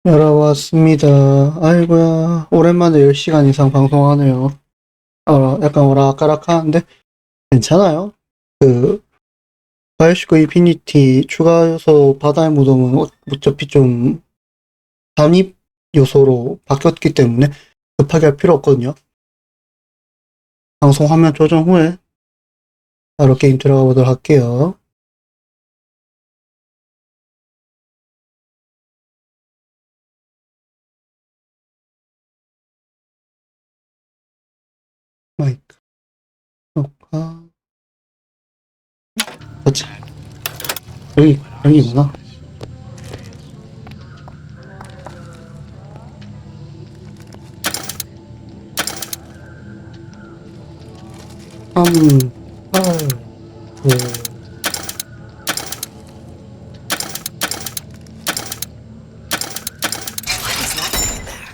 열어왔습니다. 아이고야, 오랜만에 10시간 이상 방송하네요. 약간 오락가락하는데 괜찮아요. 바이오쇼크 인피니티 추가 요소 바다의 무덤은 어차피 좀 잠입 요소로 바뀌었기 때문에 급하게 할 필요 없거든요. 방송 화면 조정 후에 바로 게임 들어가 보도록 할게요. 마이크 녹화. 그렇지. 여기구나. 음, 8, 9.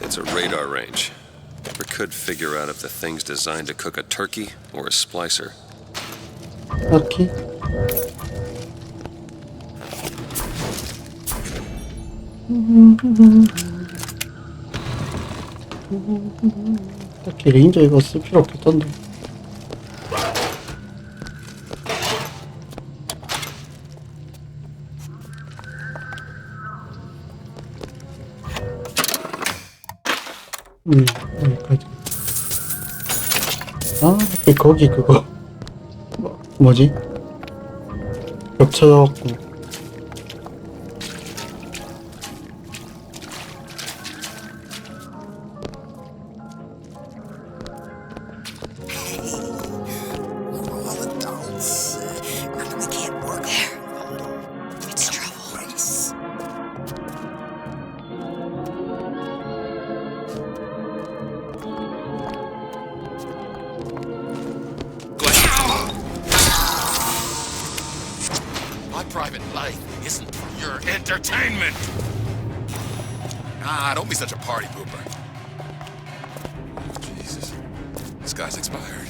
It's a radar range. We could figure out if the thing's designed to cook a turkey or a splicer. 터키? 딱히 레인저 이거 쓸 필요 없겠던데. 여기까지. 거기 그거 뭐지? 겹쳐갖고. Private life isn't for your entertainment! Ah, don't be such a party pooper. Jesus. This guy's expired.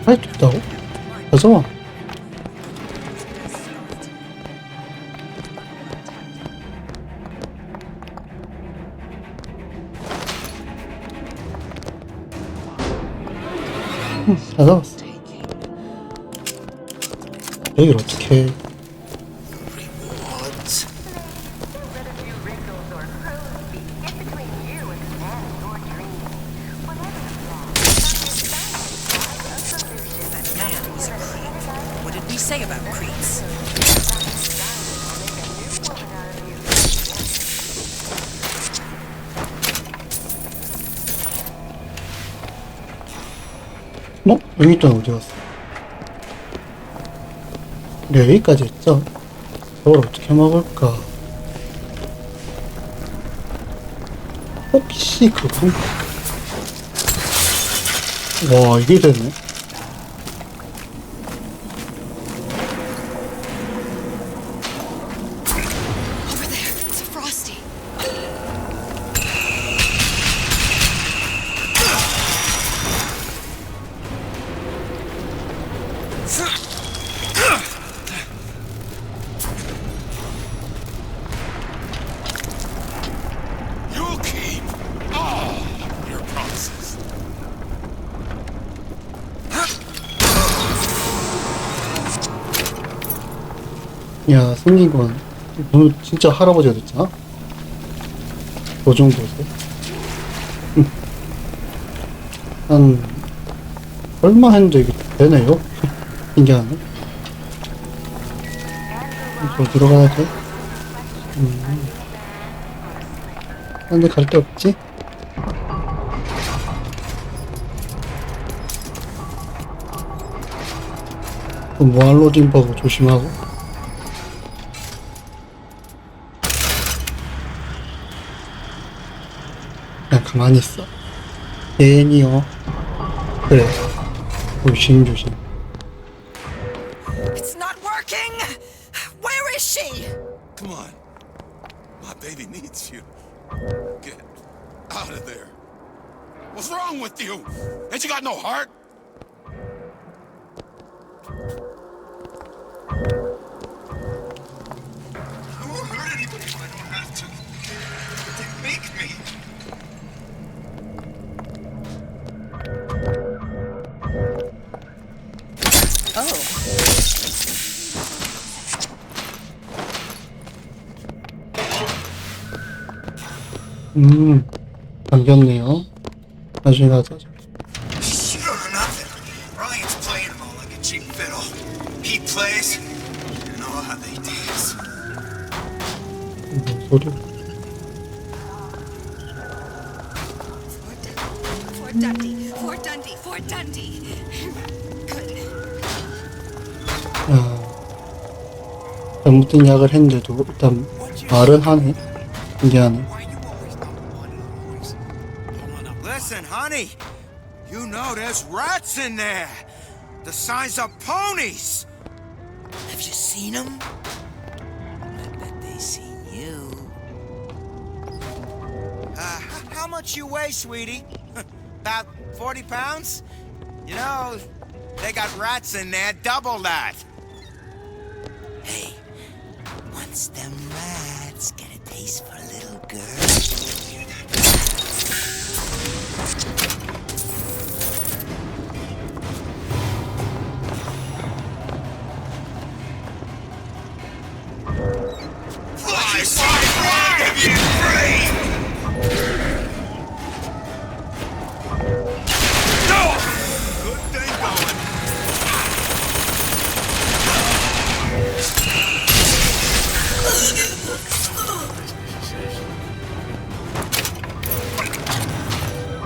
할 수 있다고? 잠깐만. 다 잡았어. 여기를 어떻게 해? What did we say about creeps? 여기 있던 어디 갔어? 네, 여기까지 했죠? 저걸 어떻게 먹을까? 혹시 그건가? 와, 이게 되네? Over there, it's a Frosty. You'll keep all your promises. 야, 생긴 건 너 진짜 할아버지가 됐잖아? 그 정도세? 한 얼마 했는데 이게 되네요? 신기하네. 저 들어가야 돼? 딴 데 갈 데 없지? 무한 로딩 버그 조심하고. 그냥 가만히 있어. 괜히요. 그래. 조심조심. It's not working! Where is she? Come on. My baby needs you. Good. Out of there. What's wrong with you? Ain't you got no heart? I won't hurt anybody if I don't have to. But they make me. 당겼네요. 나중에 가자. You don't know nothing. Ryan's playing them all like a cheap fiddle. He plays, and all how they dance. 무슨 소리? Fort Dundee, Fort Dundee, Fort Dundee. Good. 야, 잘못된 약을 했는데도 일단 말은 하네. 신기하네. Listen, honey. You know there's rats in there. The size of ponies. Have you seen them? I bet they seen you. How much you weigh, sweetie? About 40 pounds? You know, they got rats in there, double that. Hey, once them rats get a taste for a little girl.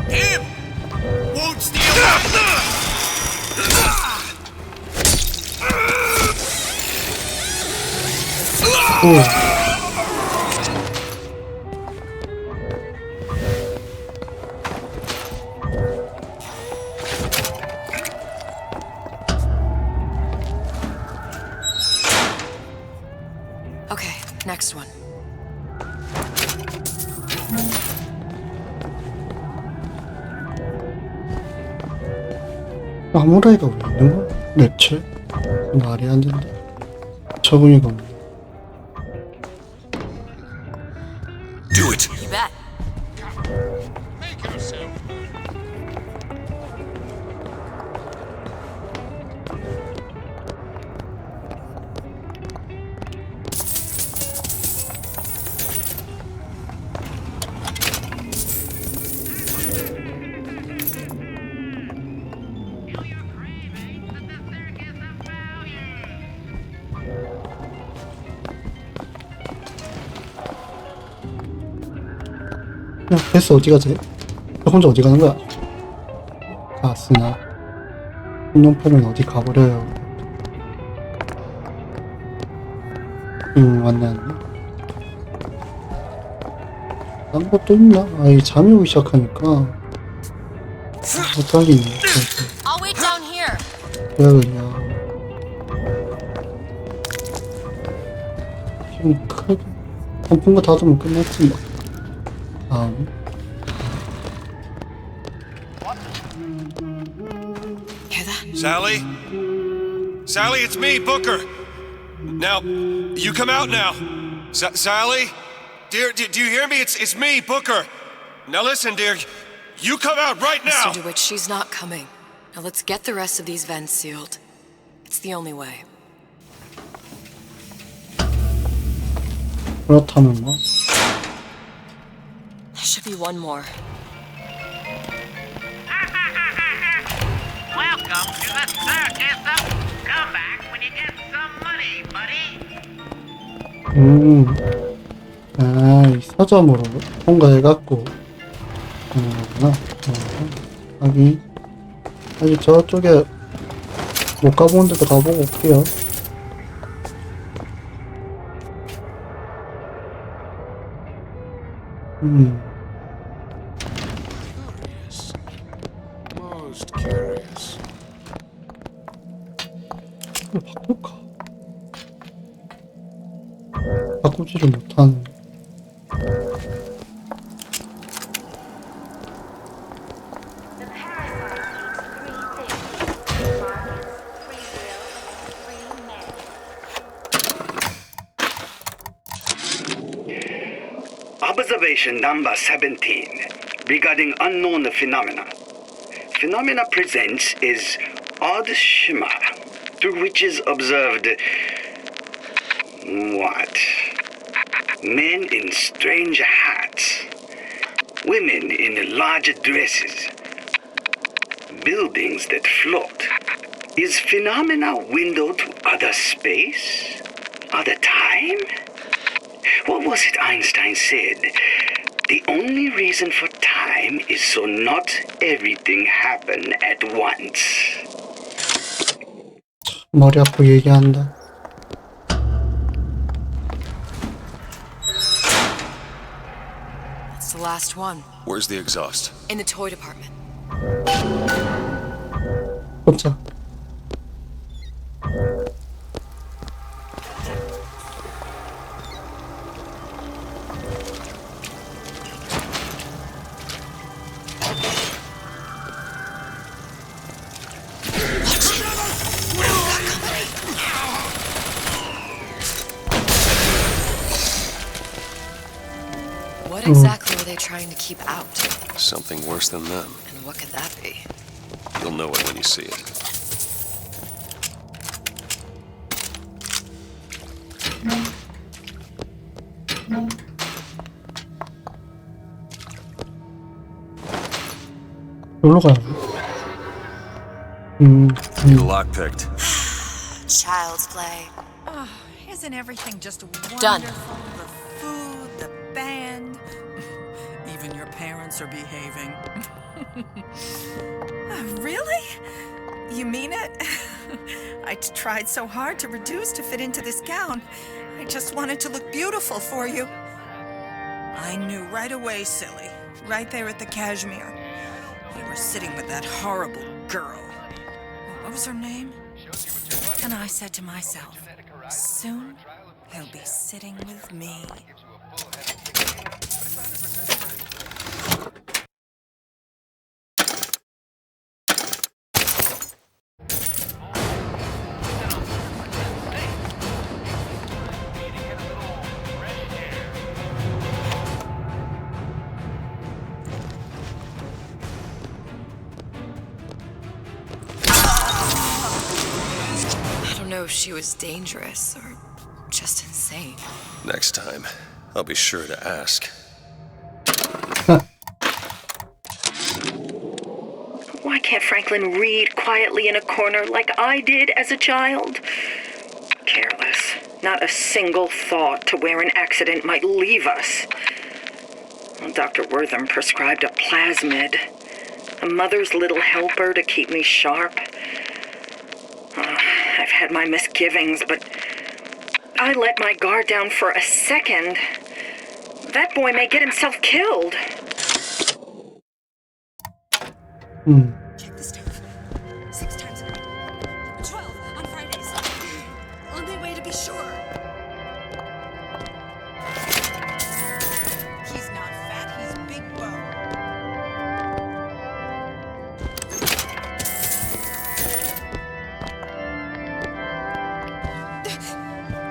Him! Won't steal Okay, next one. 사무라이가 왜 있는 거야? 랩체? 말이 안 된다. 적응이가 없네. Do it! You bet. Make yourself. 야, 패스 어디 가지? 너 혼자 어디 가는 거야? 가스나 운동포는 어디 가버려요. 맞네. 딴 것도 있나? 아이 잠이 오기 시작하니까 못 달리네. I'll wait down here. 그래 그냥 좀 크게 본 거 닫으면 끝났지 뭐. Hear that? Sally? Sally, it's me, Booker. Now, you come out now. Sally? Dear, do you hear me? It's me, Booker. Now listen, dear. You come out right now! Mr. DeWitt, she's not coming. Now let's get the rest of these vents sealed. It's the only way. 그렇다면 뭐? There should be one more. Welcome to the circus of... Come back when you get some money, buddy. 이 서점으로 통과해갖고 하는 거구나. 하긴 아직 저쪽에 못 가본 데도 가보고 올게요. Most curious. 이걸 바꿀까? 바꾸지를 못하는. Observation number 17 regarding unknown phenomena. Phenomena presents is odd shimmer through which is observed what? Men in strange hats, women in large dresses, buildings that float. Is phenomena window to other space? Other time? What was it Einstein said? The only reason for time is so not everything happen at once. 머리 아프고 얘기한다. It's the last one. Where's the exhaust? In the toy department. 꽂자. What exactly are they trying to keep out? Something worse than them. And what could that be? You'll know it when you see it. 여기로 가야 돼. You lockpicked. Child's play. Oh, isn't everything just wonderful? Done. The food, the band. Even your parents are behaving. Really? You mean it? I tried so hard to reduce to fit into this gown. I just wanted to look beautiful for you. I knew right away, silly. Right there at the cashmere. You were sitting with that horrible girl. What was her name? And I said to myself, soon he'll be sitting with me. I don't know if she was dangerous or just insane. Next time, I'll be sure to ask. Why can't Franklin read quietly in a corner like I did as a child? Careless. Not a single thought to where an accident might leave us. Dr. Wortham prescribed a plasmid, a mother's little helper to keep me sharp. I've had my misgivings, but I let my guard down for a second. That boy may get himself killed. Check the stuff. 6 times a week. 12 on Fridays. Only way to be sure. He's not fat, he's big bone.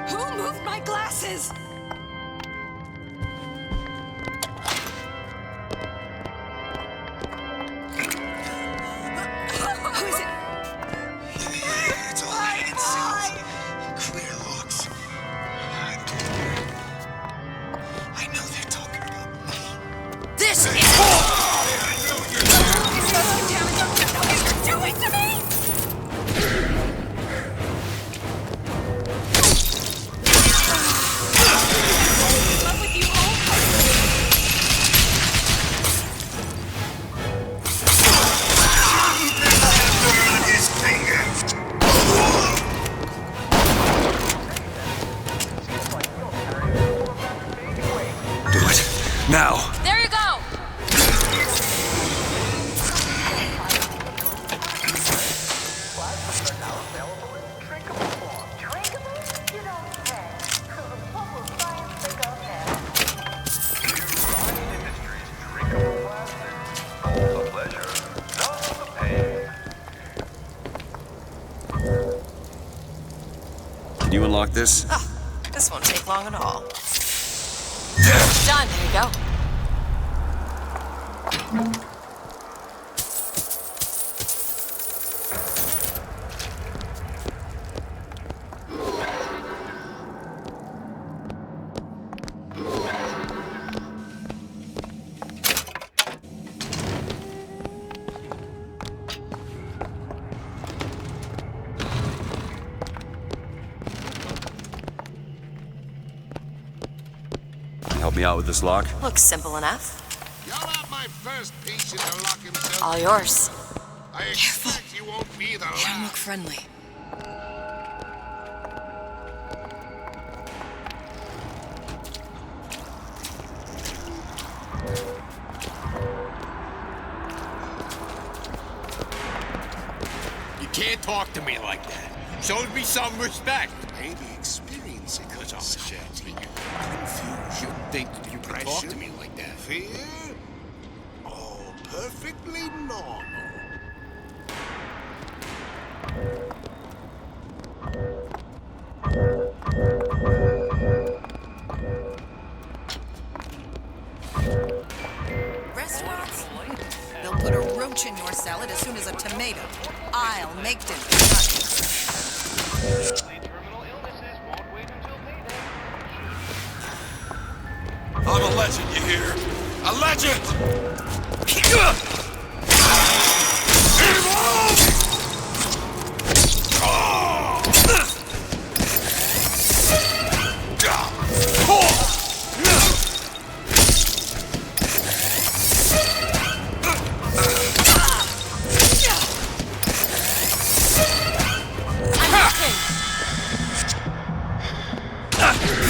Who moved my glasses? Who is it? It's all hidden cells. Clear looks. I know they're talking about me. This is... doing to me? Do it. Now. There you go! Can you unlock this? This won't take long at all. Done. There you go. Help me out with this lock? Looks simple enough. You're not my first patient to lock himself. All yours. I expect you won't be the Don't last. look friendly. You can't talk to me like that. Show me some respect. Maybe experience it because I'm shanty. Confused. You think you can talk to me like that? Fear? All perfectly normal. Restaurants? They'll put a roach in your salad as soon as a tomato. I'll make dinner. I'm a legend, you hear? A legend!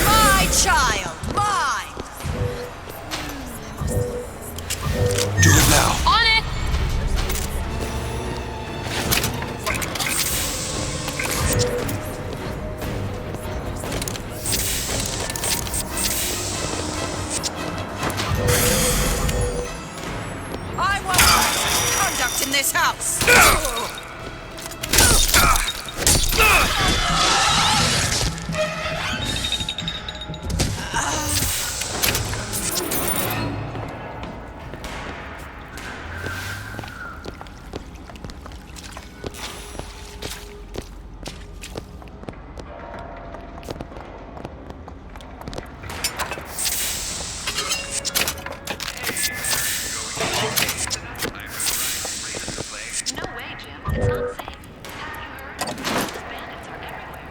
My child! Mine! Do it now. On it! I want conduct in this house! No way, Jim. It's not safe. Have you heard? Bandits are everywhere.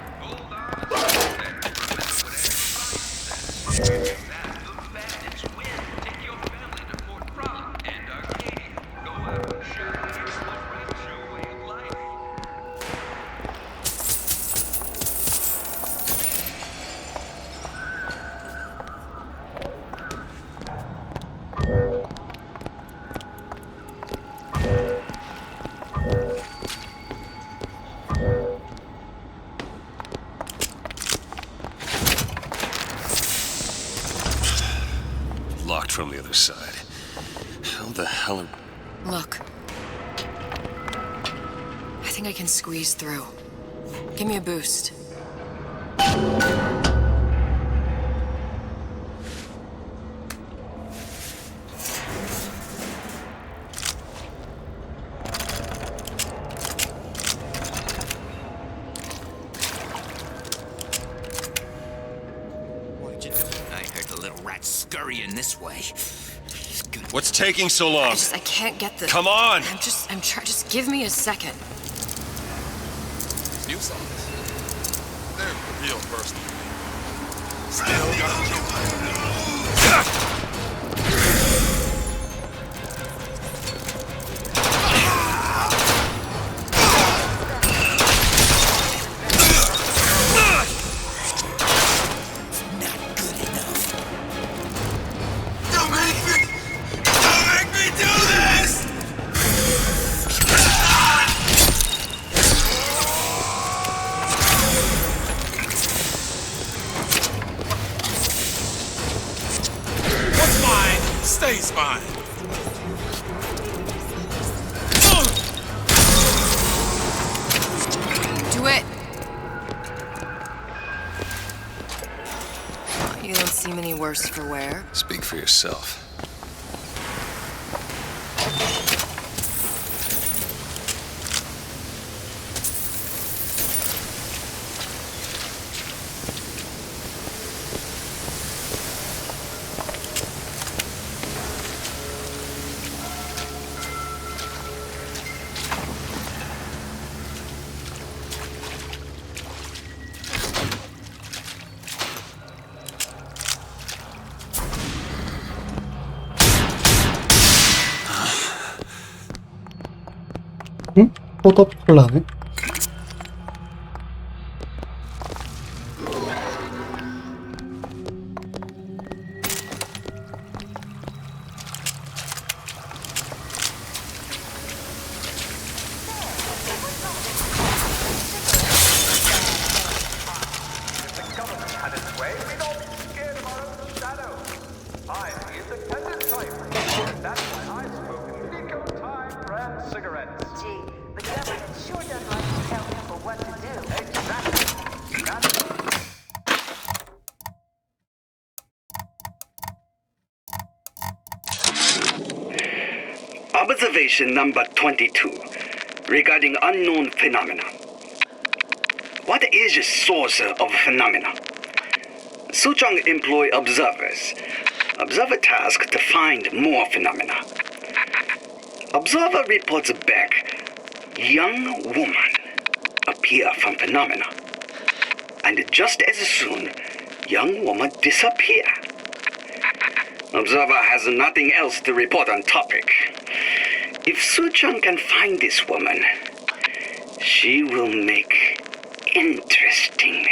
Locked from the other side. How the hell are... Look. I think I can squeeze through. Give me a boost. What'd you do? I heard the little rat scurrying this way. What's taking so long? I can't get the... Come on! I'm trying. Just give me a second. New songs. They're real personal. Still got you. Stays mine. Do it. You don't seem any worse for wear? Speak for yourself. 응? 포도 콜라네? Observation number 22 regarding unknown phenomena. What is the source of phenomena? Suchong employ observers. Observer task to find more phenomena. Observer reports back. Young woman appear from phenomena. And just as soon, young woman disappear. Observer has nothing else to report on topic. If Suchong can find this woman, she will make interesting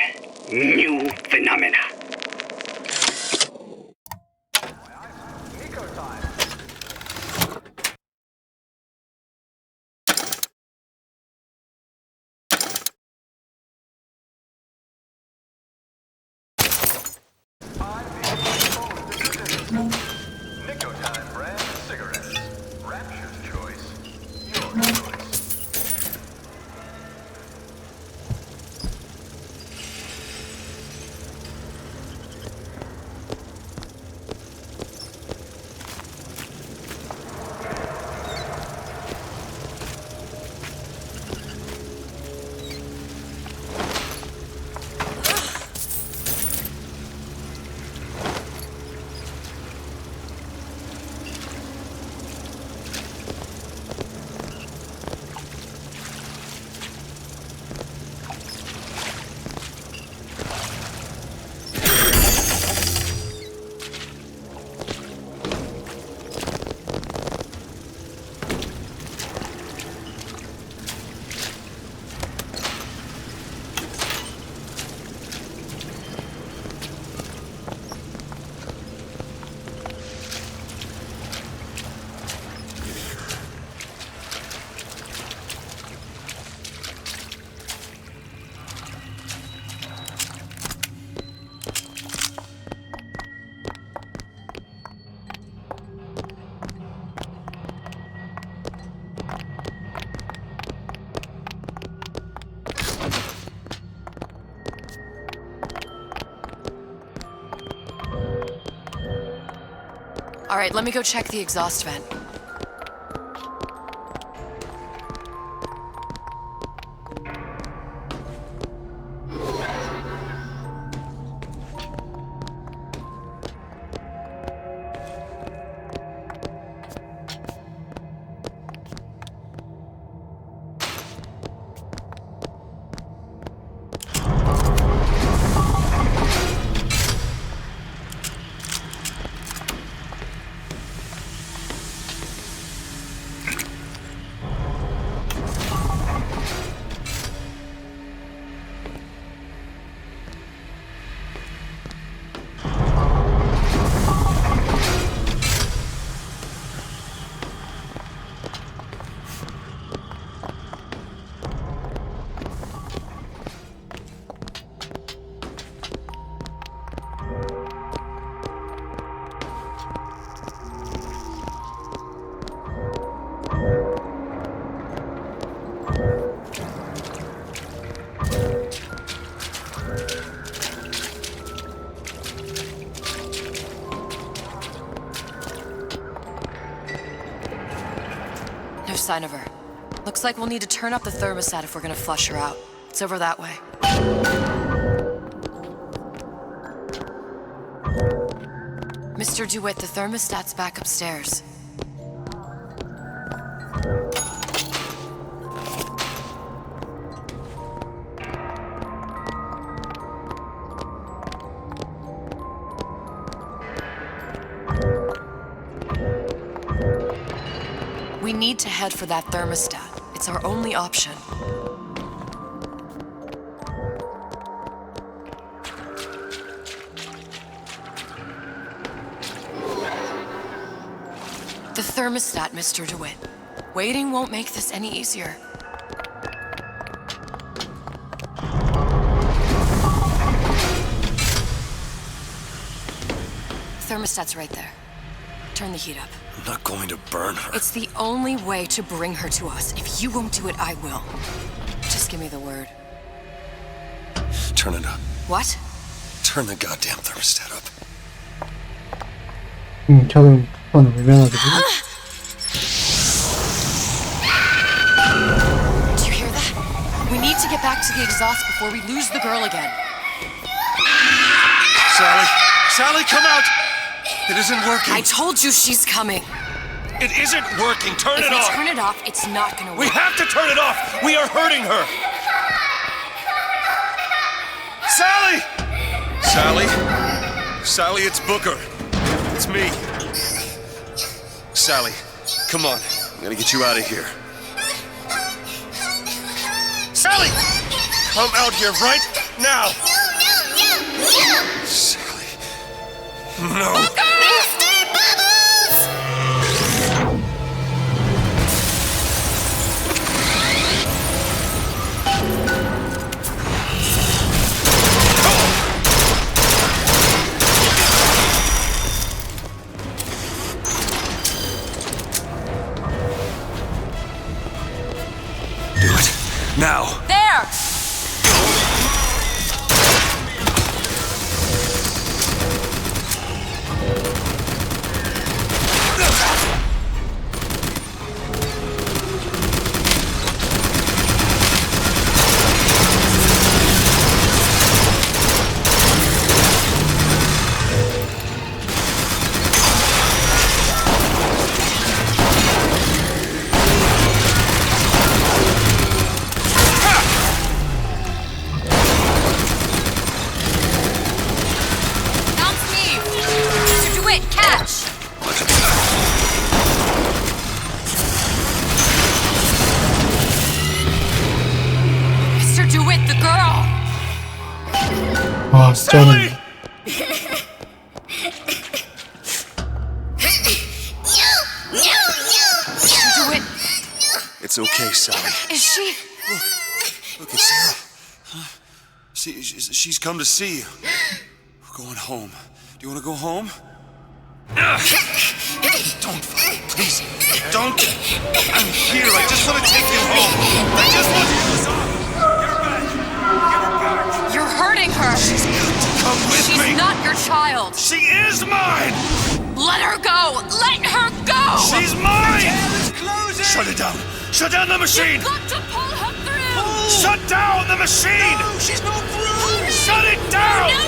new phenomena. All right, let me go check the exhaust vent. sign of her. Looks like we'll need to turn up the thermostat if we're gonna flush her out. It's over that way. Mr. DeWitt, the thermostat's back upstairs. We need to head for that thermostat. It's our only option. The thermostat, Mr. DeWitt. Waiting won't make this any easier. Thermostat's right there. Turn the heat up. I'm not going to burn her. It's the only way to bring her to us. If you won't do it, I will. Just give me the word. Turn it up. What? Turn the goddamn thermostat up. 저는 쿠폰을 외면하게 되고. Do you hear that? We need to get back to the exhaust before we lose the girl again. Sally! Sally, come out! It isn't working. I told you she's coming. It isn't working. Turn it off. If we turn it off, it's not gonna work. We have to turn it off. We are hurting her. Sally! Sally? Sally, it's Booker. It's me. Sally, come on. I'm gonna get you out of here. Sally! Come out here right now! Sally. No. Mr. Bubbles! Do it. Now. There! 와, 진짜는. It's okay, Sally. Is she? Look, it's Sarah. She's come to see you. We're going home. Do you want to go home? Don't, please, don't. I'm here. I just want to take you home. I just want to use off. You're hurting her. She's got to come with me. She's not your child. She is mine. Let her go. Let her go. She's mine. Shut it down. Shut down the machine. You've got to pull her through. Shut down the machine. No, she's not through. Shut it down. No,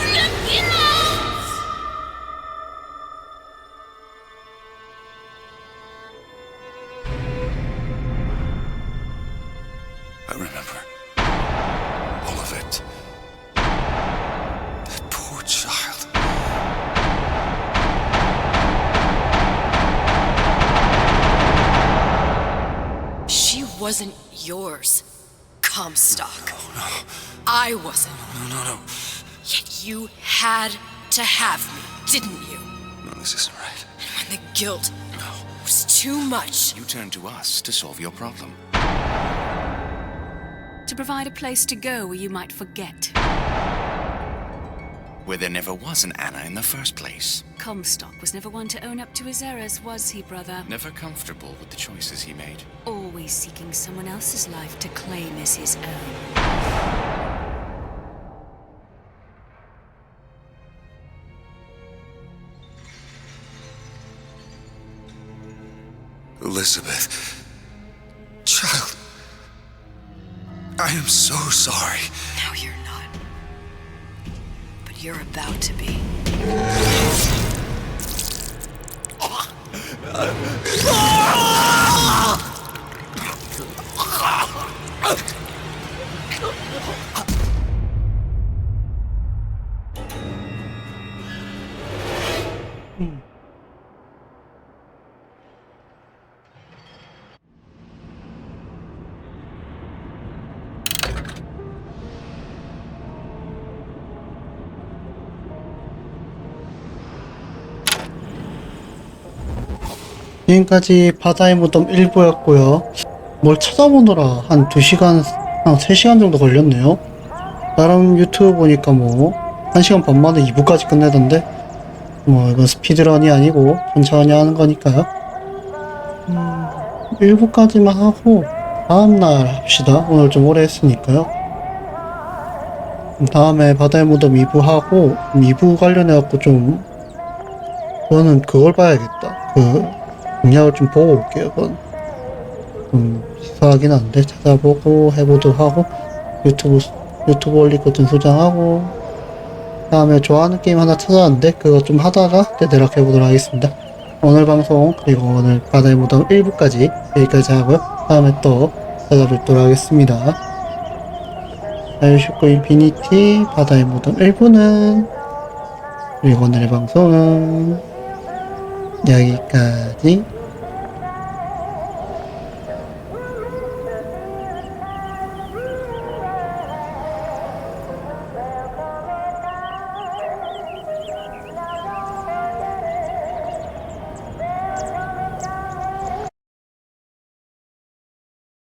I remember all of it. That poor child. She wasn't yours, Comstock. No. I wasn't. No. Yet you had to have me, didn't you? No, this isn't right. And when the guilt was too much, You turned to us to solve your problem. To provide a place to go where you might forget. Where there never was an Anna in the first place. Comstock was never one to own up to his errors, was he, brother? Never comfortable with the choices he made. Always seeking someone else's life to claim as his own. Elizabeth. I am so sorry. No, you're not. But you're about to be. 지금까지 바다의 무덤 1부였고요. 뭘 찾아보느라 한 2시간, 한 3시간 정도 걸렸네요. 다른 유튜브 보니까 뭐 1시간 반 만에 2부까지 끝내던데 뭐 이건 스피드런이 아니고 천천히 하는 거니까요. 1부까지만 하고 다음날 합시다. 오늘 좀 오래 했으니까요. 다음에 바다의 무덤 2부 하고 2부 관련해갖고 좀 저는 그걸 봐야겠다. 공략을 좀 보고 올게요. 그건 좀 비싸긴 한데 찾아보고 해보도록 하고 유튜브 올릴 것 좀 소장하고 다음에 좋아하는 게임 하나 찾아왔는데 그거 좀 하다가 대대락 해보도록 하겠습니다. 오늘 방송 그리고 오늘 바다의 무덤 1부까지 여기까지 하고요. 다음에 또 찾아뵙도록 하겠습니다. 바이오쇼크 인피니트 바다의 무덤 1부는 그리고 오늘의 방송은 여기까지